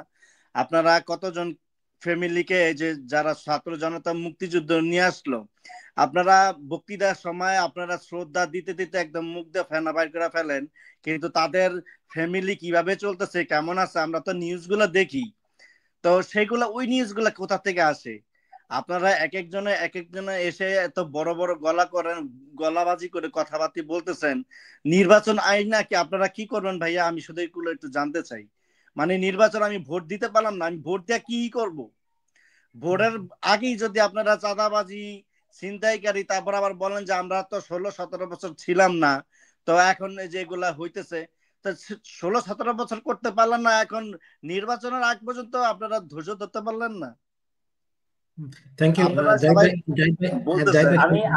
আপনারা কতজন ফ্যামিলিকে যে যারা ছাত্র জনতা মুক্তিযুদ্ধ নিয়ে আসলো, আপনারা বক্তৃতার সময় আপনারা শ্রদ্ধা দিতে দিতে একদম মুখ দিয়ে ফেনা বাইর করে ফেলেন, কিন্তু তাদের ফ্যামিলি কিভাবে চলতেছে, কেমন আছে, আমরা তো নিউজগুলো দেখি। তো সেগুলো ওই নিউজগুলো কোথা থেকে আসে? আপনারা এক একজনে এসে এত বড় বড় গলাবাজি করে কথাবার্তা বলতেছেন। নির্বাচন আইন নাকি আপনারা কি করবেন ভাইয়া? আমি শুধু এগুলো একটু জানতে চাই। মানে নির্বাচন আমি ভোট দিতে পারলাম না, আমি ভোট দিয়ে কি করব? ভোটের আগেই যদি আপনারা চাঁদাবাজি, ছিনতাইকারী, তারপর আবার বলেন যে আমরা তো 16-17 বছর ছিলাম না, তো এখন যেগুলা হইতেছে, তো 16-17 বছর করতে পারলেন না, এখন নির্বাচনের আগ পর্যন্ত আপনারা ধৈর্য ধরতে পারলেন না। থ্যাংক ইউ জাহিদ ভাই।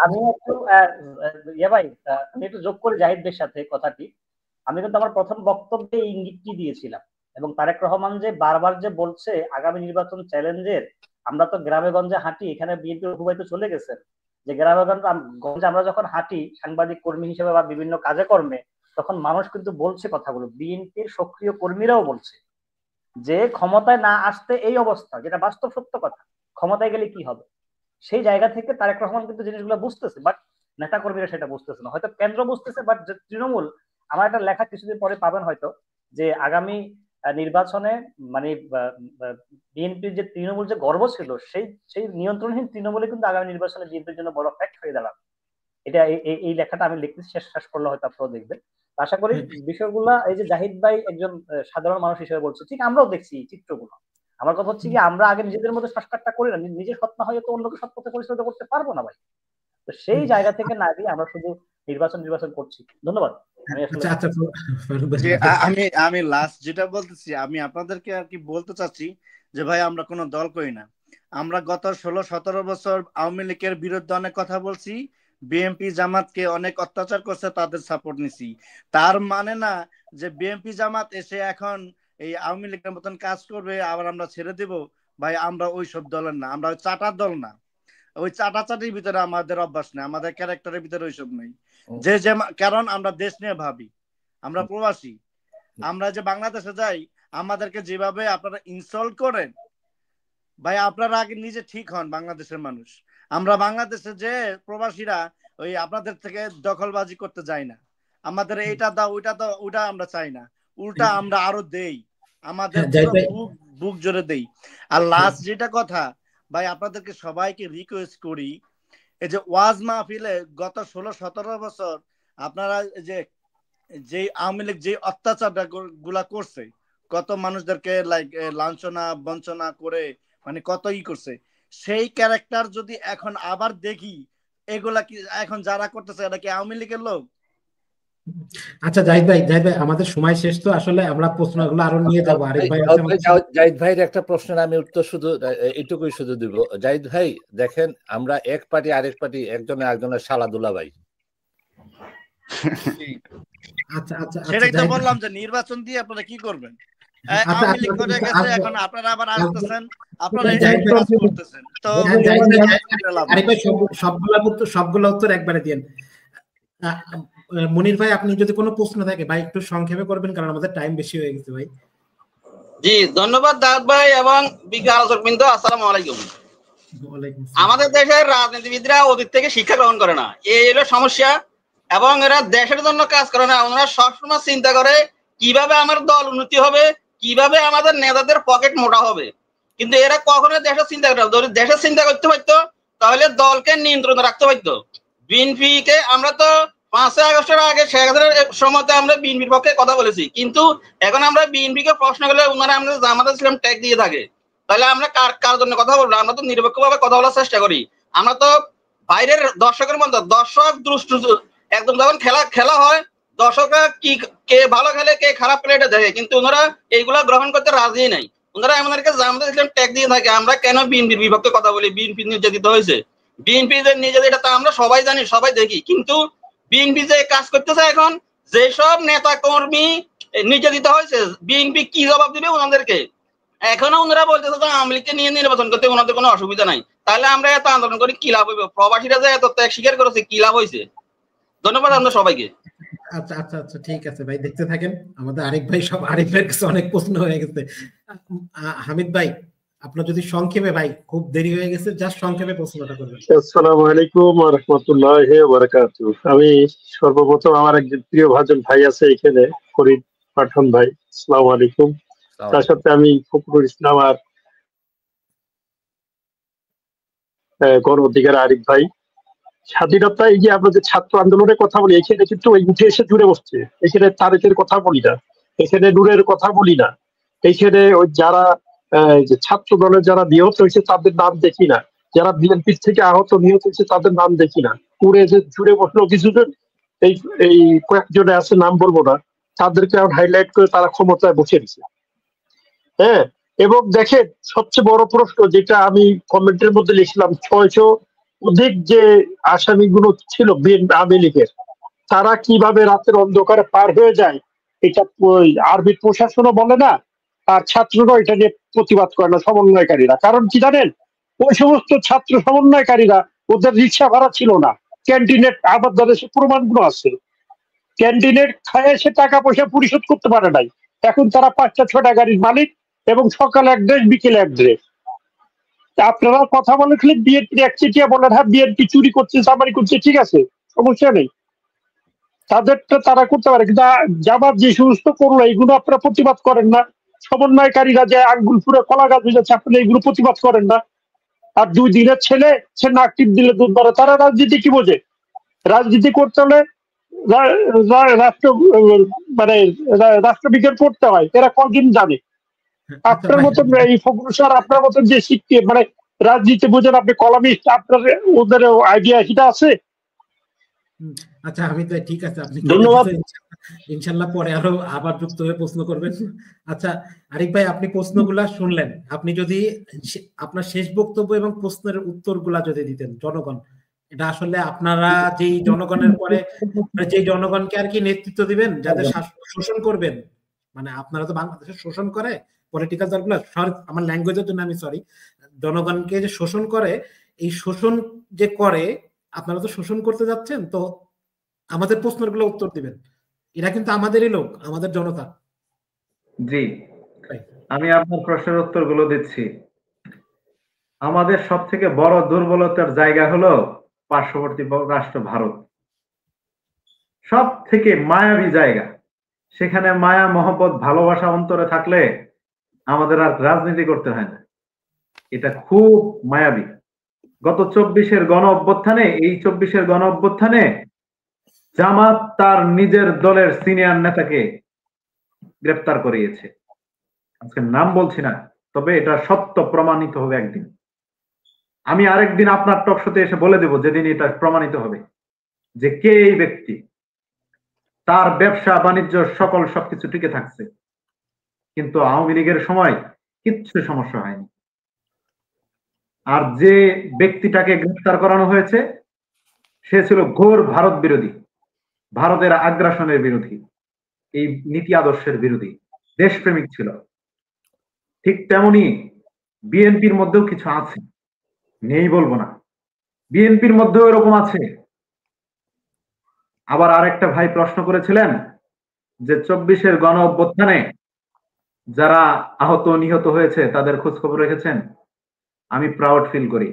আমি একটু ভাই, আমি একটু যোগ করে জাহিদের সাথে কথাটি। আমি কিন্তু আমার প্রথম বক্তব্যে ইঙ্গিতটি দিয়েছিলাম, এবং তারেক রহমান যে বারবার যে বলছে আগামী নির্বাচন চ্যালেঞ্জের, আমরা তো গ্রামে গঞ্জে হাঁটি, এখানে বিএনপির অভিভাবক তো চলে গেছেন, যে গ্রামে গঞ্জে আমরা যখন হাঁটি সাংবাদিক কর্মী হিসেবে বা বিভিন্ন কাজে কর্মে, তখন মানুষ কিন্তু বলছে কথাগুলো, বিএনপির সক্রিয় কর্মীরাও বলছে যে ক্ষমতায় না আসতে এই অবস্থা, যেটা বাস্তব সত্য কথা। ক্ষমতায় গেলে কি হবে, সেই জায়গা থেকে তারেক রহমান কিন্তু জিনিসগুলো বুঝতেছে, বাট নেতা কর্মীরা সেটা বুঝতেছে না। হয়তো কেন্দ্র বুঝতেছে, বাট যে তৃণমূল, আমার একটা লেখা কিছুদিন পরে পাবেন হয়তো, যে আগামী নির্বাচনে মানে বিএনপির যে তৃণমূল যে গর্ব ছিল, সেই নিয়ন্ত্রণহীন তৃণমূলে কিন্তু আগামী নির্বাচনে বিএনপির জন্য বড় ফ্যাক্ট হয়ে দাঁড়াবে। এটা এই লেখাটা আমি লিখতেছি, শেষ করলে হয়তো আপনারাও দেখবেন। আশা করি বিষয়গুলা, এই যে জাহিদ ভাই একজন সাধারণ মানুষ হিসেবে বলছে, ঠিক আমরাও দেখছি চিত্রগুলো। আমার কথা হচ্ছে কি, আমরা আগে নিজেদের মধ্যে সংস্কারটা করি না, নিজের সৎ না হয়ে তো অন্যকে সৎ পথে পরিচালিত করতে পারবো না ভাই। তো সেই জায়গা থেকে না গিয়ে আমরা শুধু নির্বাচন করছি। ধন্যবাদ। আমি লাস্ট যেটা বলতেছি, আমি আপনাদেরকে আর কি বলতে চাচ্ছি যে ভাই আমরা কোনো দল করি না। আমরা গত 16-17 বছর আওয়ামী লীগের বিরুদ্ধে অনেক কথা বলছি, বিএনপি জামাতকে অনেক অত্যাচার করছে, তাদের সাপোর্ট নিছি। তার মানে না যে বিএনপি জামাত এসে এখন এই আওয়ামী লীগের মতন কাজ করবে আবার আমরা ছেড়ে দেব। ভাই আমরা ওই সব দলের না, আমরা ওই চাটার দল না। ওই চাটাচাটির ভিতরে আমাদের অভ্যাস নেই, আমাদের ক্যারেক্টারের ভিতরে ওইসব নেই। কারণ আমরা দেশ নিয়ে ভাবি, আমরা প্রবাসী। আমরা যে বাংলাদেশে যাই, আমাদেরকে যেভাবে আপনারা ইনসল্ট করেন, ভাই আপনারা আগে নিজে ঠিক হন বাংলাদেশের মানুষ। আমরা বাংলাদেশে যে প্রবাসীরা ওই আপনাদের থেকে দখলবাজি করতে যাই না, আমাদের এইটা দাও ওইটা দাও ওইটা আমরা চাই না, উল্টা আমরা আরো দেই, আমাদের বুক জোরে দেই। আর লাস্ট যেটা কথা ভাই, আপনাদেরকে সবাইকে রিকোয়েস্ট করি, এই যে ওয়াজ মাহফিলে গত 16-17 বছর আপনারা যে আওয়ামী লীগ যে অত্যাচার গুলা করছে, কত মানুষদেরকে লাইক লাঞ্ছনা বঞ্চনা করে মানে কত ই করছে, সেই ক্যারেক্টার যদি এখন আবার দেখি, এগুলা কি এখন যারা করতেছে এটা কি আওয়ামী লীগের লোক? আচ্ছা জাহিদ ভাই, আমাদের সময় শেষ, তো আসলে আমরা প্রশ্নগুলো আরো নিয়ে যাবো। আরেক ভাই আছে আমাদের সাথে। জাহিদ ভাইয়ের একটা প্রশ্নের আমি উত্তর শুধু এটুকুই শুধু দিব। জাহিদ ভাই দেখেন, আমরা এক পার্টি আরেক পার্টি, একজনের শালা দুলা ভাই। আচ্ছা আচ্ছা সেটাই তো জাহিদ ভাই, বললাম যে নির্বাচন দিয়ে আপনারা কি করবেন? আচ্ছা আওয়ামী লীগ করে গেছে, আচ্ছা, এখন আপনারা আবার আসতেছেন, আপনারা জাহিদ এই ভাই, কাজ করতেছেন, তো হ্যাঁ, জাহিদ ভাই, এটা লাভ আরেক নেই। ভাই সবগুলো উত্তর একবারে দিয়েন। মনির ভাই, আপনি যদি কোনো প্রশ্ন থাকে ভাই একটু সংক্ষেপে করবেন, কারণ আমাদের টাইম বেশি হয়ে গেছে ভাই। জি ধন্যবাদ দাউদ ভাই এবং বিজ্ঞ আলোচক বৃন্দ, আসসালামু আলাইকুম। ওয়ালাইকুম আসসালাম। আমাদের দেশের রাজনীতিবিদরা অতীত থেকে শিক্ষা গ্রহণ করে না, এই হলো সমস্যা। এবং এরা দেশের জন্য কাজ করে না, ওনারা সবসময় চিন্তা করে কিভাবে আমার দল উন্নতি হবে, কিভাবে আমাদের নেতাদের পকেট মোটা হবে। কিন্তু এরা কখনো দেশের চিন্তা করে না। যদি দেশের চিন্তা করতে পারতো তাহলে দলকে নিয়ন্ত্রণে রাখতে পারতো। বিএনপি কে আমরা তো 5 আগস্টের আগে শেখ হাসিনার সময়তে আমরা বিএনপির পক্ষে কথা বলেছি, কিন্তু এখন আমরা বিএনপি কে প্রশ্ন করলে ওনারা আমাদের জামাত ইসলাম ট্যাগ দিয়ে থাকে। তাহলে আমরা কার জন্য কথা বলবো? আমরা তো নিরপেক্ষভাবে কথা বলার চেষ্টা করি। আমরা তো বাইরের দর্শকের মতো, দর্শক দুষ্ট একদম, যখন খেলা হয় দর্শকরা কি কে ভালো খেলে কে খারাপ খেলে এটা দেখে, কিন্তু ওনারা এইগুলা গ্রহণ করতে রাজি নাই। ওনারা আমাদেরকে জামাত ইসলাম ট্যাগ দিয়ে থাকে। আমরা কেন বিএনপির বিপক্ষে কথা বলি? বিএনপি নির্যাতিত হয়েছে, বিএনপি যে নিজেদের, এটা আমরা সবাই জানি, সবাই দেখি। কিন্তু বিএনপি যে কাজ করতেছে এখন, যেসব নেতা কর্মী নির্যাতিত হয়েছে, বিএনপি কি জবাব দিবে ওনাদেরকে? এখনো ওনারা বলতেছে যে আওয়ামী লীগকে নিয়ে নির্বাচন করতে ওনাদের কোনো অসুবিধা নাই। তাহলে আমরা এত আন্দোলন করি কি লাভ হইব? প্রবাসীরা যে এত ত্যাগ স্বীকার করেছে, কি লাভ হয়েছে? ধন্যবাদ আপনাদের সবাইকে। আচ্ছা আচ্ছা আচ্ছা, ঠিক আছে ভাই, দেখতে থাকেন। আমাদের আরেক ভাইয়ের কাছে অনেক প্রশ্ন হয়ে গেছে। হামিদ ভাই, আপনার যদি সংক্ষেপে, ভাই খুব দেরি হয়ে গেছে, জাস্ট সংক্ষেপে প্রশ্নটা করবেন। আসসালামু আলাইকুম ওয়া রাহমাতুল্লাহি ওয়া বারাকাতুহু। আমি সর্বপ্রথম আমার একজন প্রিয় ভাজন ভাই আছে এখানে, ফরিদ পাঠান ভাই, আসসালামু আলাইকুম। তার সাথে আমি ফখরুল ইসলাম আর গণ অধিকার আরিফ ভাই। স্বাধীনতা, এই যে আমরা যে ছাত্র আন্দোলনের কথা বলি, এখানে কিন্তু ওই উঠে এসে জুড়ে বসছে। এখানে তারেকের কথা বলি না, এখানে নূরের কথা বলি না, এইখানে ওই যারা যে ছাত্র দলের যারা নিহত হয়েছে তাদের নাম দেখি না, যারা বিএনপির থেকে আহত নিহত হয়েছে তাদের নাম দেখি না। উড়ে যে জুড়ে বসলো কিছুজন, এই এই কয়েকজনে আছে, নাম বলবো না, তাদেরকে হাইলাইট করে তারা ক্ষমতায় বসে দিচ্ছে। হ্যাঁ, এবং দেখেন সবচেয়ে বড় প্রশ্ন যেটা আমি কমেন্টের মধ্যে লিখলাম, 600 অধিক যে আসামিগুলো ছিল আওয়ামী লীগের, তারা কিভাবে রাতের অন্ধকারে পার হয়ে যায়, এটা আরবি প্রশাসনও বলে না, আর ছাত্ররা এটা নিয়ে প্রতিবাদ করে না, সমন্বয়কারীরা। কারণ কি জানেন, ওই সমস্ত ছাত্র সমন্বয়কারীরা, ওদের রিক্সা ভাড়া ছিল না, ক্যান্টিনের আবার সে প্রমাণগুলো আছে, ক্যান্টিনের খায় সে টাকা পয়সা পরিশোধ করতে পারে নাই। এখন তারা 5টা-6টা গাড়ির মালিক এবং সকালে এক ড্রেস বিকেলে এক ড্রেস। আপনারা কথা বলে খালি বিএনপি একচেটিয়া বলেন, হ্যাঁ বিএনপি চুরি করছে, চামারি করছে, ঠিক আছে, সমস্যা নেই, তাদেরটা তারা করতে পারে। কিন্তু জামাত যে সমস্ত করলো, এইগুলো আপনারা প্রতিবাদ করেন না। সমন্বয়কারীরা যে আঙ্গুল ফুরে কলা গাছ হয়ে যাচ্ছে, আপনারা এইগুলো প্রতিবাদ করেন না। আর 2 দিনের ছেলে সে নাক টিপ দিলে দুধ বাড়ে। তারা রাজনীতি কি বোঝে? রাজনীতি করতে হলে রাষ্ট্র মানে রাষ্ট্রবিজ্ঞান পড়তে হয়, এরা কদিন জানে? আপনার মতন এই ফখরুল স্যার, আপনার মতন যে শিক্ষিত মানে রাজনীতি বোঝেন, আপনি কলামিস্ট, আপনার ওদের আইডিয়া সেটা আছে? আচ্ছা হামিদ ভাই, ঠিক আছে, আপনি ধন্যবাদ। ইনশাল্লাহ পরে আবার যুক্ত হয়ে প্রশ্ন করবেন। আচ্ছা আরিফ ভাই, আপনি প্রশ্নগুলা শুনলেন, আপনি যদি আপনার শেষ বক্তব্য এবং প্রশ্নের উত্তরগুলা যদি দিতেন জনগণ, এটা আসলে আপনারা যেই জনগণের পরে যেই জনগণকে আর কি নেতৃত্ব দিবেন, যাদের শোষণ করবেন, মানে আপনারা তো বাংলাদেশের শোষণ করে পলিটিক্যাল দলগুলো, আমার ল্যাঙ্গুয়েজের জন্য আমি সরি, জনগণকে যে শোষণ করে, এই শোষণ যে করে, আপনারা তো শোষণ করতে যাচ্ছেন, তো আমাদের প্রশ্নগুলো উত্তর দিবেন। এরা কিন্তু আমাদেরই লোক, আমাদের জনতা। জি, আমি আপনার প্রশ্নের উত্তরগুলো দিচ্ছি। আমাদের সব থেকে বড় দুর্বলতার জায়গা হলো পার্শ্ববর্তী রাষ্ট্র ভারত। সব থেকে মায়াবী জায়গা, সেখানে মায়া মহব্বত ভালোবাসা অন্তরে থাকলে আমাদের আর রাজনীতি করতে হয় না। এটা খুব মায়াবী। গত 24-এর গণ অভ্যুত্থানে, এই 24-এর গণ অভ্যুত্থানে জামাত তার নিজের দলের সিনিয়র নেতাকে গ্রেফতার করিয়েছে। আজকে নাম বলছি না, তবে এটা সত্য প্রমাণিত হবে একদিন। আমি আরেকদিন আপনার টক শোতে এসে বলে দেব যেদিন এটা প্রমাণিত হবে যে কে এই ব্যক্তি, তার ব্যবসা বাণিজ্য সকল সবকিছু টিকে থাকছে, কিন্তু আওয়ামী লীগের সময় কিচ্ছু সমস্যা হয়নি। আর যে ব্যক্তিটাকে গ্রেফতার করানো হয়েছে সে ছিল ঘোর ভারত বিরোধী, ভারতের আগ্রাসনের বিরোধী, এই নীতি আদর্শের বিরোধী, দেশপ্রেমিক ছিল। ঠিক তেমনি বিএনপির মধ্যেও কিছু আছে, নেই বলবো না, বিএনপির মধ্যেও এরকম আছে। আবার আরেকটা ভাই প্রশ্ন করেছিলেন যে 24-এর গণ অভ্যুত্থানে যারা আহত নিহত হয়েছে তাদের খোঁজ খবর রেখেছেন। আমি প্রাউড ফিল করি,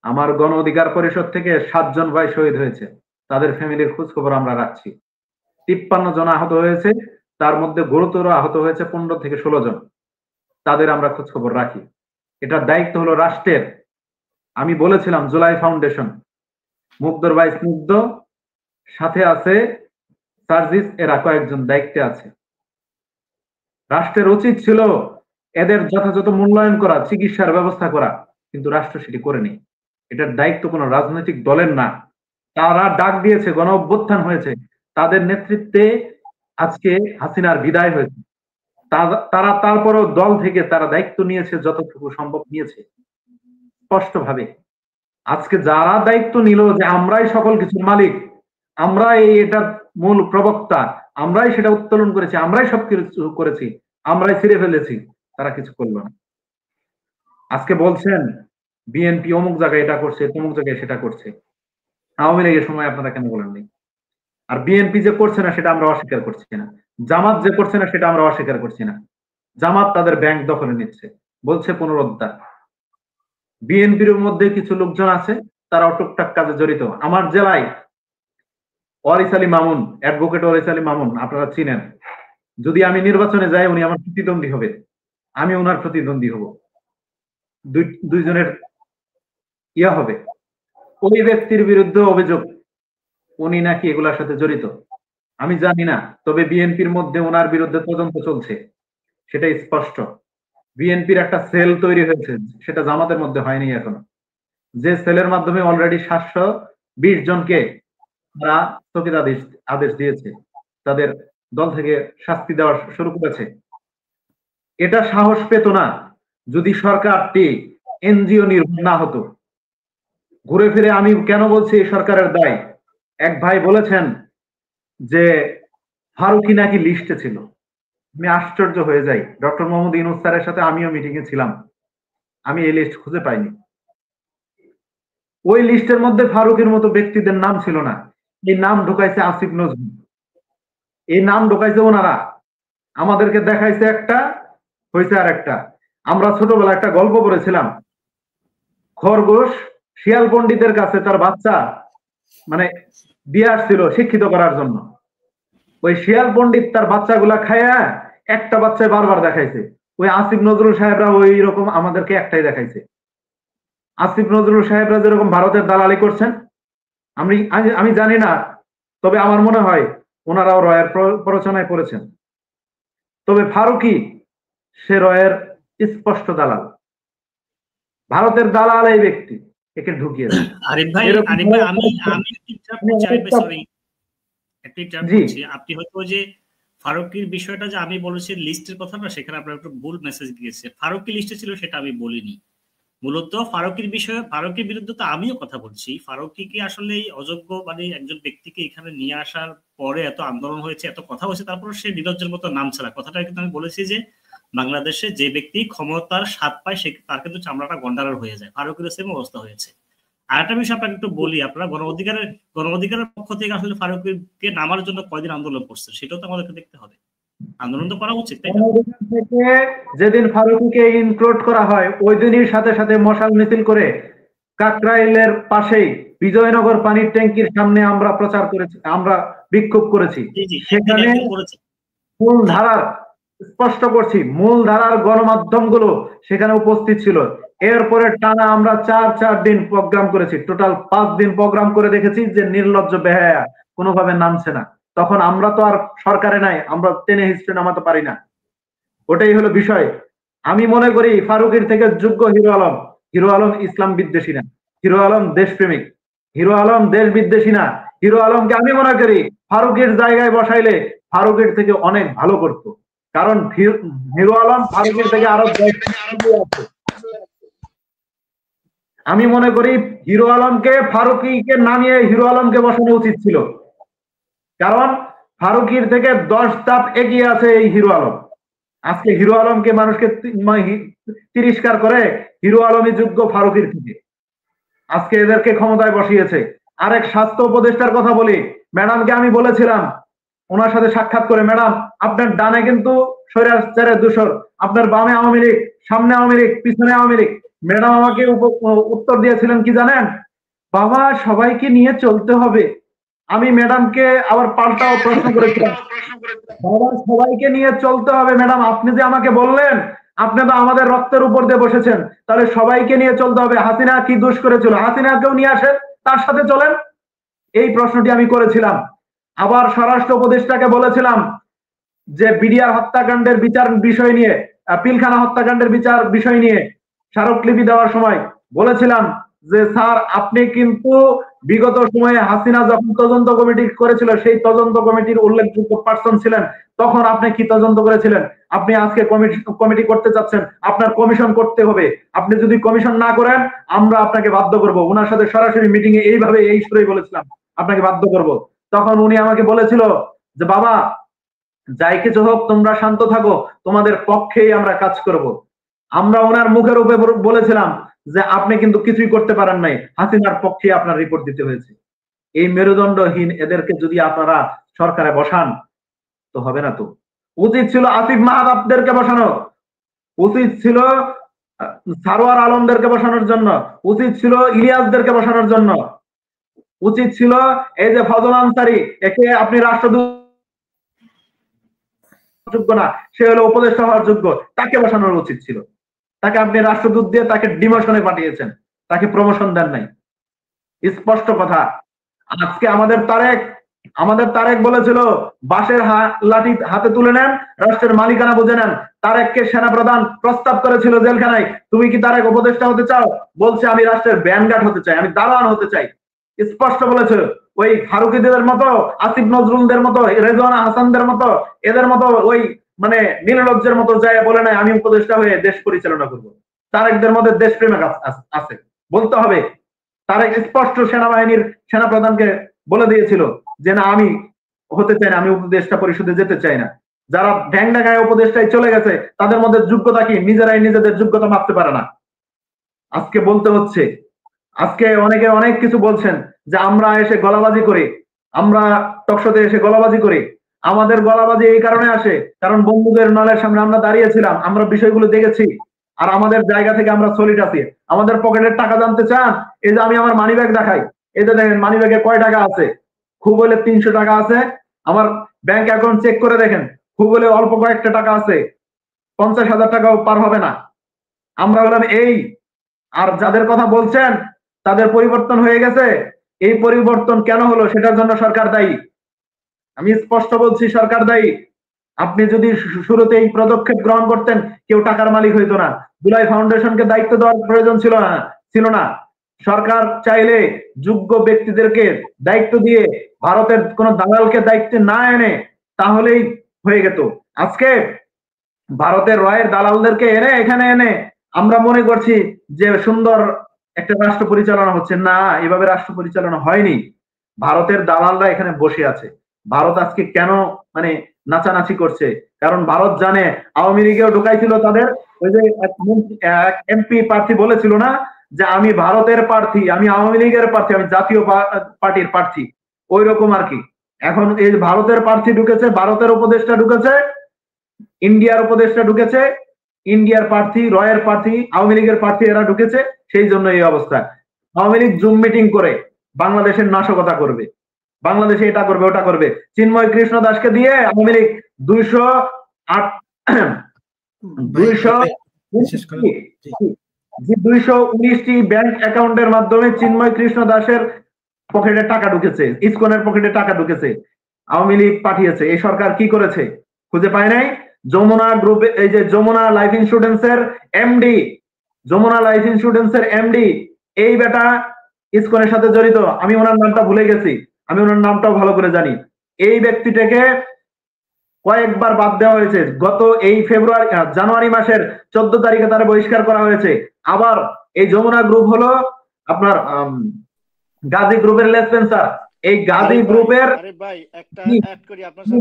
আমার গণ অধিকার পরিষদ থেকে 7 জন ভাই শহীদ হয়েছে, তাদের ফ্যামিলির খোঁজ খবর আমরা রাখছি। 53 জন আহত হয়েছে, তার মধ্যে গুরুতর আহত হয়েছে 15 থেকে 16 জন, তাদের আমরা খোঁজ খবর রাখি। এটার দায়িত্ব হলো রাষ্ট্রের। আমি বলেছিলাম জুলাই ফাউন্ডেশন, মুগ্ধর ভাই স্নিগ্ধ, সাথে আছে সার্জিস, এরা কয়েকজন দায়িত্বে আছে। রাষ্ট্রের উচিত ছিল এদের যথাযথ মূল্যায়ন করা, চিকিৎসার ব্যবস্থা করা, কিন্তু রাষ্ট্র সেটি করেনি। এটার দায়িত্ব কোনো রাজনৈতিক দলের না। তারা ডাক দিয়েছে, গণ অভ্যুত্থান হয়েছে, তাদের নেতৃত্বে আজকে হাসিনার বিদায় হয়েছে। তারা তারপরও দল থেকে তারা দায়িত্ব নিয়েছে, যতটুকু সম্ভব নিয়েছে স্পষ্টভাবে। আজকে যারা দায়িত্ব নিল যে আমরাই সকল কিছুর মালিক, আমরাই এটা মূল প্রবক্তা, আমরাই সেটা উত্তোলন করেছি, আমরাই সবকিছু করেছি, আমরাই ছিঁড়ে ফেলেছি, তারা কিছু করলো না। আজকে বলছেন বিএনপি অমুক জায়গায় এটা করছে, তমুক জায়গায় সেটা করছে। আওয়ামী লীগের সময় আপনারা কেন বলেননি? আর বিএনপি যে করছে না সেটা আমরা অস্বীকার করছি না, জামাত যে করছে না সেটা আমরা অস্বীকার করছি না। জামাত তাদের ব্যাংক দখলে নিচ্ছে, বলছে পুনরুদ্ধার। বিএনপির মধ্যে কিছু লোকজন আছে তারা টুকটাক কাজে জড়িত। আমার জেলায় ওয়ারিস আলী মামুন, অ্যাডভোকেট ওয়ারিস আলী মামুন, আপনারা চিনেন। যদি আমি নির্বাচনে যাই উনি আমার প্রতিদ্বন্দ্বী হবে, আমি ওনার প্রতিদ্বন্দ্বী হব, দুইজনের ইয়া হবে। ওই ব্যক্তির বিরুদ্ধে অভিযোগ উনি নাকি এগুলার সাথে জড়িত, আমি জানি না, তবে বিএনপির মধ্যে ওনার বিরুদ্ধে তদন্ত চলছে, সেটা স্পষ্ট। বিএনপির একটা সেল তৈরি হয়েছে, সেটা জামাতের মধ্যে হয়নি এখনো, যে সেলের মাধ্যমে অলরেডি 720 জনকে তারা স্থগিত আদেশ দিয়েছে, তাদের দল থেকে শাস্তি দেওয়া শুরু করেছে। এটা সাহস পেত না যদি সরকারটি এনজিও নির্ভর না হতো। ঘুরে ফিরে আমি কেন বলছি এই সরকারের দায়, এক ভাই বলেছেন যে ফারুকি নাকি লিস্টে ছিল। আমি আশ্চর্য হয়ে যাই, ডক্টর মোহাম্মদ ইউনূস স্যারের সাথে আমিও মিটিং এ ছিলাম, আমি এই লিস্ট খুঁজে পাইনি। ওই লিস্টের মধ্যে ফারুকের মতো ব্যক্তিদের নাম ছিল না। এই নাম ঢুকাইছে আসিফ নজরুল, এই নাম ঢুকাইছে ওনারা, আমাদেরকে দেখাইছে একটা, হয়েছে আর একটা। আমরা ছোটবেলা একটা গল্প পড়েছিলাম, খরগোশ শিয়াল পণ্ডিতের কাছে তার বাচ্চা মানে দিয়ে আসছিল শিক্ষিত করার জন্য। ওই শিয়াল পণ্ডিত তার বাচ্চাগুলা খায়া একটা বাচ্চায় বারবার দেখাইছে। ওই আসিফ নজরুল সাহেবরা ওই রকম আমাদেরকে একটাই দেখাইছে। আসিফ নজরুল সাহেবরা যেরকম ভারতের দালালি করছেন, আমি জানি না, তবে আমার মনে হয় ওনারাও রয়ের প্ররোচনায় পড়েছেন। তবে ফারুকি সে রয়ের স্পষ্ট দালাল, ভারতের দালাল এই ব্যক্তি, একে ঢুকিয়ে দেয়। আরিফ ভাই আপনি হয়তো যে ফারুকির বিষয়টা যে আমি বলেছি লিস্টের কথা না, সেখানে আপনার একটু ভুল মেসেজ গিয়েছে। ফারুকি লিস্টে ছিল সেটা আমি বলিনি। মূলত ফারুকির বিষয়ে, ফারুকির বিরুদ্ধে তো আমিও কথা বলছি। ফারুকিকে আসলে অযোগ্য মানে একজন ব্যক্তিকে এখানে নিয়ে আসার পরে এত আন্দোলন হয়েছে, এত কথা হয়েছে, তারপর সে নিরজ্জের মতো নাম ছাড়া কথাটা কিন্তু আমি বলেছি যে বাংলাদেশে যে ব্যক্তি ক্ষমতার স্বাদ পায় সে তার কিন্তু চামড়াটা গন্ডারের হয়ে যায়। ফারুকের সেম অবস্থা হয়েছে। আর একটা বিষয় আপনাকে একটু বলি, আপনারা গণ অধিকারের পক্ষ থেকে আসলে ফারুককে নামার জন্য কয়দিন আন্দোলন করছে সেটাও তো আমাদেরকে দেখতে হবে। আন্দোলন তো করা উচিত, তাই না? যেদিন ফারুকীকে ইনক্লুড করা হয় ওই দিনই সাথে সাথে মশাল মিছিল করে কাকরাইলের পাশেই বিজয়নগর পানির ট্যাঙ্কির সামনে আমরা প্রচার করেছি, আমরা বিক্ষোভ করেছি। সেখানে মূল ধারার, স্পষ্ট করছি, মূল ধারার গণমাধ্যম গুলো সেখানে উপস্থিত ছিল। এরপরে টানা আমরা 4 দিন প্রোগ্রাম করেছি, টোটাল 5 দিন প্রোগ্রাম করে দেখেছি যে নির্লজ্জ বেহায়া কোনোভাবে নামছে না। তখন আমরা তো আর সরকারে নাই, আমরা টেনে হিস্ট্রি নামাতে পারি না। ওটাই হলো বিষয়। আমি মনে করি ফারুকের থেকে যোগ্য হিরো আলম। হিরো আলম ইসলাম বিদ্বেষী না, হিরো আলম দেশপ্রেমিক, হিরো আলম দেশ বিদ্বেষী না। হিরো আলমকে আমি মনে করি ফারুকের জায়গায় বসাইলে ফারুকের থেকে অনেক ভালো করতো, কারণ হিরো আলম ফারুকের থেকে আরো আছে। আমি মনে করি হিরো আলমকে ফারুকিকে নামিয়ে হিরো আলমকে বসানো উচিত ছিল, কারণ ফারুকির থেকে 10 ধাপ এগিয়ে আছে এই হিরো আলম। আজকে হিরো আলমকে মানুষকে তিরস্কার করে, হিরো আলমই যোগ্য ফারুকির থেকে। আজকে এদেরকে ক্ষমতায় বসিয়েছে। আরেক স্বাস্থ্য উপদেষ্টার কথা বলি, ম্যাডামকে আমি বলেছিলাম ওনার সাথে সাক্ষাৎ করে, ম্যাডাম আপনার ডানে কিন্তু স্বৈরাচারের দূষর, আপনার বামে আওয়ামী লীগ, সামনে আওয়ামী লীগ, পিছনে আওয়ামী লীগ। ম্যাডাম আমাকে উত্তর দিয়েছিলেন কি জানেন? বাবা সবাইকে নিয়ে চলতে হবে। আমি ম্যাডামকে আবার পাল্টাও প্রশ্ন করেছিলাম, বাবা সবাইকে নিয়ে চলতে হবে ম্যাডাম, আপনি যে আমাকে বললেন আপনি তো আমাদের রক্তের উপর দিয়ে বসেছেন, তাহলে সবাইকে নিয়ে চলতে হবে। হাসিনা কি দোষ করেছিল? হাসিনাকেও নিয়ে আসেন, তার সাথে চলেন। এই প্রশ্নটি আমি করেছিলাম। আবার স্বরাষ্ট্র উপদেষ্টাকে বলেছিলাম যে বিডিআর হত্যাকাণ্ডের বিচার বিষয় নিয়ে, পিলখানা হত্যাকাণ্ডের বিচার বিষয় নিয়ে স্মারকলিপি দেওয়ার সময় বলেছিলাম যে স্যার আপনি কিন্তু বিগত সময়ে হাসিনা যখন তদন্ত কমিটি করেছিল সেই তদন্ত কমিটির উল্লেখযোগ্য পার্সন ছিলেন, তখন আপনি কি তদন্ত করেছিলেন? আপনি আজকে কমিটি করতে চাচ্ছেন, আপনার কমিশন করতে হবে। আপনি যদি কমিশন না করেন আমরা আপনাকে বাধ্য করব। ওনার সাথে সরাসরি মিটিং এ এইভাবে এই সুরেই বলেছিলাম আপনাকে বাধ্য করব। তখন উনি আমাকে বলেছিল যে বাবা যাই কিছু হোক তোমরা শান্ত থাকো, তোমাদের পক্ষেই আমরা কাজ করব। আমরা ওনার মুখের উপরে বলেছিলাম যে আপনি কিন্তু কিছুই করতে পারেন নাই, হাসিনার পক্ষে আপনার রিপোর্ট দিতে হয়েছে। এই মেরুদণ্ডহীন এদেরকে যদি আপনারা সরকারে বসান তো হবে না। তো উচিত ছিল আসিফ মাহতাবদেরকে বসানো, উচিত ছিল সারোয়ার আলমদেরকে বসানোর জন্য, উচিত ছিল ইলিয়াসদেরকে বসানোর জন্য, উচিত ছিল এই যে ফজল আনসারী, একে আপনি রাষ্ট্রদূত যোগ্য না, সে হলো উপদেষ্টা হওয়ার যোগ্য, তাকে বসানোর উচিত ছিল। তাকে আপনি রাষ্ট্রদূত দিয়ে তাকে ডিমোশনে পাঠিয়েছেন, তাকে প্রমোশন দেন নাই। স্পষ্ট কথা। আজকে আমাদের তারেক বলেছিল বাঁশের লাঠি হাতে তুলে নেন, রাষ্ট্রের মালিকানা বুঝে নেন। তারেককে সেনাপ্রধান প্রস্তাব করেছিল জেলখানায়, তুমি কি তারেক উপদেষ্টা হতে চাও? বলছে আমি রাষ্ট্রের ব্যানগার্ড হতে চাই, আমি দারোয়ান হতে চাই। স্পষ্ট বলেছে। ওই ফারুকিদের মতো, আসিফ নজরুলদের মতো, রেজওয়ানা হাসানদের মতো, এদের মতো ওই মানে নির্লজ্জের মতো যায় বলে নাই আমি উপদেষ্টা হয়ে দেশ পরিচালনা করব। তারেকদের মধ্যে দেশপ্রেমিক আছে, বলতে হবে। তারেক স্পষ্ট সেনাবাহিনীর সেনাপ্রধানকে বলে দিয়েছিল যে না আমি হতে চাই না, আমি উপদেষ্টা পরিষদে যেতে চাই না। যারা ঢ্যাংডাঙ্গায় উপদেষ্টায় চলে গেছে তাদের মধ্যে যোগ্যতা কি? নিজেরাই নিজেদের যোগ্যতা মাপতে পারে না। আজকে বলতে হচ্ছে। আজকে অনেকে অনেক কিছু বলছেন যে আমরা এসে গলাবাজি করি, আমরা টকশোতে এসে গলাবাজি করি। আমাদের গলাবাজি এই কারণে আসে কারণ বন্ধুদের নলের সামনে আমরা দাঁড়িয়েছিলাম, আমরা বিষয়গুলো দেখেছি, আর আমাদের জায়গা থেকে আমরা সলিড আছি। আমাদের পকেটের টাকা জানতে চান? এই যে আমি আমার মানি ব্যাগ দেখাই, এই যে দেখেন মানি ব্যাগে কয় টাকা আছে। খুব হলে 300 টাকা আছে। আমার ব্যাংক অ্যাকাউন্ট চেক করে দেখেন, খুব হলে অল্প কয়েকটা টাকা আছে, 50,000 টাকাও পার হবে না। আমরা হলাম এই। আর যাদের কথা বলছেন তাদের পরিবর্তন হয়ে গেছে, এই পরিবর্তন কেন হলো সেটার জন্য সরকার দায়ী। আমি স্পষ্ট বলছি সরকার দায়ী। আপনি যদি শুরুতে এই পদক্ষেপ গ্রহণ করতেন কেউ টাকার মালিক হইতো না। দুলাই ফাউন্ডেশনকে দায়িত্ব দেওয়ার প্রয়োজন ছিল না। সরকার চাইলে যোগ্য ব্যক্তিদেরকে দায়িত্ব দিয়ে ভারতের কোন দালালকে দায়িত্বে না এনে তাহলেই হয়ে যেত। আজকে ভারতের রয়ের দালালদেরকে এখানে এনে আমরা মনে করছি যে সুন্দর একটা রাষ্ট্র পরিচালনা হচ্ছে। না, এভাবে রাষ্ট্র পরিচালনা হয়নি। ভারতের দালালরা এখানে বসে আছে। ভারত আজকে কেন মানে নাচানাচি করছে? কারণ ভারত জানে আওয়ামী লীগেও ঢুকাইছিল তাদের। ওই যে এক এমপি প্রার্থী বলেছিল না যে আমি ভারতের প্রার্থী, আমি আওয়ামী লীগের প্রার্থী, আমি জাতীয় পার্টির প্রার্থী, ওই রকম আর কি। এখন এই ভারতের প্রার্থী ঢুকেছে, ভারতের উপদেষ্টা ঢুকেছে, ইন্ডিয়ার উপদেষ্টা ঢুকেছে, ইন্ডিয়ার প্রার্থী, রয়ের প্রার্থী, আওয়ামী লীগের প্রার্থী এরা ঢুকেছে। সেই জন্য এই অবস্থা। আওয়ামী লীগ জুম মিটিং করে বাংলাদেশের নাশকতা করবে, বাংলাদেশে এটা করবে ওটা করবে। চিন্ময় কৃষ্ণ দাসকে দিয়ে আওয়ামী লীগ 219টি ব্যাংক অ্যাকাউন্টের মাধ্যমে চিন্ময় কৃষ্ণ দাসের পকেটে টাকা ঢুকেছে, ইসকনের পকেটে টাকা ঢুকেছে, আওয়ামী লীগ পাঠিয়েছে। এই সরকার কি করেছে? খুঁজে পায় নাই। যমুনা গ্রুপে, এই যে যমুনা লাইফ ইন্স্যুরেন্সের এমডি, যমুনা লাইফ ইন্স্যুরেন্সের এমডি এই বেটা ইসকনের সাথে জড়িত। আমি ওনার নামটা ভুলে গেছি, আমি ওনার নামটাও ভালো করে জানি। এই ব্যক্তিটাকে কয়েকবার বাদ দেওয়া হয়েছে। গত এই জানুয়ারি মাসের 14 তারিখে তারা বহিষ্কার করা হয়েছে। আবার এই যমুনা গ্রুপ হলো আপনার গাজী গ্রুপের লেসপেন্সার। এই গাজী গ্রুপের ভাই একটা অ্যাড করি আপনার সাথে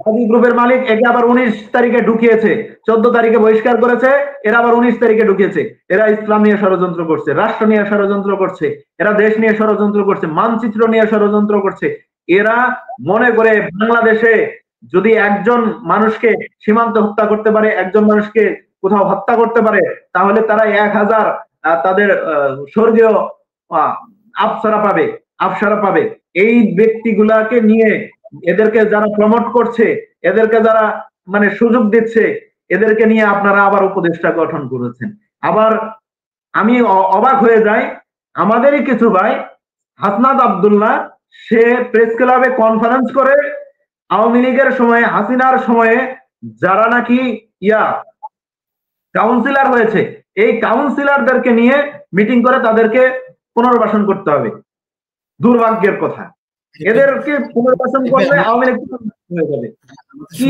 গাজী গ্রুপের মালিক একে আবার 19 তারিখে ঢুকিয়েছে, 14 তারিখে বহিষ্কার করেছে, এরা আবার 19 তারিখে ঢুকিয়েছে। এরা ইসলাম নিয়ে ষড়যন্ত্র করছে, রাষ্ট্র নিয়ে ষড়যন্ত্র করছে, এরা দেশ নিয়ে ষড়যন্ত্র করছে, মানচিত্র নিয়ে ষড়যন্ত্র করছে। এরা মনে করে বাংলাদেশে যদি একজন মানুষকে সীমান্তে হত্যা করতে পারে, একজন মানুষকে কোথাও হত্যা করতে পারে, তাহলে তারা 1000 তাদের স্বর্গীয় আফসারা পাবে। এই ব্যক্তিগুলাকে নিয়ে এদেরকে যারা প্রমোট করছে, এদেরকে যারা মানে সুযোগ দিচ্ছে, এদেরকে নিয়ে আপনারা আবার উপদেষ্টা গঠন করেছেন। আবার আমি অবাক হয়ে যাই, আমাদেরই কিছু ভাই হাসনাত আব্দুল্লাহ, সে প্রেস ক্লাবে কনফারেন্স করে আওয়ামী লীগের সময়ে, হাসিনার সময়ে যারা নাকি কাউন্সিলর হয়েছে, এই কাউন্সিলরদেরকে নিয়ে মিটিং করে তাদেরকে পুনর্বাসন করতে হবে। দুর্ভাগ্যের কথা, এদেরকে পুনর্বাসন করলে আওয়ামী লীগ হয়ে যাবে। কি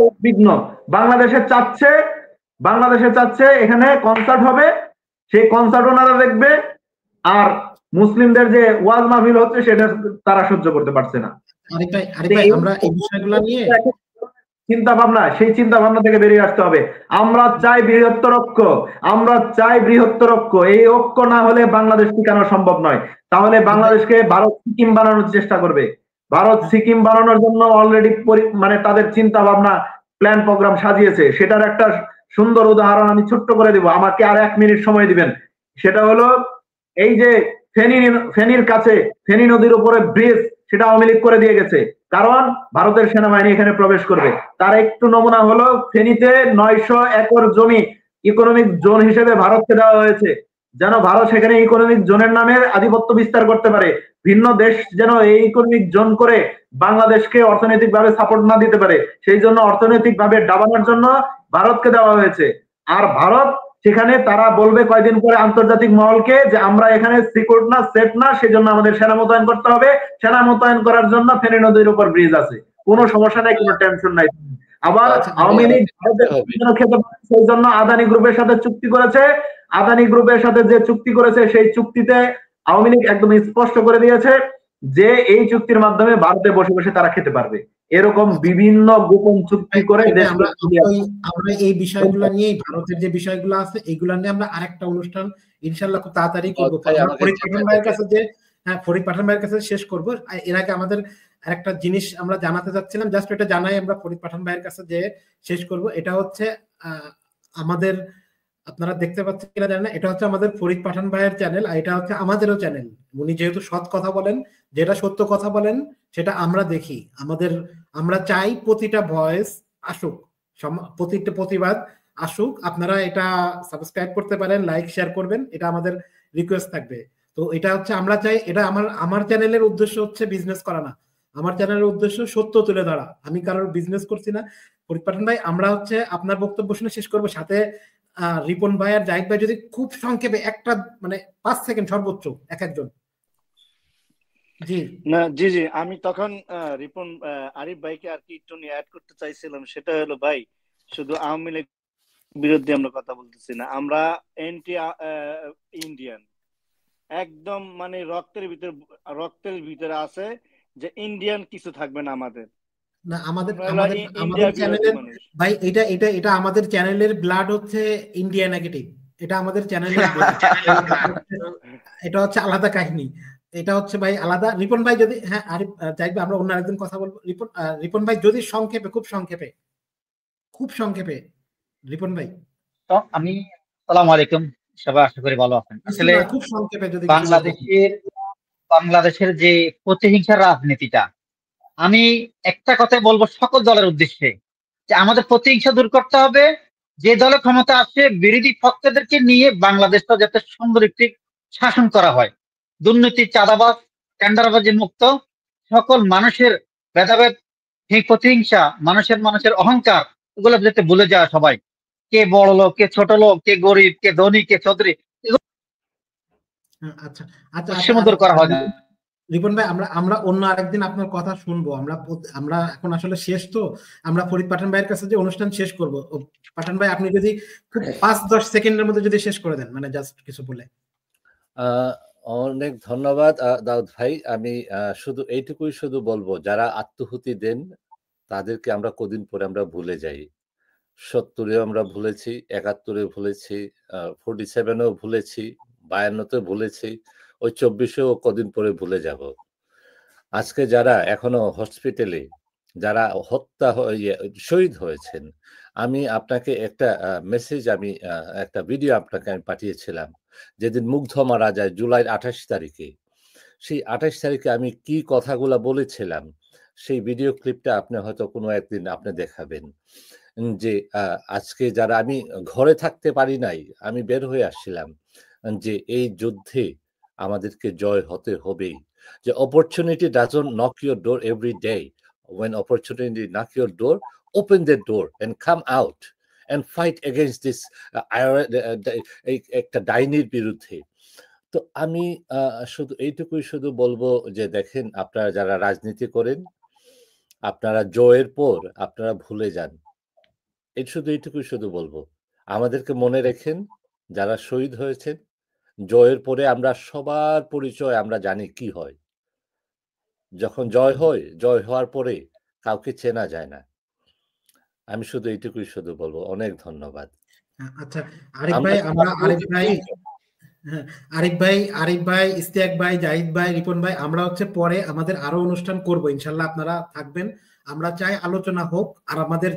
উদ্বিগ্ন বাংলাদেশে চাচ্ছে এখানে কনসার্ট হবে, সেই কনসার্ট ওনারা দেখবে, আর মুসলিমদের যে ওয়াজ মাহফিল হচ্ছে সেটা তারা সহ্য করতে পারছে না। আমরা এই বিষয়গুলো নিয়ে চিন্তা ভাবনা, সেই চিন্তা ভাবনা থেকে বেরিয়ে আসতে হবে। আমরা চাই বৃহত্তর ঐক্য। এই ঐক্য না হলে বাংলাদেশ টিকানো সম্ভব নয়। তাহলে বাংলাদেশকে ভারত সিকিম বানানোর চেষ্টা করবে। ভারত সিকিম বানানোর জন্য অলরেডি মানে তাদের চিন্তা ভাবনা, প্ল্যান প্রোগ্রাম সাজিয়েছে। সেটার একটা সুন্দর উদাহরণ আমি ছোট্ট করে দিব, আমাকে আর 1 মিনিট সময় দিবেন। সেটা হলো এই যে ফেনীর কাছে ফেনী নদীর উপরে ব্রিজ, সেটা আওয়ামী লীগ করে দিয়ে গেছে, কারণ ভারতের সেনাবাহিনী এখানে প্রবেশ করবে। তার একটু নমুনা হলো ফেনীতে 900 একর জমি ইকোনমিক জোন হিসেবে ভারতকে দেওয়া হয়েছে, যেন ভারত সেখানে ইকোনমিক জোনের নামে আধিপত্য বিস্তার করতে পারে। ভিন্ন দেশ যেন এই ইকোনমিক জোন করে বাংলাদেশকে অর্থনৈতিক ভাবে সাপোর্ট না দিতে পারে, সেই জন্য অর্থনৈতিক ভাবে ডাবানোর জন্য ভারতকে দেওয়া হয়েছে। আর ভারত সেখানে তারা বলবে কয়দিন পরে আন্তর্জাতিক মহলকে যে আমরা এখানে সিকিউর না, সেফ না, সেজন্য আমাদের সেনা মোতায়েন করতে হবে। সেনা মোতায়েন করার জন্য ফেনী নদীর উপর ব্রিজ আছে, কোনো সমস্যা নাই, কোনো টেনশন নাই। আবার আওয়ামী লীগ খেতে পারে, সেই জন্য আদানি গ্রুপের সাথে চুক্তি করেছে। আদানি গ্রুপের সাথে যে চুক্তি করেছে, সেই চুক্তিতে আওয়ামী লীগ একদম স্পষ্ট করে দিয়েছে যে এই চুক্তির মাধ্যমে ভারতে বসে বসে তারা খেতে পারবে। এরকম বিভিন্ন গোপন চুক্তি করে আমরা এই বিষয়গুলো নিয়ে, ভারতের যে বিষয়গুলো আছে এইগুলা নিয়ে আমরা আরেকটা অনুষ্ঠান ইনশাল্লাহ খুব তাড়াতাড়ি করবো। ফরিদ পাঠান ভাইয়ের কাছে যে ফরিদ পাঠান ভাইয়ের কাছে শেষ করবো। এর আগে আমাদের আরেকটা জিনিস আমরা জানাতে চাচ্ছিলাম, জাস্ট এটা জানাই আমরা ফরিদ পাঠান ভাইয়ের কাছে যে শেষ করব। এটা হচ্ছে আমাদের, আপনারা দেখতে পাচ্ছেন কিনা জানেন না, এটা হচ্ছে আমাদের ফরিদ পাঠান ভাইয়ের চ্যানেল, আর এটা হচ্ছে আমাদেরও চ্যানেল। উনি যেহেতু সৎ কথা বলেন, যেটা সত্য কথা বলেন সেটা আমরা দেখি। আমরা চাই প্রতিটা ভয়েস আসুক, প্রতিটা প্রতিবাদ আসুক। আপনারা এটা সাবস্ক্রাইব করতে পারেন, লাইক শেয়ার করবেন, এটা আমাদের রিকোয়েস্ট থাকবে। তো এটা হচ্ছে আমরা চাই, এটা আমার চ্যানেলের উদ্দেশ্য হচ্ছে বিজনেস করা না, আমার চ্যানেলের উদ্দেশ্য সত্য তুলে ধরা। আমি কারোর বিজনেস করছি না। ফরিদ পাঠান ভাই, আমরা হচ্ছে আপনার বক্তব্য শুনে শেষ করবো, সাথে রিপন ভাই আর জাহিদ ভাই যদি খুব সংক্ষেপে একটা মানে 5 সেকেন্ড সর্বোচ্চ একজন। জি আমি তখন রিপন আরিফ ভাইকে আর কি একটু নিয়ে অ্যাড করতে চাইছিলাম। সেটা হলো ভাই, শুধু আওয়ামী লীগ বিরুদ্ধে আমরা কথা বলতেছি না, আমরা এন্টি ইন্ডিয়ান, একদম মানে রক্তের ভিতরে আছে যে ইন্ডিয়ান কিছু থাকবে না আমাদের না। আমাদের চ্যানেলের ভাই এটা আমাদের চ্যানেলের ব্লাড হচ্ছে ইন্ডিয়া নেগেটিভ, এটা আমাদের চ্যানেলের এটা হচ্ছে আলাদা কাহিনী, এটা হচ্ছে ভাই আলাদা। রিপন ভাই যদি, হ্যাঁ আরিফ যাইবে, আমরা অন্য আরেকদিন কথা বলবো। রিপন ভাই যদি সংক্ষেপে, খুব সংক্ষেপে রিপন ভাই। তো আমি, আসসালামু আলাইকুম, সবাই আশা করি ভালো আছেন। আসলে খুব সংক্ষেপে যদি বাংলাদেশের যে প্রতিহিংসার রাজনীতিটা, আমি একটা কথাই বলবো সকল দলের উদ্দেশ্যে, যে আমাদের প্রতিহিংসা দূর করতে হবে। যে দলে ক্ষমতা আসে বিরোধী পক্ষদেরকে নিয়ে বাংলাদেশটা যাতে সুন্দর একটি শাসন করা হয়। দুর্নীতি, চাঁদাবাজ, টেন্ডারবাজি মুক্ত সকল মানুষের ভেদাভেদ, প্রতিহিংসা, মানুষের অহংকার, এগুলো যাতে ভুলে যায় সবাই। কে বড় লোক, কে ছোট লোক, কে গরিব, কে ধনী, কে চৌধুরী, আচ্ছা আচ্ছা বৈষম্য দূর করা হয় না। রিপন ভাই, আমরা অন্য আরেকদিন আপনার কথা শুনবো। আমরা এখন আসলে শেষ, তো আমরা ফরিদ পাঠান ভাইয়ের কাছে যে অনুষ্ঠান শেষ করব। পাঠান ভাই, আপনি যদি খুব 5-10 সেকেন্ডের মধ্যে যদি শেষ করে দেন, মানে জাস্ট কিছু বলে। অনেক ধন্যবাদ দাউদ ভাই। আমি শুধু এইটুকুই বলবো, যারা আত্মহুতি দেন তাদেরকে আমরা কদিন পরে আমরা ভুলে যাই। 70-এ আমরা ভুলেছি, 71-এ ভুলেছি, 47-এও ভুলেছি, 52-তে ভুলেছি, ওই 24-এও কদিন পরে ভুলে যাব। আজকে যারা এখনো হসপিটালে, যারা হত্যা শহীদ হয়েছেন, আমি আপনাকে একটা মেসেজ, আমি একটা ভিডিও আপনাকে আমি পাঠিয়েছিলাম যেদিন মুগ্ধ মারা যায় জুলাই 28 তারিখে। সেই 28 তারিখে আমি কি কথাগুলা বলেছিলাম, সেই ভিডিও ক্লিপটা আপনি হয়তো কোনো একদিন আপনি দেখাবেন। যে আজকে যারা, আমি ঘরে থাকতে পারি নাই, আমি বের হয়ে আসছিলাম, যে এই যুদ্ধে আমাদেরকে জয় হতে হবেই। যে opportunity doesn't knock your door every day. When opportunity knock your door, open the door and come out and fight against this একটা ডাইনির বিরুদ্ধে। তো আমি শুধু এইটুকুই বলবো যে দেখেন, আপনারা যারা রাজনীতি করেন, আপনারা জয়ের পর আপনারা ভুলে যান। এইটুকুই বলবো, আমাদেরকে মনে রেখেন যারা শহীদ হয়েছেন। জয়ের পরে আমরা সবার পরিচয় আমরা জানি কি হয়। যখন জয় হয়, জয় হওয়ার পরে কাউকে চেনা যায় না। আমি শুধু এইটুকুই বলবো। অনেক ধন্যবাদ। আচ্ছা আরিফ ভাই, আরিফ ভাই, ইস্তিয়াক ভাই, জাহিদ ভাই, রিপন ভাই, আমরা হচ্ছে পরে আমাদের আরো অনুষ্ঠান করব ইনশাল্লাহ, আপনারা থাকবেন। আমরা চাই আলোচনা হোক, আর আমাদের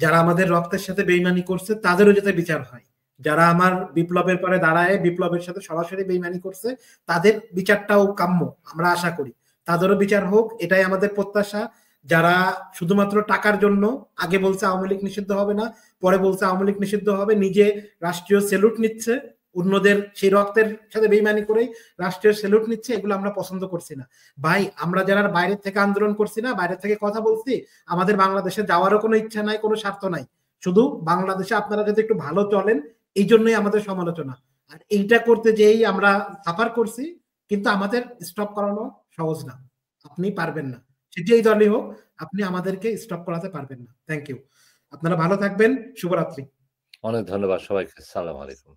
যারা আমাদের রক্তের সাথে বেইমানি করছে তাদেরও যাতে বিচার হয়। যারা আমার বিপ্লবের পরে দাঁড়ায় বিপ্লবের সাথে সরাসরি বেইমানি করছে, তাদের বিচারটাও কাম্য, আমরা আশা করি তাদেরও বিচার হোক, এটাই আমাদের প্রত্যাশা। যারা শুধুমাত্র টাকার জন্য আগে বলছে আওয়ামী লীগ নিষিদ্ধ হবে না, পরে বলছে আওয়ামী লীগ নিষিদ্ধ হবে, নিজে রাষ্ট্রীয় স্যালুট নিচ্ছে, অন্যদের সেই রক্তের সাথে বেইমানি করেই রাষ্ট্রীয় স্যালুট নিচ্ছে, এগুলো আমরা পছন্দ করছি না ভাই। আমরা যারা বাইরের থেকে আন্দোলন করছি না, বাইরের থেকে কথা বলছি, আমাদের বাংলাদেশে যাওয়ারও কোনো ইচ্ছা নাই, কোনো স্বার্থ নাই, শুধু বাংলাদেশে আপনারা যদি একটু ভালো চলেন, এই জন্যই আমাদের সমালোচনা। আর এইটা করতে যেই আমরা সাফার করছি, কিন্তু আমাদের স্টপ করানো সহজ না, আপনি পারবেন না, সেটাই দলই হোক, আপনি আমাদেরকে স্টপ করাতে পারবেন না। থ্যাংক ইউ, আপনারা ভালো থাকবেন, শুভরাত্রি। অনেক ধন্যবাদ সবাইকে। আসসালামু আলাইকুম।